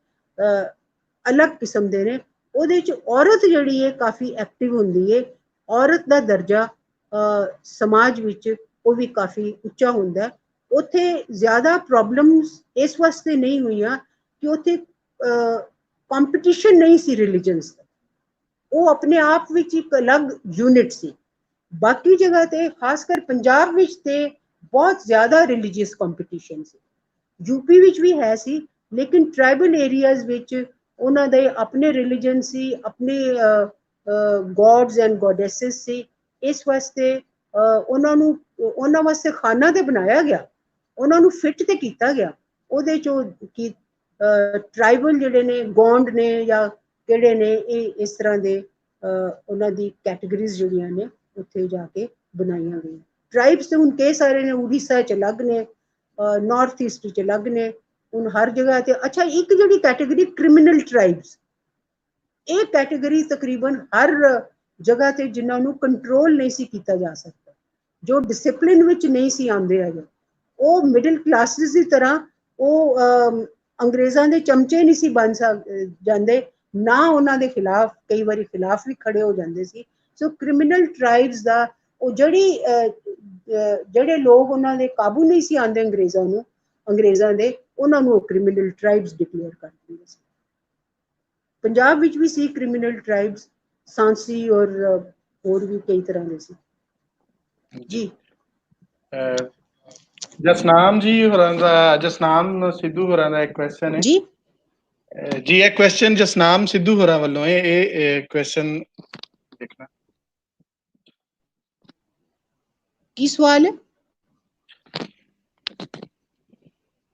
ਅਲੱਗ ਕਿਸਮ ਦੇ ਨੇ। ਉਹਦੇ 'ਚ ਔਰਤ ਜਿਹੜੀ ਹੈ ਕਾਫੀ ਐਕਟਿਵ ਹੁੰਦੀ ਹੈ, ਔਰਤ ਦਾ ਦਰਜਾ ਸਮਾਜ ਵਿੱਚ ਉਹ ਵੀ ਕਾਫੀ ਉੱਚਾ ਹੁੰਦਾ। ਉੱਥੇ ਜ਼ਿਆਦਾ ਪ੍ਰੋਬਲਮਸ ਇਸ ਵਾਸਤੇ ਨਹੀਂ ਹੋਈਆਂ ਕਿ ਉੱਥੇ ਕੰਪੀਟੀਸ਼ਨ ਨਹੀਂ ਸੀ ਰਿਲੀਜਨਸ ਦਾ, ਉਹ ਆਪਣੇ ਆਪ ਵਿੱਚ ਇੱਕ ਅਲੱਗ ਯੂਨਿਟ ਸੀ। ਬਾਕੀ ਜਗ੍ਹਾ ਤੇ ਖਾਸ ਕਰ ਪੰਜਾਬ ਵਿੱਚ ਤੇ ਬਹੁਤ ਜ਼ਿਆਦਾ ਰਿਲੀਜੀਅਸ ਕੰਪੀਟੀਸ਼ਨ ਸੀ, यूपी ਵਿੱਚ ਵੀ ਹੈ ਸੀ, ਲੇਕਿਨ ਟ੍ਰਾਈਬਲ ਏਰੀਆਜ਼ ਵਿੱਚ ਉਹਨਾਂ ਦੇ ਆਪਣੇ ਰਿਲੀਜਨ ਸੀ, ਆਪਣੇ ਗੋਡਸ ਐਂਡ ਗੋਡੈਸਸ ਸੀ। ਇਸ ਵਾਸਤੇ ਉਹਨਾਂ ਵਾਸਤੇ ਖਾਨਾ ਤੇ ਬਣਾਇਆ ਗਿਆ, ਉਹਨਾਂ ਨੂੰ ਫਿੱਟ ਤੇ ਕੀਤਾ ਗਿਆ। ਉਹਦੇ 'ਚੋਂ ਕਿ ਟ੍ਰਾਈਬਲ ਜਿਹੜੇ ਨੇ ਗੌਂਡ ਨੇ ਜਾਂ ਕਿਹੜੇ ਨੇ, ਇਹ ਇਸ ਤਰ੍ਹਾਂ ਦੇ ਉਹਨਾਂ ਦੀ ਕੈਟੇਗਰੀਜ਼ ਜਿਹੜੀਆਂ ਨੇ ਉੱਥੇ ਜਾ ਕੇ ਬਣਾਈਆਂ ਗਈਆਂ। ਟ੍ਰਾਈਬਸ ਤੇ ਹੁਣ ਕਈ ਸਾਰੇ ਨੇ, ਉੜੀਸਾ 'ਚ ਅਲੱਗ ਨੇ, ਨਾਰਥ ਈਸਟ 'ਚ ਅਲੱਗ ਨੇ, ਹੁਣ ਹਰ ਜਗ੍ਹਾ ਤੇ। ਅੱਛਾ, ਇੱਕ ਜਿਹੜੀ ਕੈਟੇਗਰੀ ਕ੍ਰਿਮੀਨਲ ਟ੍ਰਾਈਬਸ, ਇਹ ਕੈਟੇਗਰੀ ਤਕਰੀਬਨ ਹਰ ਜਗ੍ਹਾ ਤੇ ਜਿਨ੍ਹਾਂ ਨੂੰ ਕੰਟਰੋਲ ਨਹੀਂ ਸੀ ਕੀਤਾ ਜਾ ਸਕਦਾ, ਜੋ ਡਿਸਿਪਲਿਨ ਵਿੱਚ ਨਹੀਂ ਸੀ ਆਉਂਦੇ ਹੈਗੇ, ਉਹ ਮਿਡਲ ਕਲਾਸਿਸ ਦੀ ਤਰ੍ਹਾਂ ਉਹ ਅੰਗਰੇਜ਼ਾਂ ਦੇ ਚਮਚੇ ਨਹੀਂ ਸੀ ਬਣ ਜਾਂਦੇ, ਨਾ ਉਹਨਾਂ ਦੇ ਖਿਲਾਫ ਕਈ ਵਾਰੀ ਖਿਲਾਫ ਵੀ ਖੜੇ ਹੋ ਜਾਂਦੇ ਸੀ। ਸੋ ਕ੍ਰਿਮੀਨਲ ਟ੍ਰਾਈਬਸ ਦਾ ਉਹ ਜਿਹੜੇ ਲੋਕ ਉਹਨਾਂ ਦੇ ਕਾਬੂ ਨਹੀਂ ਸੀ ਆਉਂਦੇ ਅੰਗਰੇਜ਼ਾਂ ਦੇ, ਉਹਨਾਂ ਨੂੰ ਕ੍ਰਿਮੀਨਲ ਟ੍ਰਾਈਬਸ ਡਿਕਲੇਅਰ ਕਰ ਦਿੰਦੇ ਸੀ। ਪੰਜਾਬ ਵਿੱਚ ਵੀ ਸੀ ਕ੍ਰਿਮੀਨਲ ਟ੍ਰਾਈਬਸ, ਸਾਂਸੀ ਔਰ ਹੋਰ ਵੀ ਕਈ ਤਰ੍ਹਾਂ ਦੇ ਸੀ ਜੀ। ਜਸਨਾਮ ਜੀ ਹੋਰਾਂ ਦਾ, ਜਸਨਾਮ ਸਿੱਧੂ ਹੋਰਾਂ ਦਾ ਇੱਕ ਕੁਐਸਚਨ ਹੈ ਜੀ। ਜੀ ਇਹ ਕੁਐਸਚਨ ਜਸਨਾਮ ਸਿੱਧੂ ਹੋਰਾਂ ਵੱਲੋਂ ਹੈ। ਇਹ ਕੁਐਸਚਨ ਦੇਖਣਾ ਕੀ ਸਵਾਲ ਹੈ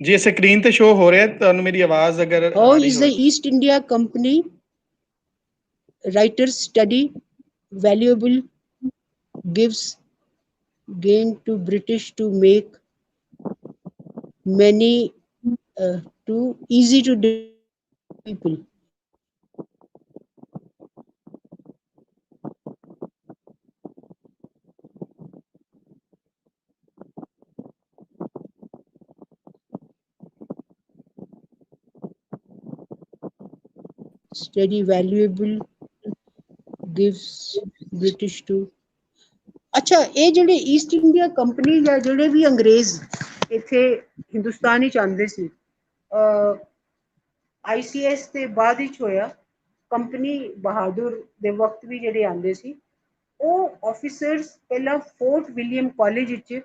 ਜੀ? ਸਕਰੀਨ ਤੇ ਸ਼ੋ ਹੋ ਰਿਹਾ, ਤੁਹਾਨੂੰ ਮੇਰੀ ਆਵਾਜ਼ ਅਗਰ how is the East India company writers study valuable gives gain to British to make many too easy to people. Study valuable gives British to। ਅੱਛਾ, ਇਹ ਜਿਹੜੇ ਈਸਟ ਇੰਡੀਆ ਕੰਪਨੀ ਜਾਂ ਜਿਹੜੇ ਵੀ ਅੰਗਰੇਜ਼ ਇੱਥੇ ਹਿੰਦੁਸਤਾਨ ਵਿੱਚ ਆਉਂਦੇ ਸੀ, ICS ਦੇ ਬਾਅਦ ਵਿੱਚ ਹੋਇਆ, ਕੰਪਨੀ ਬਹਾਦੁਰ ਦੇ ਵਕਤ ਵੀ ਜਿਹੜੇ ਆਉਂਦੇ ਸੀ, ਉਹ ਆਫਿਸਰਸ ਪਹਿਲਾਂ ਫੋਰਟ ਵਿਲੀਅਮ ਕਾਲਜ ਵਿੱਚ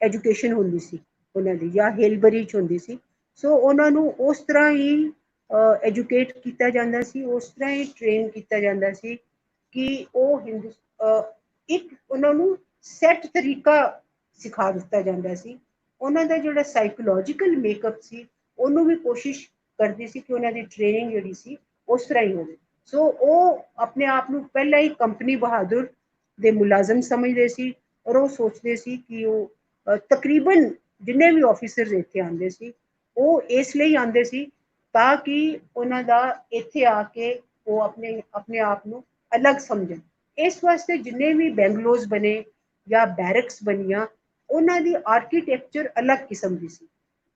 ਐਜੂਕੇਸ਼ਨ ਹੁੰਦੀ ਸੀ ਉਹਨਾਂ ਦੀ, ਜਾਂ ਹੇਲਬਰੀ 'ਚ ਹੁੰਦੀ ਸੀ। ਸੋ ਉਹਨਾਂ ਨੂੰ ਉਸ ਤਰ੍ਹਾਂ ਹੀ ਐਜੂਕੇਟ ਕੀਤਾ ਜਾਂਦਾ ਸੀ, ਉਸ ਤਰ੍ਹਾਂ ਹੀ ਟ੍ਰੇਨ ਕੀਤਾ ਜਾਂਦਾ ਸੀ ਕਿ ਉਹ ਇੱਕ ਉਹਨਾਂ ਨੂੰ ਸੈੱਟ ਤਰੀਕਾ ਸਿਖਾ ਦਿੱਤਾ ਜਾਂਦਾ ਸੀ। ਉਹਨਾਂ ਦਾ ਜਿਹੜਾ ਸਾਈਕੋਲੋਜੀਕਲ ਮੇਕਅਪ ਸੀ, ਉਹਨੂੰ ਵੀ ਕੋਸ਼ਿਸ਼ ਕਰਦੀ ਸੀ ਕਿ ਉਹਨਾਂ ਦੀ ਟ੍ਰੇਨਿੰਗ ਜਿਹੜੀ ਸੀ ਉਸ ਤਰ੍ਹਾਂ ਹੀ ਹੋਵੇ। ਸੋ ਉਹ ਆਪਣੇ ਆਪ ਨੂੰ ਪਹਿਲਾਂ ਹੀ ਕੰਪਨੀ ਬਹਾਦੁਰ ਦੇ ਮੁਲਾਜ਼ਮ ਸਮਝਦੇ ਸੀ, ਔਰ ਉਹ ਸੋਚਦੇ ਸੀ ਕਿ ਉਹ ਤਕਰੀਬਨ ਜਿੰਨੇ ਵੀ ਆਫਿਸਰਸ ਇੱਥੇ ਆਉਂਦੇ ਸੀ, ਉਹ ਇਸ ਲਈ ਆਉਂਦੇ ਸੀ ਤਾਂ ਕਿ ਉਹਨਾਂ ਦਾ ਇੱਥੇ ਆ ਕੇ ਉਹ ਆਪਣੇ ਆਪ ਨੂੰ ਅਲੱਗ ਸਮਝਣ। ਇਸ ਵਾਸਤੇ ਜਿੰਨੇ ਵੀ ਬੈਂਗਲੋਜ਼ ਬਣੇ ਜਾਂ ਬੈਰਕਸ ਬਣੀਆਂ, ਉਹਨਾਂ ਦੀ ਆਰਕੀਟੈਕਚਰ ਅਲੱਗ ਕਿਸਮ ਦੀ ਸੀ,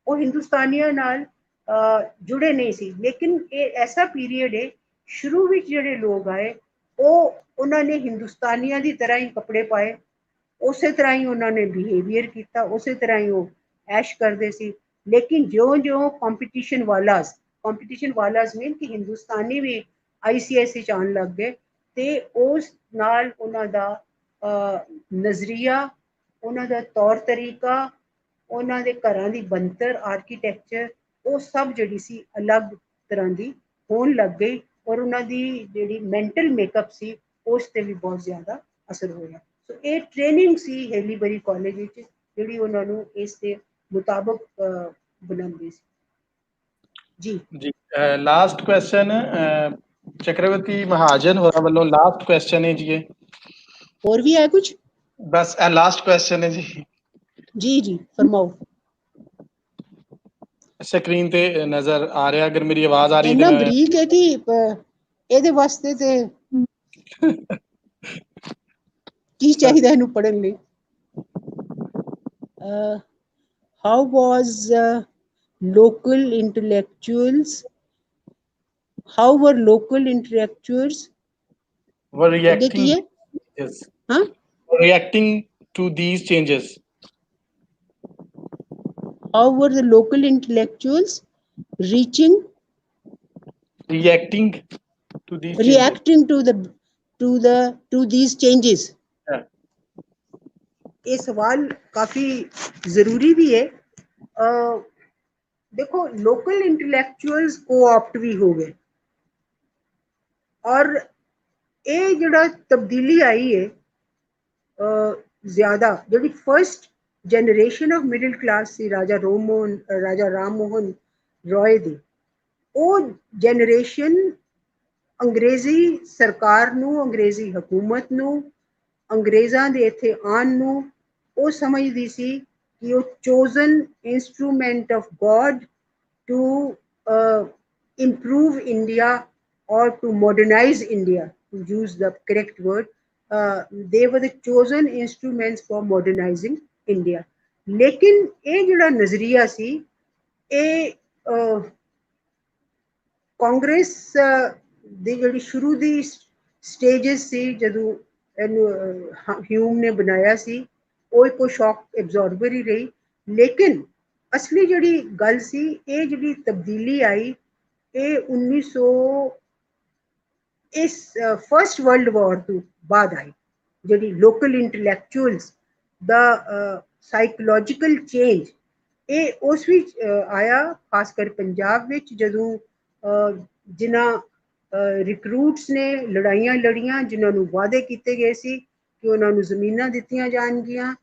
ਉਹ ਹਿੰਦੁਸਤਾਨੀਆਂ ਨਾਲ ਜੁੜੇ ਨਹੀਂ ਸੀ। ਲੇਕਿਨ ਇਹ ਐਸਾ ਪੀਰੀਅਡ ਹੈ, ਸ਼ੁਰੂ ਵਿੱਚ ਜਿਹੜੇ ਲੋਕ ਆਏ ਉਹਨਾਂ ਨੇ ਹਿੰਦੁਸਤਾਨੀਆਂ ਦੀ ਤਰ੍ਹਾਂ ਹੀ ਕੱਪੜੇ ਪਾਏ, ਉਸੇ ਤਰ੍ਹਾਂ ਹੀ ਉਹਨਾਂ ਨੇ ਬਿਹੇਵੀਅਰ ਕੀਤਾ, ਉਸੇ ਤਰ੍ਹਾਂ ਹੀ ਉਹ ਐਸ਼ ਕਰਦੇ ਸੀ। ਲੇਕਿਨ ਜਿਉਂ-ਜਿਉਂ ਕੰਪੀਟੀਸ਼ਨ ਵਾਲਾਸ ਮੀਨ ਕਿ ਹਿੰਦੁਸਤਾਨੀ ਵੀ ICS ਵਿੱਚ ਆਉਣ ਲੱਗ ਗਏ, ਤੇ ਉਸ ਨਾਲ ਉਹਨਾਂ ਦਾ ਨਜ਼ਰੀਆ, ਉਹਨਾਂ ਦਾ ਤੌਰ ਤਰੀਕਾ, ਉਹਨਾਂ ਦੇ ਘਰਾਂ ਦੀ ਬਣਤਰ, ਆਰਕੀਟੈਕਚਰ, ਉਹ ਸਭ ਜਿਹੜੀ ਸੀ ਅਲੱਗ ਤਰ੍ਹਾਂ ਦੀ ਹੋਣ ਲੱਗ ਗਈ ਔਰ ਉਹਨਾਂ ਦੀ ਜਿਹੜੀ ਮੈਂਟਲ ਮੇਕਅਪ ਸੀ ਉਸ ਤੇ ਵੀ ਬਹੁਤ ਜ਼ਿਆਦਾ ਅਸਰ ਹੋਇਆ। ਸੋ ਇਹ ਟ੍ਰੇਨਿੰਗ ਸੀ ਹੇਲੀਬਰੀ ਕਾਲਜ ਵਿੱਚ ਜਿਹੜੀ ਉਹਨਾਂ ਨੂੰ ਇਸ ਦੇ ਮੁਤਾਬਕ ਬਣਾਉਂਦੀ ਸੀ। ਜੀ ਜੀ ਲਾਸਟ ਕੁਐਸਚਨ ਚੱਕਰਵਰਤੀ ਮਹਾਜਨ ਹੋਰਾਂ ਵੱਲੋਂ ਲਾਸਟ ਕੁਐਸਚਨ ਹੈ ਜੀ। ਹੋਰ ਵੀ ਹੈ ਕੁਝ? ਬਸ ਇਹ ਲਾਸਟ ਕੁਐਸਚਨ ਹੈ ਜੀ। ਜੀ ਜੀ ਫਰਮਾਓ। ਸਕਰੀਨ ਤੇ ਨਜ਼ਰ ਆ ਰਿਹਾ, ਅਗਰ ਮੇਰੀ ਆਵਾਜ਼ ਆ ਰਹੀ ਇੰਨਾ ਬਰੀਕ ਹੈ ਕਿ ਇਹਦੇ ਵਾਸਤੇ ਤੇ ਕੀ ਚਾਹੀਦਾ ਇਹਨੂੰ ਪੜ੍ਹਨ ਲਈ। How was local intellectuals how were local intellectuals were reacting yes huh reacting to these changes? How were the local intellectuals reacting to these changes? to these changes? ये सवाल काफी जरूरी भी है। देखो लोकल इंटेलेक्चुअल्स कोऑप्ट भी हो गए और ये जड़ा तब्दीली आई है ज्यादा जी first generation of middle class सी राजा राम मोहन रॉय दी वो जनरेशन अंग्रेजी सरकार नू अंग्रेजी हुकूमत नू अंग्रेज़ां दे इत्थे आन नू वो समझदी सी कि वो chosen instrument of God to improve India or to modernize India, to use the correct word. They were the chosen instruments for modernizing India. लेकिन ये जिहड़ा नजरिया सी ये कांग्रेस दी जिहड़ी शुरू दी स्टेजेस सी जदों ह्यूम ने बनाया सी वो कोई शॉक एब्जॉर्बर ही रही। लेकिन असली जिहड़ी गल सी ये जिहड़ी तब्दीली आई ये 1900 इस फर्स्ट वर्ल्ड वॉर तो बाद आई जिहड़ी लोकल इंटलैक्चुअल्स दा साइकोलॉजिकल चेंज ये उस विच आया खासकर पंजाब विच जदों जिन्हां रिक्रूट्स ने लड़ाइयां लड़ियां जिन्होंने वादे किए गए सी कि उन्होंने जमीनां दित्तियां जाणगियां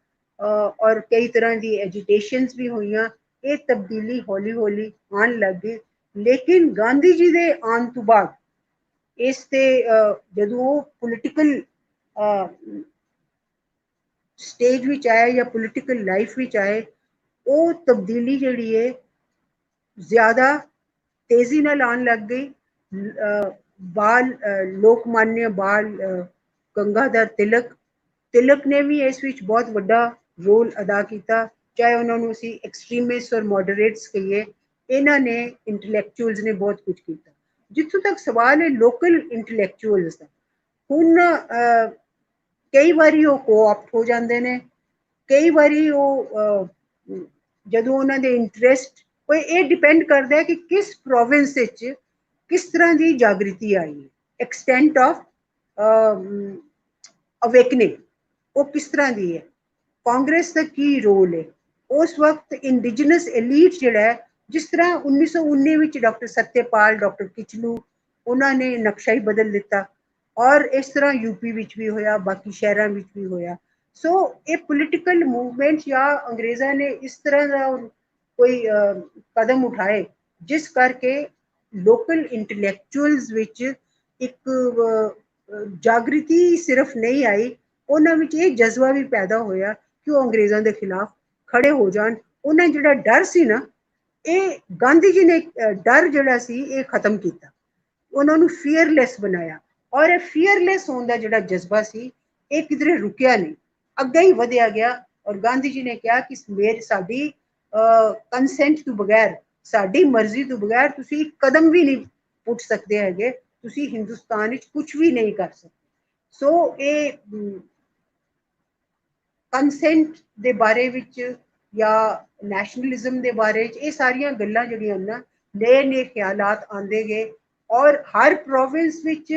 और कई तरह की एजिटेशनस भी हुईयां। ये तब्दीली हौली हौली आन लग गई। लेकिन गांधी जी के आन तो बाद इस ते जदों पोलिटिकल स्टेज विच आए या पोलिटिकल लाइफ विच आए वो तब्दीली जिहड़ी है ज्यादा तेजी नाल आन लग गई। बाल लोकमान्य बाल गंगाधर तिलक ने भी इस विच बहुत वड्डा रोल अदा किया, चाहे उन्होंने असीं एक्सट्रीमिस्ट और मॉडरेट्स कहिए, इन्हां ने इंटलैक्चुअल्स ने बहुत कुछ किया। जिथों तक सवाल है लोकल इंटलैक्चुअल्स का, हुण कई बारी वो कोऑप्ट हो जाते हैं, कई बारी वो जदों उन्हां दे इंटरस्ट ये डिपेंड करता है कि किस प्रोविंस किस तरह की जागृति आई है, एक्सटेंट ऑफ अवेकनिंग वो किस तरह की है, कांग्रेस का की रोल है उस वक्त इंडिजिनस एलीट जिहड़ा है। जिस तरह 1919 में डॉक्टर सत्यपाल डॉक्टर किचलू उन्होंने नक्शा ही बदल दिता और इस तरह यूपी विच भी होया, बाकी शहरों विच भी होया। सो ये पोलिटिकल मूवमेंट या अंग्रेज़ों ने इस तरह का कोई कदम उठाए जिस करके लोकल इंटलैक्चुअल्स विच एक जागृति सिर्फ नहीं आई, उन्हां विच ये जज्बा भी पैदा होया कि वो अंग्रेज़ों के खिलाफ खड़े हो जान। उन्हें जिहड़ा डर सी ना, ये गांधी जी ने डर जिहड़ा सी ये खत्म किया, उन्होंने फीयरलैस बनाया और ये फीयरलैस होने का जिहड़ा जज्बा सी ये किधरे रुकिया नहीं, अगे ही वधिया गया। और गांधी जी ने कहा कि मेरी साडी कंसेंट तो बगैर, साडी मर्जी तो बगैर तुसी कदम भी नहीं पुट सकते हैगे, तुसी हिंदुस्तान विच कुछ भी नहीं कर सकते। सो ये कंसेंट दे बारे विच या नैशनलिज्म दे बारे विच ये सारियां गल्लां जिहड़ियां ना नए नए ख्यालात आंदे गए और हर प्रोविंस विच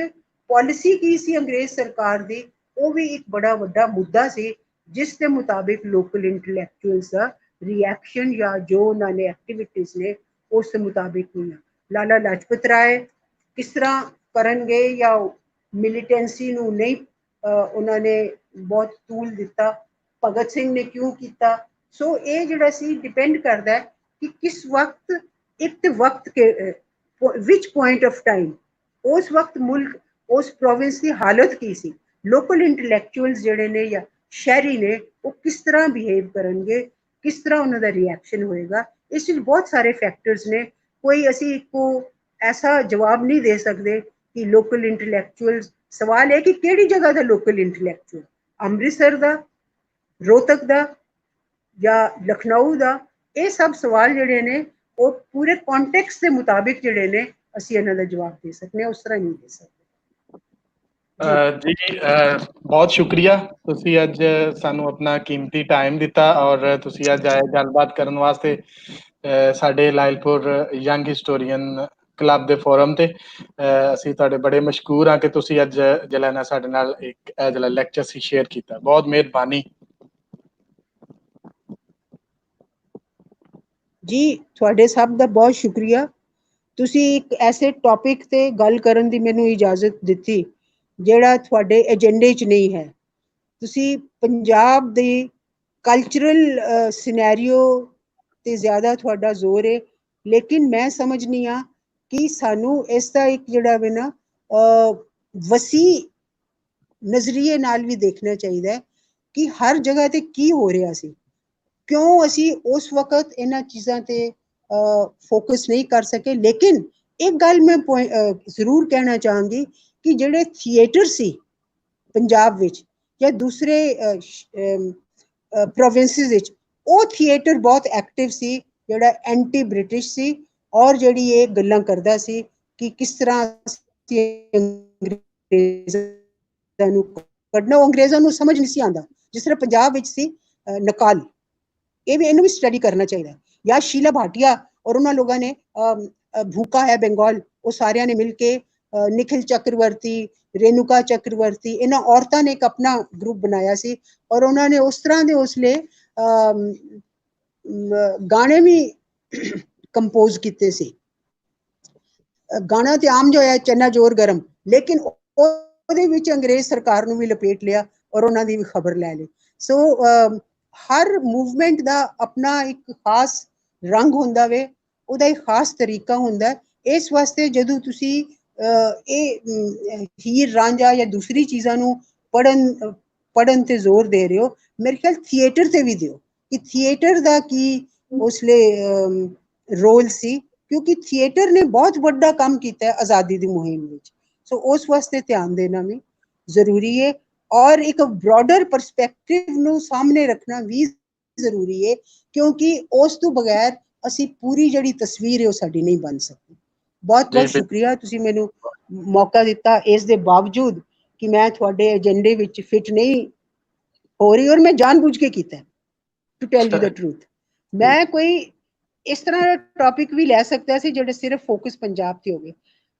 पॉलिसी की सी अंग्रेज सरकार दी ਉਹ ਵੀ ਇੱਕ ਬੜਾ ਵੱਡਾ ਮੁੱਦਾ ਸੀ, ਜਿਸ ਦੇ ਮੁਤਾबिਕ ਲੋਕਲ ਇੰਟੈਲੈਕਚੁਅਲਸ ਦਾ ਰਿਐਕਸ਼ਨ ਜਾਂ ਜੋ ਉਹਨਾਂ ਨੇ ਐਕਟੀਵਿਟੀਜ਼ ਨੇ ਉਸ ਦੇ ਮੁਤਾबिक ਹੋਈਆਂ। ਲਾਲਾ ਲਾਜਪਤ ਰਾਏ ਕਿਸ ਤਰ੍ਹਾਂ ਕਰਨਗੇ ਜਾਂ ਮਿਲੀਟੈਂਸੀ ਨੂੰ ਨਹੀਂ ਉਹਨਾਂ ਨੇ ਬਹੁਤ ਤੂਲ ਦਿੱਤਾ, ਭਗਤ ਸਿੰਘ ਨੇ ਕਿਉਂ ਕੀਤਾ। ਸੋ ਇਹ ਜਿਹੜਾ ਸੀ ਡਿਪੈਂਡ ਕਰਦਾ ਹੈ ਕਿ ਕਿਸ ਵਕਤ ਇੱਕ ਵਕਤ ਕੇ ਵਿਚ ਪੁਆਇੰਟ ਆਫ ਟਾਈਮ ਉਸ ਵਕਤ ਮੁਲਕ ਉਸ ਪ੍ਰੋਵਿੰਸ ਦੀ ਹਾਲਤ ਕੀ ਸੀ, ਲੋਕਲ ਇੰਟੈਲੈਕਚੁਅਲਸ ਜਿਹੜੇ ਨੇ ਜਾਂ ਸ਼ਹਿਰੀ ਨੇ ਉਹ ਕਿਸ ਤਰ੍ਹਾਂ ਬਿਹੇਵ ਕਰਨਗੇ, ਕਿਸ ਤਰ੍ਹਾਂ ਉਹਨਾਂ ਦਾ ਰਿਐਕਸ਼ਨ ਹੋਏਗਾ। ਇਸ ਵਿੱਚ ਬਹੁਤ ਸਾਰੇ ਫੈਕਟਰਸ ਨੇ, ਕੋਈ ਅਸੀਂ ਇੱਕੋ ਐਸਾ ਜਵਾਬ ਨਹੀਂ ਦੇ ਸਕਦੇ ਕਿ ਲੋਕਲ ਇੰਟੈਲੈਕਚੁਅਲਸ। ਸਵਾਲ ਹੈ ਕਿ ਕਿਹੜੀ ਜਗ੍ਹਾ ਦਾ ਲੋਕਲ ਇੰਟੈਲੈਕਚੁਅਲ, ਅੰਮ੍ਰਿਤਸਰ ਦਾ, ਰੋਹਤਕ ਦਾ ਜਾਂ ਲਖਨਊ ਦਾ। ਇਹ ਸਭ ਸਵਾਲ ਜਿਹੜੇ ਨੇ ਉਹ ਪੂਰੇ ਕੰਟੈਕਸਟ ਦੇ ਮੁਤਾबिक ਜਿਹੜੇ ਨੇ ਅਸੀਂ ਇਹਨਾਂ ਦਾ ਜਵਾਬ ਦੇ ਸਕਦੇ ਹਾਂ, ਉਸ ਤਰ੍ਹਾਂ ਨਹੀਂ ਦੇ ਸਕਦੇ। ਜੀ ਬਹੁਤ ਸ਼ੁਕਰੀਆ, ਤੁਸੀਂ ਅੱਜ ਸਾਨੂੰ ਆਪਣਾ ਕੀਮਤੀ ਟਾਈਮ ਦਿੱਤਾ ਔਰ ਤੁਸੀਂ ਅੱਜ ਆਏ ਗੱਲਬਾਤ ਕਰਨ ਵਾਸਤੇ ਸਾਡੇ ਲਾਇਲਪੁਰ ਯੰਗ ਹਿਸਟੋਰੀਅਨ ਕਲੱਬ ਦੇ ਫੋਰਮ ਤੇ। ਅਸੀਂ ਤੁਹਾਡੇ ਬੜੇ ਮਸ਼ਕੂਰ ਹਾਂ ਕਿ ਤੁਸੀਂ ਅੱਜ ਜਿਹੜਾ ਸਾਡੇ ਨਾਲ ਇੱਕ ਜਿਹੜਾ ਲੈਕਚਰ ਸੀ ਸ਼ੇਅਰ ਕੀਤਾ। ਬਹੁਤ ਮਿਹਰਬਾਨੀ ਜੀ, ਤੁਹਾਡੇ ਸਭ ਦਾ ਬਹੁਤ ਸ਼ੁਕਰੀਆ। ਤੁਸੀਂ ਇੱਕ ਐਸੇ ਟੌਪਿਕ ਤੇ ਗੱਲ ਕਰਨ ਦੀ ਮੈਨੂੰ ਇਜਾਜ਼ਤ ਦਿੱਤੀ ਜਿਹੜਾ ਤੁਹਾਡੇ ਏਜੰਡੇ 'ਚ ਨਹੀਂ ਹੈ। ਤੁਸੀਂ ਪੰਜਾਬ ਦੇ ਕਲਚਰਲ ਸਿਨੈਰੀਓ ਤੇ ਜ਼ਿਆਦਾ ਤੁਹਾਡਾ ਜ਼ੋਰ ਹੈ, ਲੇਕਿਨ ਮੈਂ ਸਮਝਨੀ ਆ ਕਿ ਸਾਨੂੰ ਇਸ ਦਾ ਇੱਕ ਜਿਹੜਾ ਵੇ ਨਾ ਵਸੀ ਨਜ਼ਰੀਏ ਨਾਲ ਵੀ ਦੇਖਣਾ ਚਾਹੀਦਾ ਹੈ ਕਿ ਹਰ ਜਗ੍ਹਾ ਤੇ ਕੀ ਹੋ ਰਿਹਾ ਸੀ, ਕਿਉਂ ਅਸੀਂ ਉਸ ਵਕਤ ਇਹਨਾਂ ਚੀਜ਼ਾਂ ਤੇ ਫੋਕਸ ਨਹੀਂ ਕਰ ਸਕੇ। ਲੇਕਿਨ ਇੱਕ ਗੱਲ ਮੈਂ ਜ਼ਰੂਰ ਕਹਿਣਾ ਚਾਹਾਂਗੀ ਕਿ ਜਿਹੜੇ ਥੀਏਟਰ ਸੀ ਪੰਜਾਬ ਵਿੱਚ ਜਾਂ ਦੂਸਰੇ ਪ੍ਰੋਵਿੰਸਿਸ ਵਿੱਚ, ਉਹ ਥੀਏਟਰ ਬਹੁਤ ਐਕਟਿਵ ਸੀ, ਜਿਹੜਾ ਐਂਟੀ ਬ੍ਰਿਟਿਸ਼ ਸੀ ਔਰ ਜਿਹੜੀ ਇਹ ਗੱਲਾਂ ਕਰਦਾ ਸੀ ਕਿ ਕਿਸ ਤਰ੍ਹਾਂ ਅੰਗਰੇਜ਼ਾਂ ਨੂੰ ਕੱਢਣਾ। ਉਹ ਅੰਗਰੇਜ਼ਾਂ ਨੂੰ ਸਮਝ ਨਹੀਂ ਸੀ ਆਉਂਦਾ, ਜਿਸ ਤਰ੍ਹਾਂ ਪੰਜਾਬ ਵਿੱਚ ਸੀ ਨਕਾਲ। ਇਹ ਵੀ ਇਹਨੂੰ ਵੀ ਸਟੱਡੀ ਕਰਨਾ ਚਾਹੀਦਾ। ਜਾਂ ਸ਼ੀਲਾ ਭਾਟੀਆ ਔਰ ਉਹਨਾਂ ਲੋਕਾਂ ਨੇ ਭੂਕਾ ਹੈ ਬੰਗਾਲ, ਉਹ ਸਾਰਿਆਂ ਨੇ ਮਿਲ ਕੇ ਨਿਖਿਲ ਚੱਕਰਵਰਤੀ, ਰੇਨੂਕਾ ਚੱਕਰਵਰਤੀ, ਇਹਨਾਂ ਔਰਤਾਂ ਨੇ ਇੱਕ ਆਪਣਾ ਗਰੁੱਪ ਬਣਾਇਆ ਸੀ ਔਰ ਉਹਨਾਂ ਨੇ ਉਸ ਤਰ੍ਹਾਂ ਦੇ ਉਸਲੇ ਗਾਣੇ ਵੀ ਕੰਪੋਜ਼ ਕੀਤੇ ਸੀ। ਗਾਣਾ ਤੇ ਆਮ ਜੋ ਹੈ ਚੰਨਾ ਜ਼ੋਰ ਗਰਮ, ਲੇਕਿਨ ਉਹਦੇ ਵਿੱਚ ਅੰਗਰੇਜ਼ ਸਰਕਾਰ ਨੂੰ ਵੀ ਲਪੇਟ ਲਿਆ ਔਰ ਉਹਨਾਂ ਦੀ ਵੀ ਖਬਰ ਲੈ ਲਈ। ਸੋ ਹਰ ਮੂਵਮੈਂਟ ਦਾ ਆਪਣਾ ਇੱਕ ਖਾਸ ਰੰਗ ਹੁੰਦਾ ਵੇ, ਉਹਦਾ ਇੱਕ ਖਾਸ ਤਰੀਕਾ ਹੁੰਦਾ। ਇਸ ਵਾਸਤੇ ਜਦੋਂ ਤੁਸੀਂ ਇਹ ਹੀਰ ਰਾਂਝਾ ਜਾਂ ਦੂਸਰੀ ਚੀਜ਼ਾਂ ਨੂੰ ਪੜਨ ਤੇ ਜ਼ੋਰ ਦੇ ਰਹੇ ਹੋ, ਮੇਰੇ ਖਿਆਲ ਥੀਏਟਰ ਤੇ ਵੀ ਦਿਓ ਕਿ ਥੀਏਟਰ ਦਾ ਕੀ ਉਸਲੇ ਰੋਲ ਸੀ, ਕਿਉਂਕਿ ਥੀਏਟਰ ਨੇ ਬਹੁਤ ਵੱਡਾ ਕੰਮ ਕੀਤਾ ਹੈ ਆਜ਼ਾਦੀ ਦੀ ਮੁਹਿੰਮ ਵਿੱਚ। ਸੋ ਉਸ ਵਾਸਤੇ ਧਿਆਨ ਦੇਣਾ ਵੀ ਜ਼ਰੂਰੀ ਹੈ ਔਰ ਇੱਕ ਬ੍ਰੌਡਰ ਪਰਸਪੈਕਟਿਵ ਨੂੰ ਸਾਹਮਣੇ ਰੱਖਣਾ ਵੀ ਜ਼ਰੂਰੀ ਹੈ, ਕਿਉਂਕਿ ਉਸ ਤੋਂ ਬਗੈਰ ਅਸੀਂ ਪੂਰੀ ਜਿਹੜੀ ਤਸਵੀਰ ਹੈ ਉਹ ਸਾਡੀ ਨਹੀਂ ਬਣ ਸਕਦੀ। ਬਹੁਤ ਬਹੁਤ ਸ਼ੁਕਰੀਆ, ਤੁਸੀਂ ਮੈਨੂੰ ਮੌਕਾ ਦਿੱਤਾ ਇਸ ਦੇ ਬਾਵਜੂਦ ਕਿ ਮੈਂ ਤੁਹਾਡੇ ਏਜੰਡੇ ਵਿੱਚ ਫਿੱਟ ਨਹੀਂ ਹੋ ਰਹੀ, ਔਰ ਮੈਂ ਜਾਣਬੁੱਝ ਕੇ ਕੀਤਾ to tell you the truth. ਮੈਂ ਕੋਈ ਇਸ ਤਰ੍ਹਾਂ ਦਾ ਟੌਪਿਕ ਵੀ ਲੈ ਸਕਦਾ ਸੀ ਜਿਹੜੇ ਸਿਰਫ ਫੋਕਸ ਪੰਜਾਬ ਤੇ ਹੋਵੇ,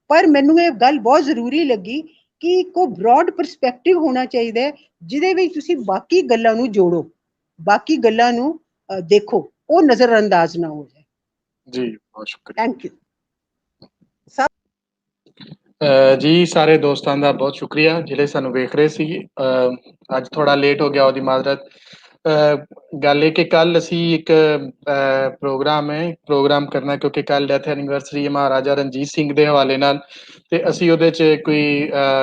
ਪਰ ਮੈਨੂੰ ਇਹ ਗੱਲ ਬਹੁਤ ਜ਼ਰੂਰੀ ਲੱਗੀ ਕਿ ਕੋ ਬ੍ਰੌਡ ਪਰਸਪੈਕਟਿਵ ਹੋਣਾ ਚਾਹੀਦਾ ਹੈ ਜਿਹਦੇ ਵਿੱਚ ਤੁਸੀਂ ਬਾਕੀ ਗੱਲਾਂ ਨੂੰ ਜੋੜੋ, ਬਾਕੀ ਗੱਲਾਂ ਨੂੰ ਦੇਖੋ, ਉਹ ਨਜ਼ਰ ਅੰਦਾਜ਼ ਨਾ ਹੋ ਜਾਏ। ਜੀ ਬਹੁਤ ਸ਼ੁਕਰੀਆ, ਥੈਂਕ ਯੂ ਜੀ। ਸਾਰੇ ਦੋਸਤਾਂ ਦਾ ਬਹੁਤ ਸ਼ੁਕਰੀਆ ਜਿਹੜੇ ਸਾਨੂੰ ਵੇਖ ਰਹੇ ਸੀ। ਅੱਜ ਥੋੜਾ ਲੇਟ ਹੋ ਗਿਆ, ਉਹਦੀ ਮਾਜ਼ਰਤ। ਗੱਲ ਇਹ ਕਿ ਕੱਲ ਅਸੀਂ ਇੱਕ ਪ੍ਰੋਗਰਾਮ ਕਰਨਾ, ਕਿਉਂਕਿ ਕੱਲ ਡੈਥ ਐਨੀਵਰਸਰੀ ਹੈ ਮਹਾਰਾਜਾ ਰਣਜੀਤ ਸਿੰਘ ਦੇ ਹਵਾਲੇ ਨਾਲ, ਤੇ ਅਸੀਂ ਉਹਦੇ 'ਚ ਕੋਈ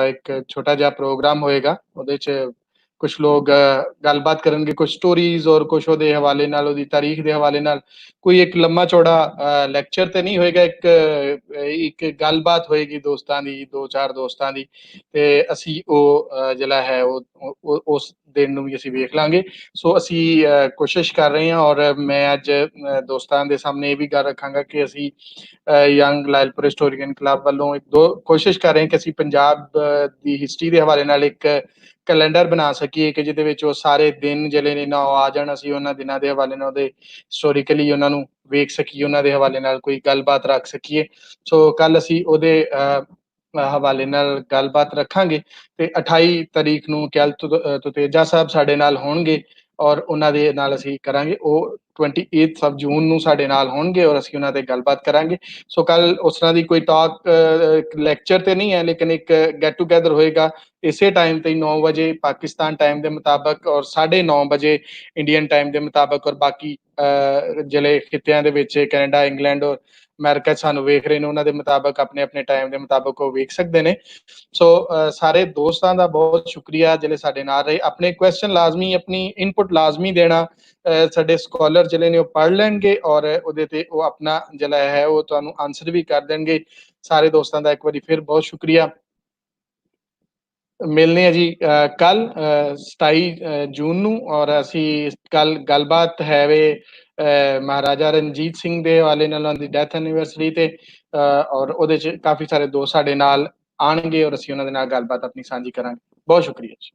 ਇੱਕ ਛੋਟਾ ਜਿਹਾ ਪ੍ਰੋਗਰਾਮ ਹੋਏਗਾ। ਉਹਦੇ 'ਚ ਕੁਝ ਲੋਕ ਗੱਲਬਾਤ ਕਰਨਗੇ, ਕੁਝ ਸਟੋਰੀਜ਼ ਔਰ ਕੁਝ ਉਹਦੇ ਹਵਾਲੇ ਨਾਲ, ਉਹਦੀ ਤਾਰੀਖ ਦੇ ਹਵਾਲੇ ਨਾਲ। ਕੋਈ ਇੱਕ ਲੰਮਾ ਚੌੜਾ ਲੈਕਚਰ ਤੇ ਨਹੀਂ ਹੋਏਗਾ, ਇੱਕ ਗੱਲਬਾਤ ਹੋਏਗੀ ਦੋਸਤਾਂ ਦੀ, 2-4 ਦੋਸਤਾਂ ਦੀ, ਤੇ ਅਸੀਂ ਉਹ ਜਿਹੜਾ ਹੈ ਉਹ ਉਸ ਦਿਨ ਨੂੰ ਵੀ ਅਸੀਂ ਵੇਖ ਲਾਂਗੇ। ਸੋ ਅਸੀਂ ਕੋਸ਼ਿਸ਼ ਕਰ ਰਹੇ ਹਾਂ ਔਰ ਮੈਂ ਅੱਜ ਦੋਸਤਾਂ ਦੇ ਸਾਹਮਣੇ ਇਹ ਵੀ ਗੱਲ ਰੱਖਾਂਗਾ ਕਿ ਅਸੀਂ ਯੰਗ ਲਾਇਲਪੁਰ ਹਿਸਟੋਰੀਅਨ ਕਲੱਬ ਵੱਲੋਂ ਕੋਸ਼ਿਸ਼ ਕਰ ਰਹੇ ਹਾਂ ਕਿ ਅਸੀਂ ਪੰਜਾਬ ਦੀ ਹਿਸਟਰੀ ਦੇ ਹਵਾਲੇ ਨਾਲ ਇੱਕ ਕੈਲੰਡਰ ਬਣਾ ਸਕੀਏ ਕਿ ਜਿਹਦੇ ਵਿੱਚ ਉਹ ਸਾਰੇ ਦਿਨ ਜਿਹੜੇ ਨੇ ਨਾ ਉਹ ਆ ਜਾਣ, ਅਸੀਂ ਉਹਨਾਂ ਦਿਨਾਂ ਦੇ ਹਵਾਲੇ ਨਾਲ ਉਹਦੇ ਹਿਸਟੋਰੀਕਲੀ ਉਹਨਾਂ ਨੂੰ ਵੇਖ ਸਕੀਏ, ਉਹਨਾਂ ਦੇ ਹਵਾਲੇ ਨਾਲ ਕੋਈ ਗੱਲਬਾਤ ਰੱਖ ਸਕੀਏ। ਸੋ ਕੱਲ ਅਸੀਂ ਉਹਦੇ ਹਵਾਲੇ ਨਾਲ ਗੱਲਬਾਤ ਰੱਖਾਂਗੇ ਤੇ 28 ਤਾਰੀਖ ਨੂੰ ਕੈਲ ਤੁਤੇਜਾ ਸਾਹਿਬ ਸਾਡੇ ਨਾਲ ਹੋਣਗੇ ਔਰ ਉਹਨਾਂ ਦੇ ਨਾਲ ਅਸੀਂ ਕਰਾਂਗੇ। ਉਹ 28 ਜੂਨ ਨੂੰ ਸਾਡੇ ਨਾਲ ਹੋਣਗੇ ਔਰ ਅਸੀਂ ਉਹਨਾਂ ਤੇ ਗੱਲਬਾਤ ਕਰਾਂਗੇ। ਸੋ ਕੱਲ ਉਸ ਤਰ੍ਹਾਂ ਦੀ ਕੋਈ ਟਾਕ ਲੈਕਚਰ ਤੇ ਨਹੀਂ ਹੈ, ਲੇਕਿਨ ਇੱਕ ਗੈਟ ਟੂਗੈਦਰ ਹੋਏਗਾ ਇਸੇ ਟਾਈਮ ਤੇ 9 ਵਜੇ ਪਾਕਿਸਤਾਨ ਟਾਈਮ ਦੇ ਮੁਤਾਬਕ ਔਰ 9:30 ਵਜੇ ਇੰਡੀਅਨ ਟਾਈਮ ਦੇ ਮੁਤਾਬਕ। ਔਰ ਬਾਕੀ ਜਿਹੜੇ ਖਿੱਤਿਆਂ ਦੇ ਵਿੱਚ ਕੈਨੇਡਾ, ਇੰਗਲੈਂਡ ਔਰ ਅਮਰੀਕਾ ਸਾਨੂੰ ਵੇਖ ਰਹੇ ਨੇ, ਉਹਨਾਂ ਦੇ ਮੁਤਾਬਕ ਆਪਣੇ ਆਪਣੇ ਟਾਈਮ ਦੇ ਮੁਤਾਬਕ ਉਹ ਵੇਖ ਸਕਦੇ ਨੇ। ਸੋ ਸਾਰੇ ਦੋਸਤਾਂ ਦਾ ਬਹੁਤ ਸ਼ੁਕਰੀਆ ਜਿਹੜੇ ਸਾਡੇ ਨਾਲ ਰਹੇ। ਆਪਣੇ ਕੁਐਸਚਨ ਲਾਜ਼ਮੀ, ਆਪਣੀ ਇਨਪੁਟ ਲਾਜ਼ਮੀ ਦੇਣਾ। ਸਾਡੇ ਸਕਾਲਰ ਜਿਹੜੇ ਨੇ ਉਹ ਪੜ੍ਹ ਲੈਣਗੇ ਔਰ ਉਹਦੇ ਤੇ ਉਹ ਆਪਣਾ ਜਿਹੜਾ ਹੈ ਉਹ ਤੁਹਾਨੂੰ ਆਨਸਰ ਵੀ ਕਰ ਦੇਣਗੇ। ਸਾਰੇ ਦੋਸਤਾਂ ਦਾ ਇੱਕ ਵਾਰੀ ਫਿਰ ਬਹੁਤ ਸ਼ੁਕਰੀਆ। ਮਿਲਨੇ ਆ ਜੀ ਕੱਲ 27 ਜੂਨ ਨੂੰ ਔਰ ਅਸੀਂ ਕੱਲ ਗੱਲਬਾਤ ਹੈ ਵੇ ਮਹਾਰਾਜਾ ਰਣਜੀਤ ਸਿੰਘ ਦੇ ਹਵਾਲੇ ਨਾਲ, ਉਹਨਾਂ ਦੀ ਡੈਥ ਐਨੀਵਰਸਰੀ ਤੇ ਔਰ ਉਹਦੇ 'ਚ ਕਾਫੀ ਸਾਰੇ ਦੋਸਤ ਸਾਡੇ ਨਾਲ ਆਣਗੇ ਔਰ ਅਸੀਂ ਉਹਨਾਂ ਦੇ ਨਾਲ ਗੱਲਬਾਤ ਆਪਣੀ ਸਾਂਝੀ ਕਰਾਂਗੇ। ਬਹੁਤ ਸ਼ੁਕਰੀਆ ਜੀ।